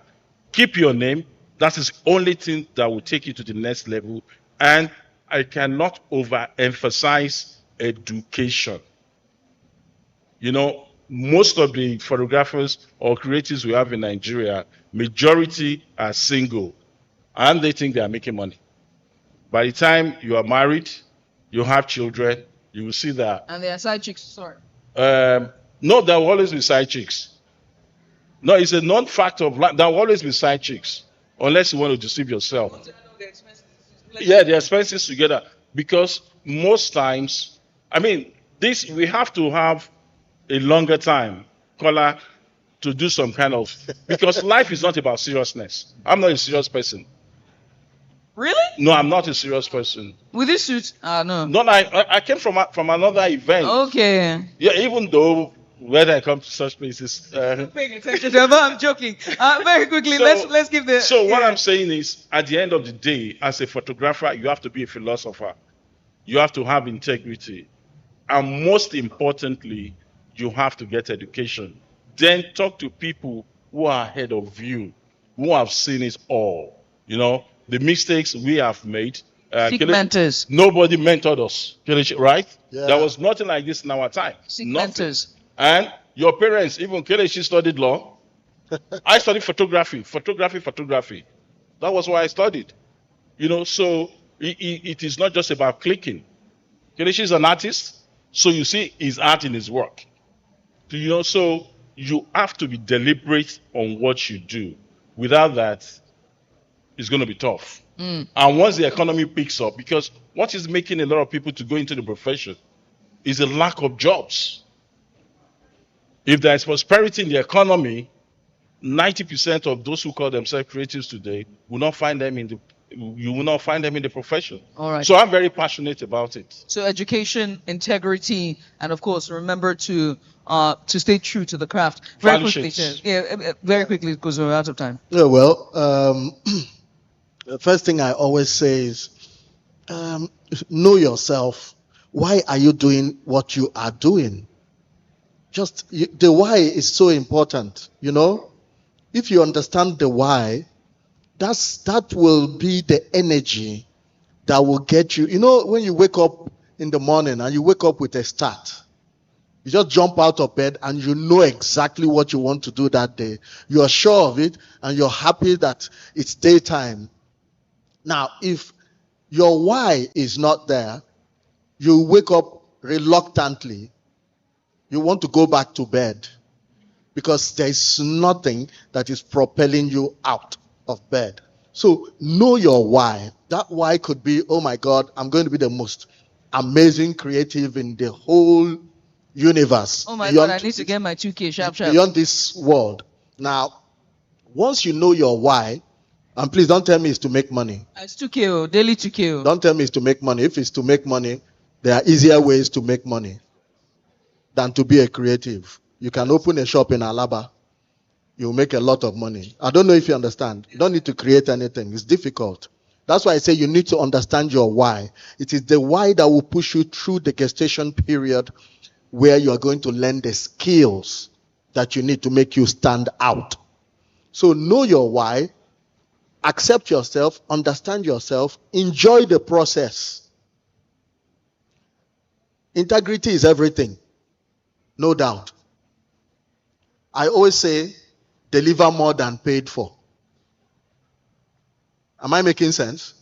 Speaker 19: Keep your name. That is the only thing that will take you to the next level. And I cannot overemphasize education. You know, most of the photographers or creatives we have in Nigeria, majority are single. And they think they are making money. By the time you are married, you have children, you will see that.
Speaker 16: And they are side chicks, sorry.
Speaker 19: No, there will always be side chicks. No, it's a non-factor of life. There will always be side chicks. Unless you want to deceive yourself. Yeah, the expenses together. Because most times, I mean, this we have to have a longer time, Kola, to do some kind of, because life is not about seriousness. I'm not a serious person.
Speaker 16: Really?
Speaker 19: No, I'm not a serious person.
Speaker 16: With this suit? No.
Speaker 19: No, I came from another event.
Speaker 16: Okay.
Speaker 19: Yeah, even though when I come to such places.
Speaker 16: Paying attention to I'm joking. Very quickly, let's give the.
Speaker 19: So what I'm saying is, at the end of the day, as a photographer, you have to be a philosopher. You have to have integrity. And most importantly, you have to get education. Then talk to people who are ahead of you, who have seen it all. You know, the mistakes we have made.
Speaker 16: Seek mentors.
Speaker 19: Nobody mentored us, right?
Speaker 17: Yeah.
Speaker 19: There was nothing like this in our time.
Speaker 16: Seek mentors.
Speaker 19: And your parents, even Kelechi studied law. I studied photography. That was what I studied. So it is not just about clicking. Kelechi is an artist, so you see his art in his work. So you have to be deliberate on what you do. Without that, it's going to be tough. And once the economy picks up, because what is making a lot of people to go into the profession is a lack of jobs. If there is prosperity in the economy, 90% of those who call themselves creatives today will not find them you will not find them in the profession.
Speaker 16: All right.
Speaker 19: So I'm very passionate about it.
Speaker 16: So education, integrity, and of course, remember to stay true to the craft. Very
Speaker 19: Value
Speaker 16: quickly,
Speaker 19: shades.
Speaker 16: very quickly, because we're out of time.
Speaker 17: Yeah, well, the first thing I always say is know yourself. Why are you doing what you are doing? The why is so important, If you understand the why, that will be the energy that will get you. When you wake up in the morning and you wake up with a start, you just jump out of bed and you know exactly what you want to do that day. You are sure of it and you're happy that it's daytime. Now, if your why is not there, you wake up reluctantly. You want to go back to bed because there's nothing that is propelling you out of bed. So know your why. That why could be, oh my God, I'm going to be the most amazing creative in the whole universe.
Speaker 16: Oh my God, I need to get my 2K sharp.
Speaker 17: Beyond this world. Now, once you know your why, and please don't tell me it's to make money.
Speaker 16: It's 2K, daily 2K.
Speaker 17: Don't tell me it's to make money. If it's to make money, there are easier ways to make money than to be a creative. You can open a shop in Alaba. You'll make a lot of money. I don't know if you understand. You don't need to create anything. It's difficult. That's why I say you need to understand your why. It is the why that will push you through the gestation period where you are going to learn the skills that you need to make you stand out. So know your why, accept yourself, understand yourself, enjoy the process. Integrity is everything, no doubt. I always say, deliver more than paid for. Am I making sense?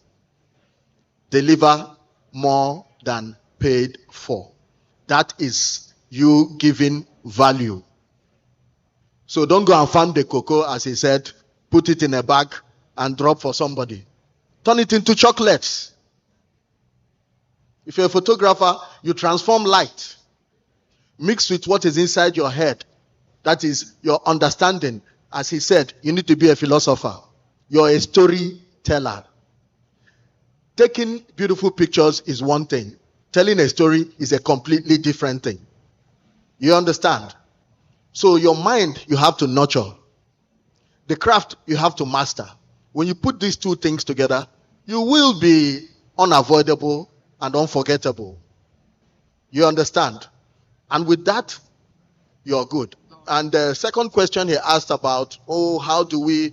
Speaker 17: Deliver more than paid for. That is you giving value. So don't go and farm the cocoa, as he said, put it in a bag and drop for somebody. Turn it into chocolates. If you're a photographer, you transform light. Mix with what is inside your head. That is your understanding. As he said, you need to be a philosopher. You're a storyteller. Taking beautiful pictures is one thing. Telling a story is a completely different thing. You understand? So your mind, you have to nurture. The craft, you have to master. When you put these two things together, you will be unavoidable and unforgettable. You understand? And with that, you're good. And the second question he asked about, how do we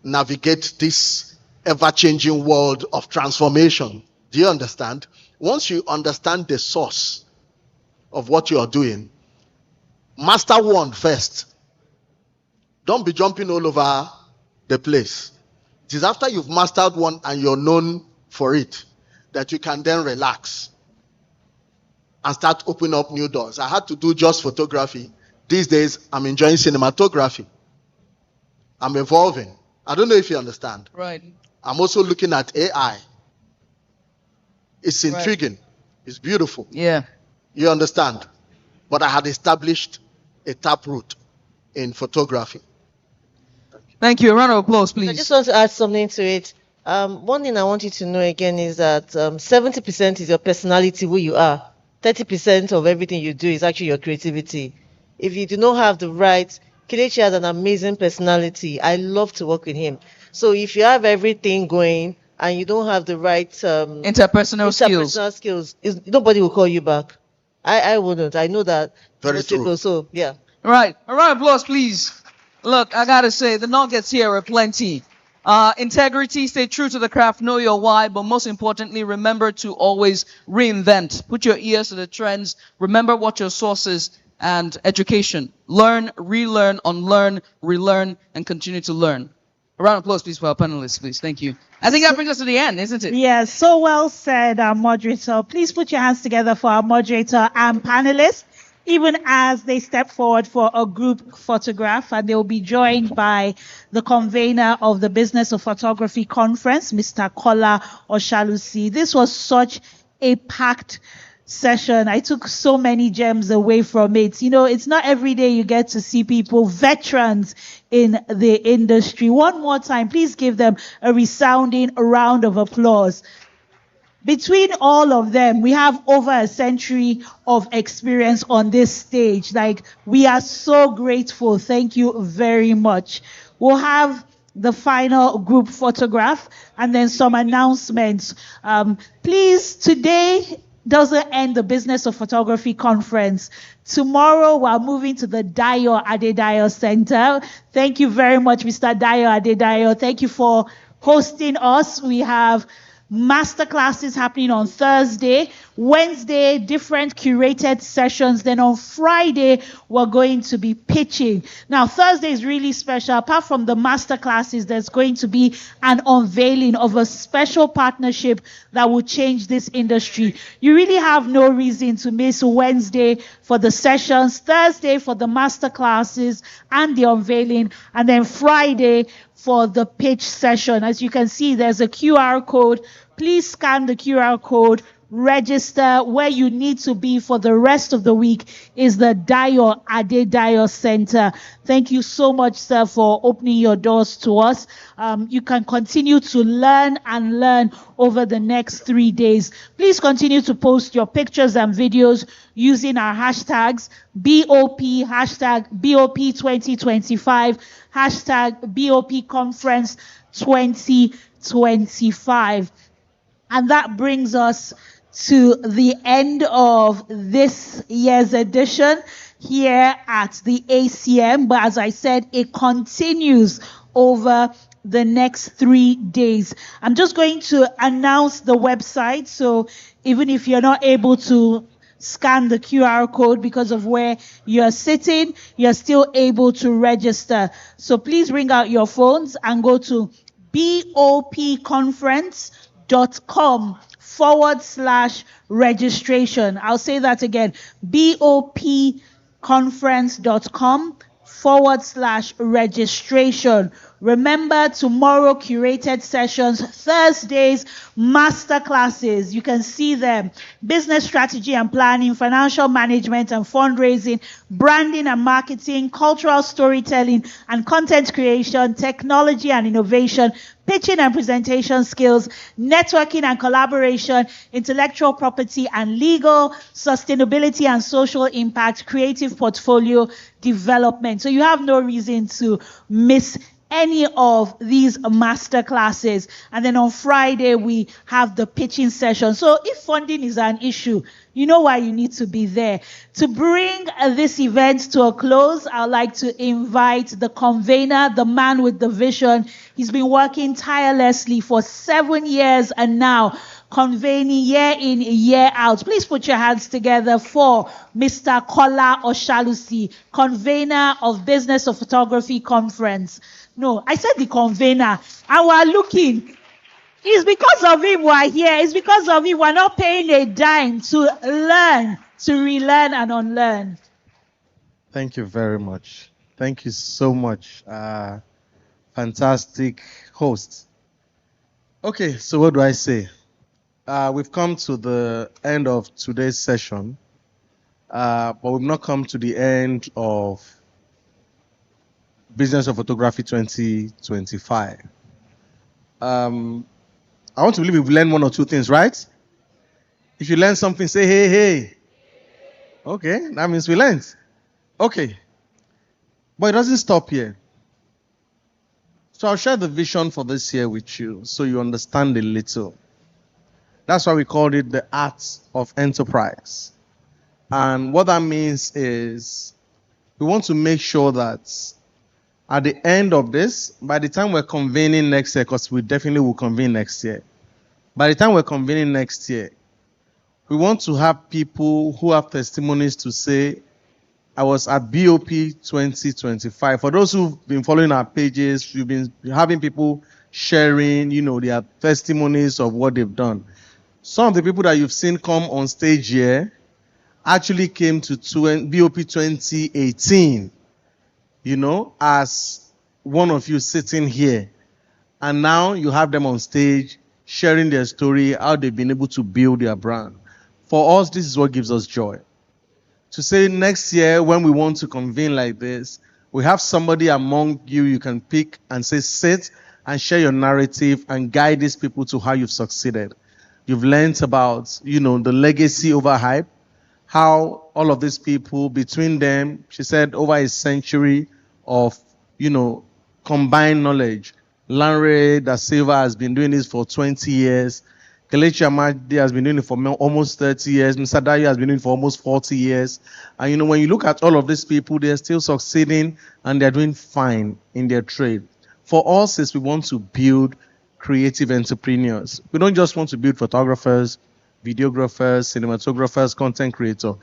Speaker 17: navigate this ever-changing world of transformation? Do you understand? Once you understand the source of what you are doing, master one first. Don't be jumping all over the place. It is after you've mastered one and you're known for it that you can then relax and start opening up new doors. I had to do just photography. These days, I'm enjoying cinematography. I'm evolving. I don't know if you understand.
Speaker 16: Right.
Speaker 17: I'm also looking at AI. It's intriguing. Right. It's beautiful.
Speaker 16: Yeah.
Speaker 17: You understand? But I had established a taproot in photography.
Speaker 16: Thank you. A round of applause, please.
Speaker 18: I just want to add something to it. One thing I want you to know again is that 70% is your personality, who you are. 30% of everything you do is actually your creativity. If you do not have the right, Kelechi has an amazing personality. I love to work with him. So if you have everything going and you don't have the right
Speaker 16: interpersonal
Speaker 18: skills, nobody will call you back. I wouldn't. I know that.
Speaker 17: Very true.
Speaker 18: People, so yeah.
Speaker 16: Right. A round of applause, please. Look, I gotta say, the nuggets here are plenty. Integrity, stay true to the craft, know your why, but most importantly, remember to always reinvent. Put your ears to the trends, remember what your source is, and education. Learn, relearn, unlearn, relearn, and continue to learn. A round of applause, please, for our panelists, please. Thank you. I think that brings us to the end, isn't it?
Speaker 1: Yes, so well said, our moderator. Please put your hands together for our moderator and panelists, even as they step forward for a group photograph, and they'll be joined by the convener of the Business of Photography Conference, Mr. Kola Oshalusi. This was such a packed session. I took so many gems away from it. You know, it's not every day you get to see people, veterans in the industry. One more time, please give them a resounding round of applause. Between all of them, we have over a century of experience on this stage. Like, we are so grateful. Thank you very much. We'll have the final group photograph and then some announcements. Please, today doesn't end the Business of Photography Conference. Tomorrow, we're moving to the Dayo Adedayo Center. Thank you very much, Mr. Dayo Adedayo. Thank you for hosting us. We have master classes happening on Thursday, Wednesday, different curated sessions. Then on Friday, we're going to be pitching. Now, Thursday is really special. Apart from the master classes, there's going to be an unveiling of a special partnership that will change this industry. You really have no reason to miss Wednesday for the sessions, Thursday for the master classes and the unveiling, and then Friday for the pitch session. As you can see, there's a QR code. Please scan the QR code, register. Where you need to be for the rest of the week is the Dayo Adedayo Center. Thank you so much, sir, for opening your doors to us. You can continue to learn and learn over the next 3 days. Please continue to post your pictures and videos using our hashtags BOP, hashtag BOP 2025, hashtag BOP Conference 2025. And that brings us to the end of this year's edition here at the ACM. But as I said, it continues over the next 3 days. I'm just going to announce the website. So even if you're not able to scan the QR code because of where you're sitting, you're still able to register. So please bring out your phones and go to bopconference.com/registration. I'll say that again, bopconference.com/registration. Remember, tomorrow curated sessions, Thursdays master classes. You can see them: business strategy and planning, financial management and fundraising, branding and marketing, cultural storytelling and content creation, technology and innovation, pitching and presentation skills, networking and collaboration, intellectual property and legal, sustainability and social impact, creative portfolio development. So you have no reason to miss any of these master classes. And then on Friday, we have the pitching session. So if funding is an issue, you know why you need to be there. To bring this event to a close, I'd like to invite the convener, the man with the vision. He's been working tirelessly for 7 years and now convening year in, year out. Please put your hands together for Mr. Kola Oshalusi, convener of Business of Photography Conference. No, I said the convener. And we're looking. It's because of him we're here. It's because of him we're not paying a dime to learn, to relearn and unlearn.
Speaker 20: Thank you very much. Thank you so much. Fantastic host. Okay, so what do I say? We've come to the end of today's session, but we've not come to the end of Business of Photography 2025. I want to believe we've learned one or two things, right? If you learn something, say, hey, hey. Okay, that means we learned. Okay. But it doesn't stop here. So I'll share the vision for this year with you so you understand a little. That's why we called it the art of enterprise. And what that means is we want to make sure that at the end of this, by the time we're convening next year, because we definitely will convene next year, by the time we're convening next year, we want to have people who have testimonies to say, I was at BOP 2025. For those who've been following our pages, we've been having people sharing, their testimonies of what they've done. Some of the people that you've seen come on stage here actually came to BOP 2018, as one of you sitting here. And now you have them on stage sharing their story, how they've been able to build their brand. For us, this is what gives us joy. To say next year when we want to convene like this, we have somebody among you can pick and say, sit and share your narrative and guide these people to how you've succeeded. You've learned about, the legacy over hype, how all of these people, between them, she said, over a century of, combined knowledge. Lanre da Silva has been doing this for 20 years. Kelechi Amadi has been doing it for almost 30 years. Mr. Dayo has been doing it for almost 40 years. And when you look at all of these people, they're still succeeding and they're doing fine in their trade. For us, is we want to build creative entrepreneurs. We don't just want to build photographers, videographers, cinematographers, content creators.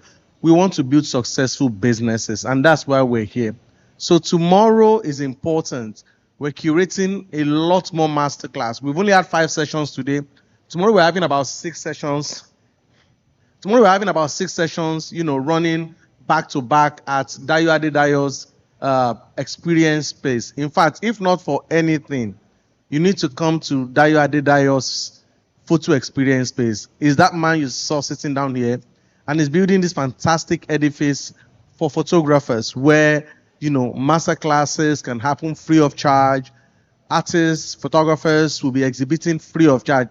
Speaker 20: We want to build successful businesses, and that's why we're here. So tomorrow is important. We're curating a lot more masterclass. We've only had 5 sessions today. Tomorrow we're having about 6 sessions. Running back to back at Dayo Adedayo's experience space. In fact, if not for anything, you need to come to Dayo Adedayo's photo experience space. Is that man you saw sitting down here, and is building this fantastic edifice for photographers where master classes can happen free of charge. Artists, photographers will be exhibiting free of charge.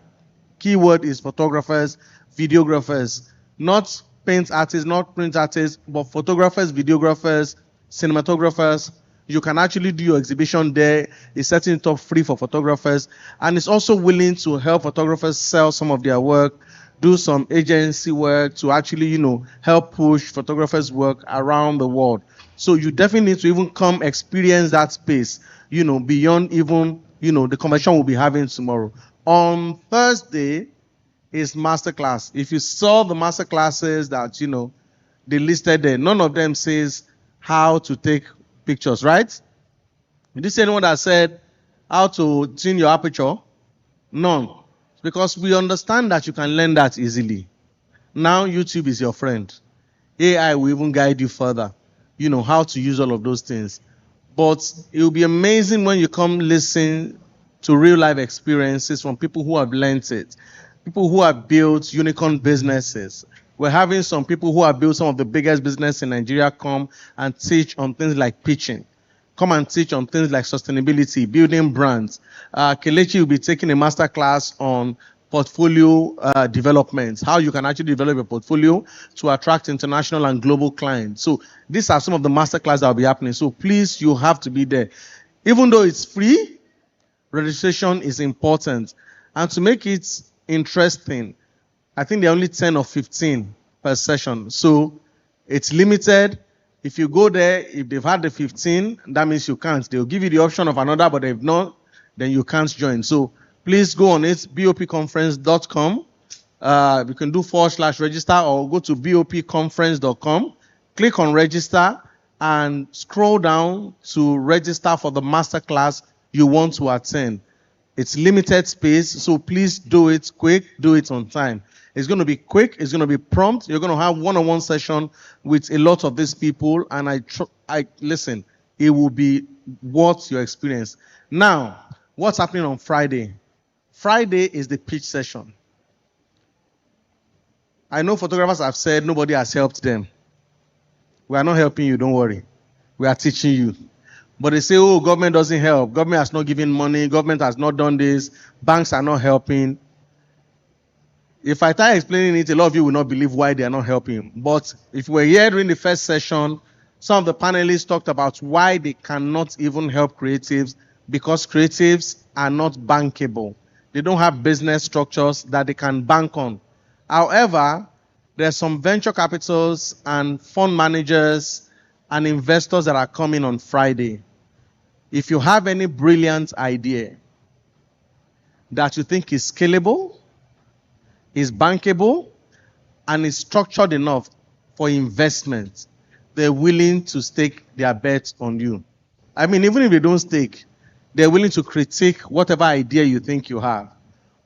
Speaker 20: Keyword is photographers, videographers, not paint artists, not print artists, but photographers, videographers, cinematographers. You can actually do your exhibition there. It's setting it up free for photographers, and it's also willing to help photographers sell some of their work, do some agency work to actually, help push photographers' work around the world. So you definitely need to even come experience that space, beyond even, the convention we'll be having tomorrow. On Thursday is masterclass. If you saw the masterclasses that, they listed there, none of them says how to take pictures, right? Did you see anyone that said how to tune your aperture? None. Because we understand that you can learn that easily. Now YouTube is your friend. AI will even guide you further, how to use all of those things. But it will be amazing when you come listen to real life experiences from people who have learned it, people who have built unicorn businesses. We're having some people who have built some of the biggest business in Nigeria come and teach on things like pitching. Come and teach on things like sustainability, building brands. Kelechi will be taking a master class on portfolio development, how you can actually develop a portfolio to attract international and global clients. So these are some of the master classes that will be happening. So please, you have to be there. Even though it's free, registration is important. And to make it interesting, I think there are only 10 or 15 per session. So it's limited. If you go there, if they've had the 15, that means you can't. They'll give you the option of another, but if not, then you can't join. So please go on it, bopconference.com. You can do /register or go to bopconference.com. Click on register and scroll down to register for the masterclass you want to attend. It's limited space, so please do it quick, do it on time. It's going to be quick, it's going to be prompt. You're going to have one-on-one session with a lot of these people, and I listen, it will be worth your experience. Now, what's happening on Friday? Friday is the pitch session. I know photographers have said nobody has helped them. We are not helping you, don't worry. We are teaching you. But they say, oh, government doesn't help. Government has not given money. Government has not done this. Banks are not helping. If I start explaining it, a lot of you will not believe why they are not helping. But if you were here during the first session, some of the panelists talked about why they cannot even help creatives, because creatives are not bankable. They don't have business structures that they can bank on. However, there are some venture capitals and fund managers and investors that are coming on Friday. If you have any brilliant idea that you think is scalable, is bankable, and is structured enough for investment, they're willing to stake their bets on you. I mean, even if they don't stake, they're willing to critique whatever idea you think you have.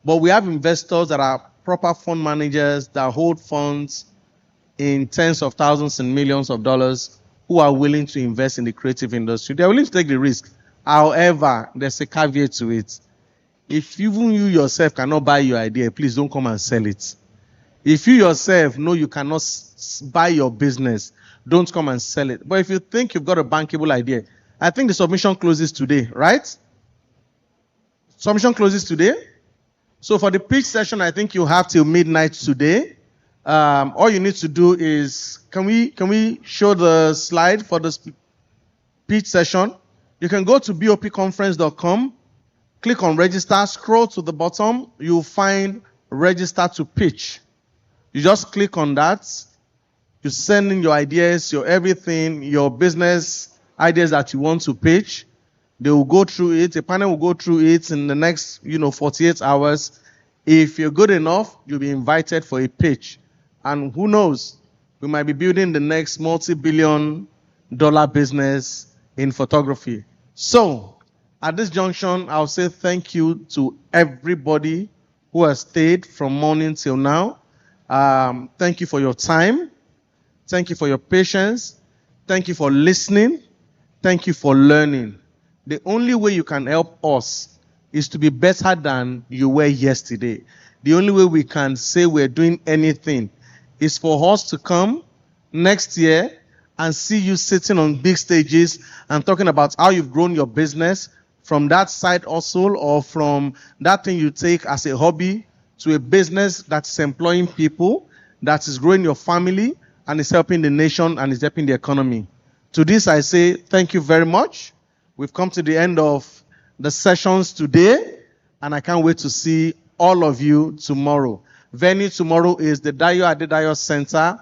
Speaker 20: But we have investors that are proper fund managers that hold funds in tens of thousands and millions of dollars who are willing to invest in the creative industry. They're willing to take the risk. However, there's a caveat to it. If even you yourself cannot buy your idea, please don't come and sell it. If you yourself know you cannot buy your business, don't come and sell it. But if you think you've got a bankable idea, I think the submission closes today, right? Submission closes today. So for the pitch session, I think you have till midnight today. All you need to do is, can we show the slide for the pitch session? You can go to bopconference.com, click on register, scroll to the bottom, you'll find register to pitch. You just click on that. You send in your ideas, your everything, your business ideas that you want to pitch. They will go through it. A panel will go through it in the next, 48 hours. If you're good enough, you'll be invited for a pitch. And who knows, we might be building the next multi-billion-dollar business in photography. So, at this junction, I'll say thank you to everybody who has stayed from morning till now. Thank you for your time. Thank you for your patience. Thank you for listening. Thank you for learning. The only way you can help us is to be better than you were yesterday. The only way we can say we're doing anything is for us to come next year and see you sitting on big stages and talking about how you've grown your business from that side hustle or from that thing you take as a hobby to a business that's employing people, that is growing your family, and is helping the nation and is helping the economy. To this, I say thank you very much. We've come to the end of the sessions today, and I can't wait to see all of you tomorrow. Venue tomorrow is the Dayo Adedayo Center.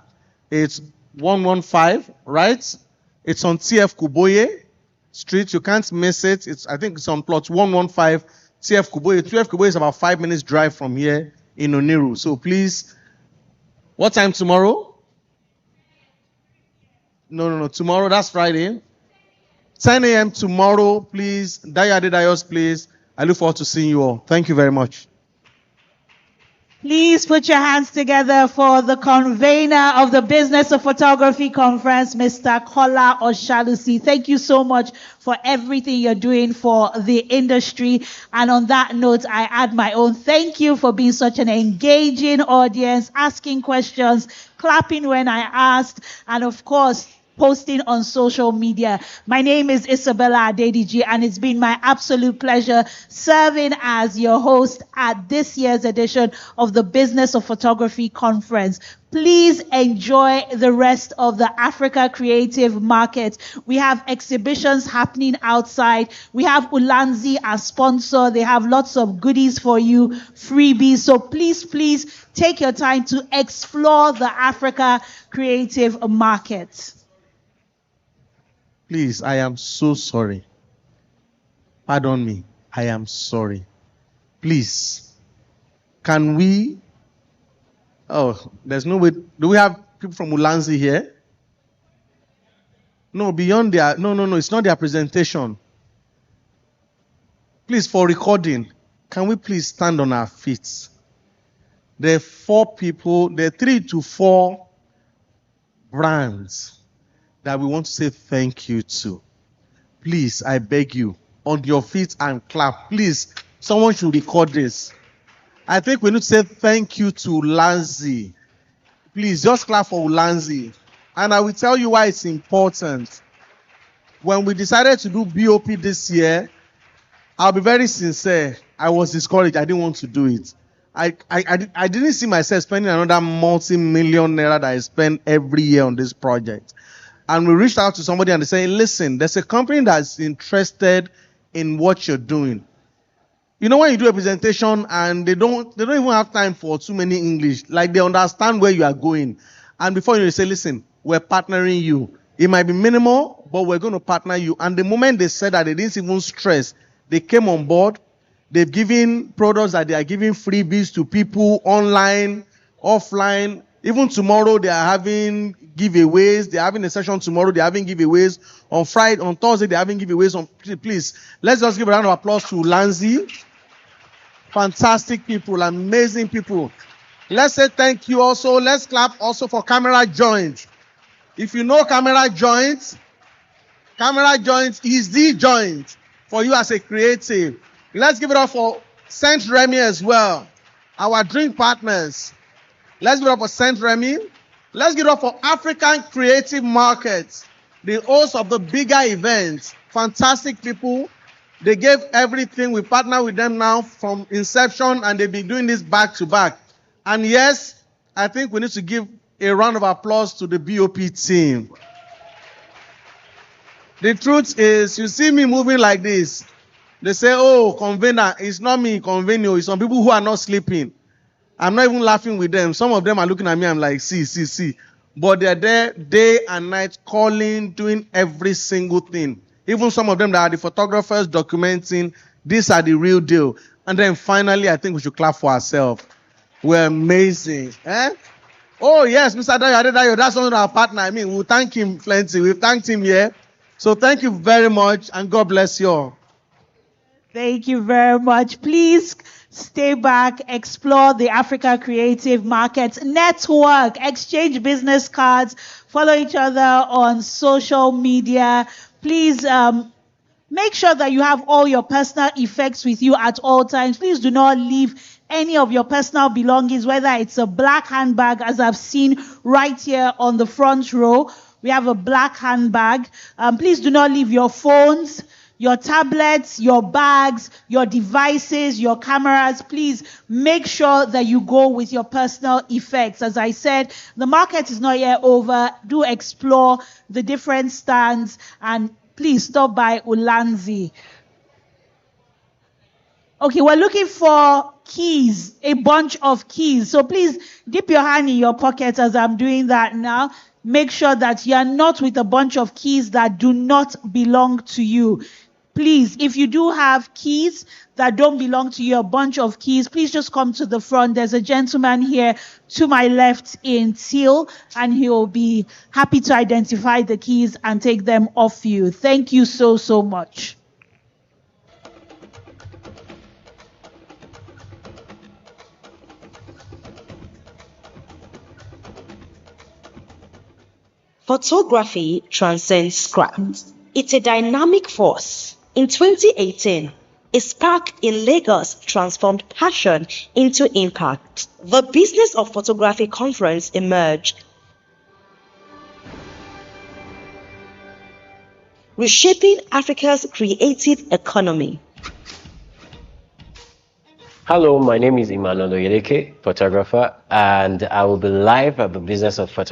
Speaker 20: It's 115, right? It's on TF Kuboye Street. You can't miss it. I think it's on plot 115 TF Kuboye. TF Kuboye is about 5 minutes drive from here in Oniru. So please, what time tomorrow? No. Tomorrow, that's Friday. 10 a.m. tomorrow, please. Dayo Adedayos, please. I look forward to seeing you all. Thank you very much.
Speaker 1: Please put your hands together for the convener of the Business of Photography Conference, Mr. Kola Oshalusi. Thank you so much for everything you're doing for the industry. And on that note, I add my own thank you for being such an engaging audience, asking questions, clapping when I asked, and of course, posting on social media. My name is Isabella Adediji, and it's been my absolute pleasure serving as your host at this year's edition of the Business of Photography Conference. Please enjoy the rest of the Africa Creative Market. We have exhibitions happening outside. We have Ulanzi as sponsor. They have lots of goodies for you, freebies. So please take your time to explore the Africa Creative Market.
Speaker 20: Please, I am so sorry. Pardon me. I am sorry. Please, can we... Oh, there's no way... Do we have people from Ulanzi here? No, beyond their... No, it's not their presentation. Please, for recording, can we please stand on our feet? There are 4 people, there are 3 to 4 brands that we want to say thank you to. Please, I beg you, on your feet and clap. Please, someone should record this. I think we need to say thank you to Ulanzi. Please, just clap for Ulanzi. And I will tell you why it's important. When we decided to do BOP this year, I'll be very sincere, I was discouraged. I didn't want to do it. I didn't see myself spending another multi-million naira that I spend every year on this project. And we reached out to somebody and they say, listen, there's a company that's interested in what you're doing. You know when you do a presentation and they don't even have time for too many English, like they understand where you are going. And before you say, listen, we're partnering you. It might be minimal, but we're going to partner you. And the moment they said that, they didn't even stress. They came on board. They've given products that they are giving freebies to people online, offline. Even tomorrow, they are having giveaways. They're having a session tomorrow. They're having giveaways. On Friday, on Thursday, they're having giveaways. Please, let's just give a round of applause to Ulanzi. Fantastic people, amazing people. Let's say thank you also. Let's clap also for Camera Joint. If you know Camera Joint is the joint for you as a creative. Let's give it up for Saint Remy as well, our drink partners. Let's give it up for Saint Remy. Let's give it up for African Creative Markets, the host of the bigger events. Fantastic people. They gave everything. We partner with them now from inception, and they've been doing this back to back. And yes, I think we need to give a round of applause to the BOP team. The truth is, you see me moving like this. They say, oh, convener. It's not me, convener. It's some people who are not sleeping. I'm not even laughing with them. Some of them are looking at me. I'm like, see. But they're there day and night, calling, doing every single thing. Even some of them that are the photographers documenting, these are the real deal. And then finally, I think we should clap for ourselves. We're amazing. Eh? Oh, yes, Mr. Dayo, that's one of our partner. I mean, we'll thank him plenty. We've thanked him here. So thank you very much, and God bless you all.
Speaker 1: Thank you very much. Please stay back, explore the Africa Creative Markets, network, exchange business cards, follow each other on social media. Please make sure that you have all your personal effects with you at all times. Please do not leave any of your personal belongings, whether it's a black handbag, as I've seen right here on the front row. We have a black handbag. Please do not leave your phones, your tablets, your bags, your devices, your cameras. Please make sure that you go with your personal effects. As I said, the market is not yet over. Do explore the different stands, and please stop by Ulanzi. Okay, we're looking for keys, a bunch of keys. So please dip your hand in your pocket as I'm doing that now. Make sure that you are not with a bunch of keys that do not belong to you. Please, if you do have keys that don't belong to you, a bunch of keys, please just come to the front. There's a gentleman here to my left in teal, and he'll be happy to identify the keys and take them off you. Thank you so much.
Speaker 21: Photography transcends scrap. It's a dynamic force. In 2018, a spark in Lagos transformed passion into impact. The Business of Photography Conference emerged, reshaping Africa's creative economy.
Speaker 22: Hello, my name is Emmanuel Oyeleke, photographer, and I will be live at the Business of Photography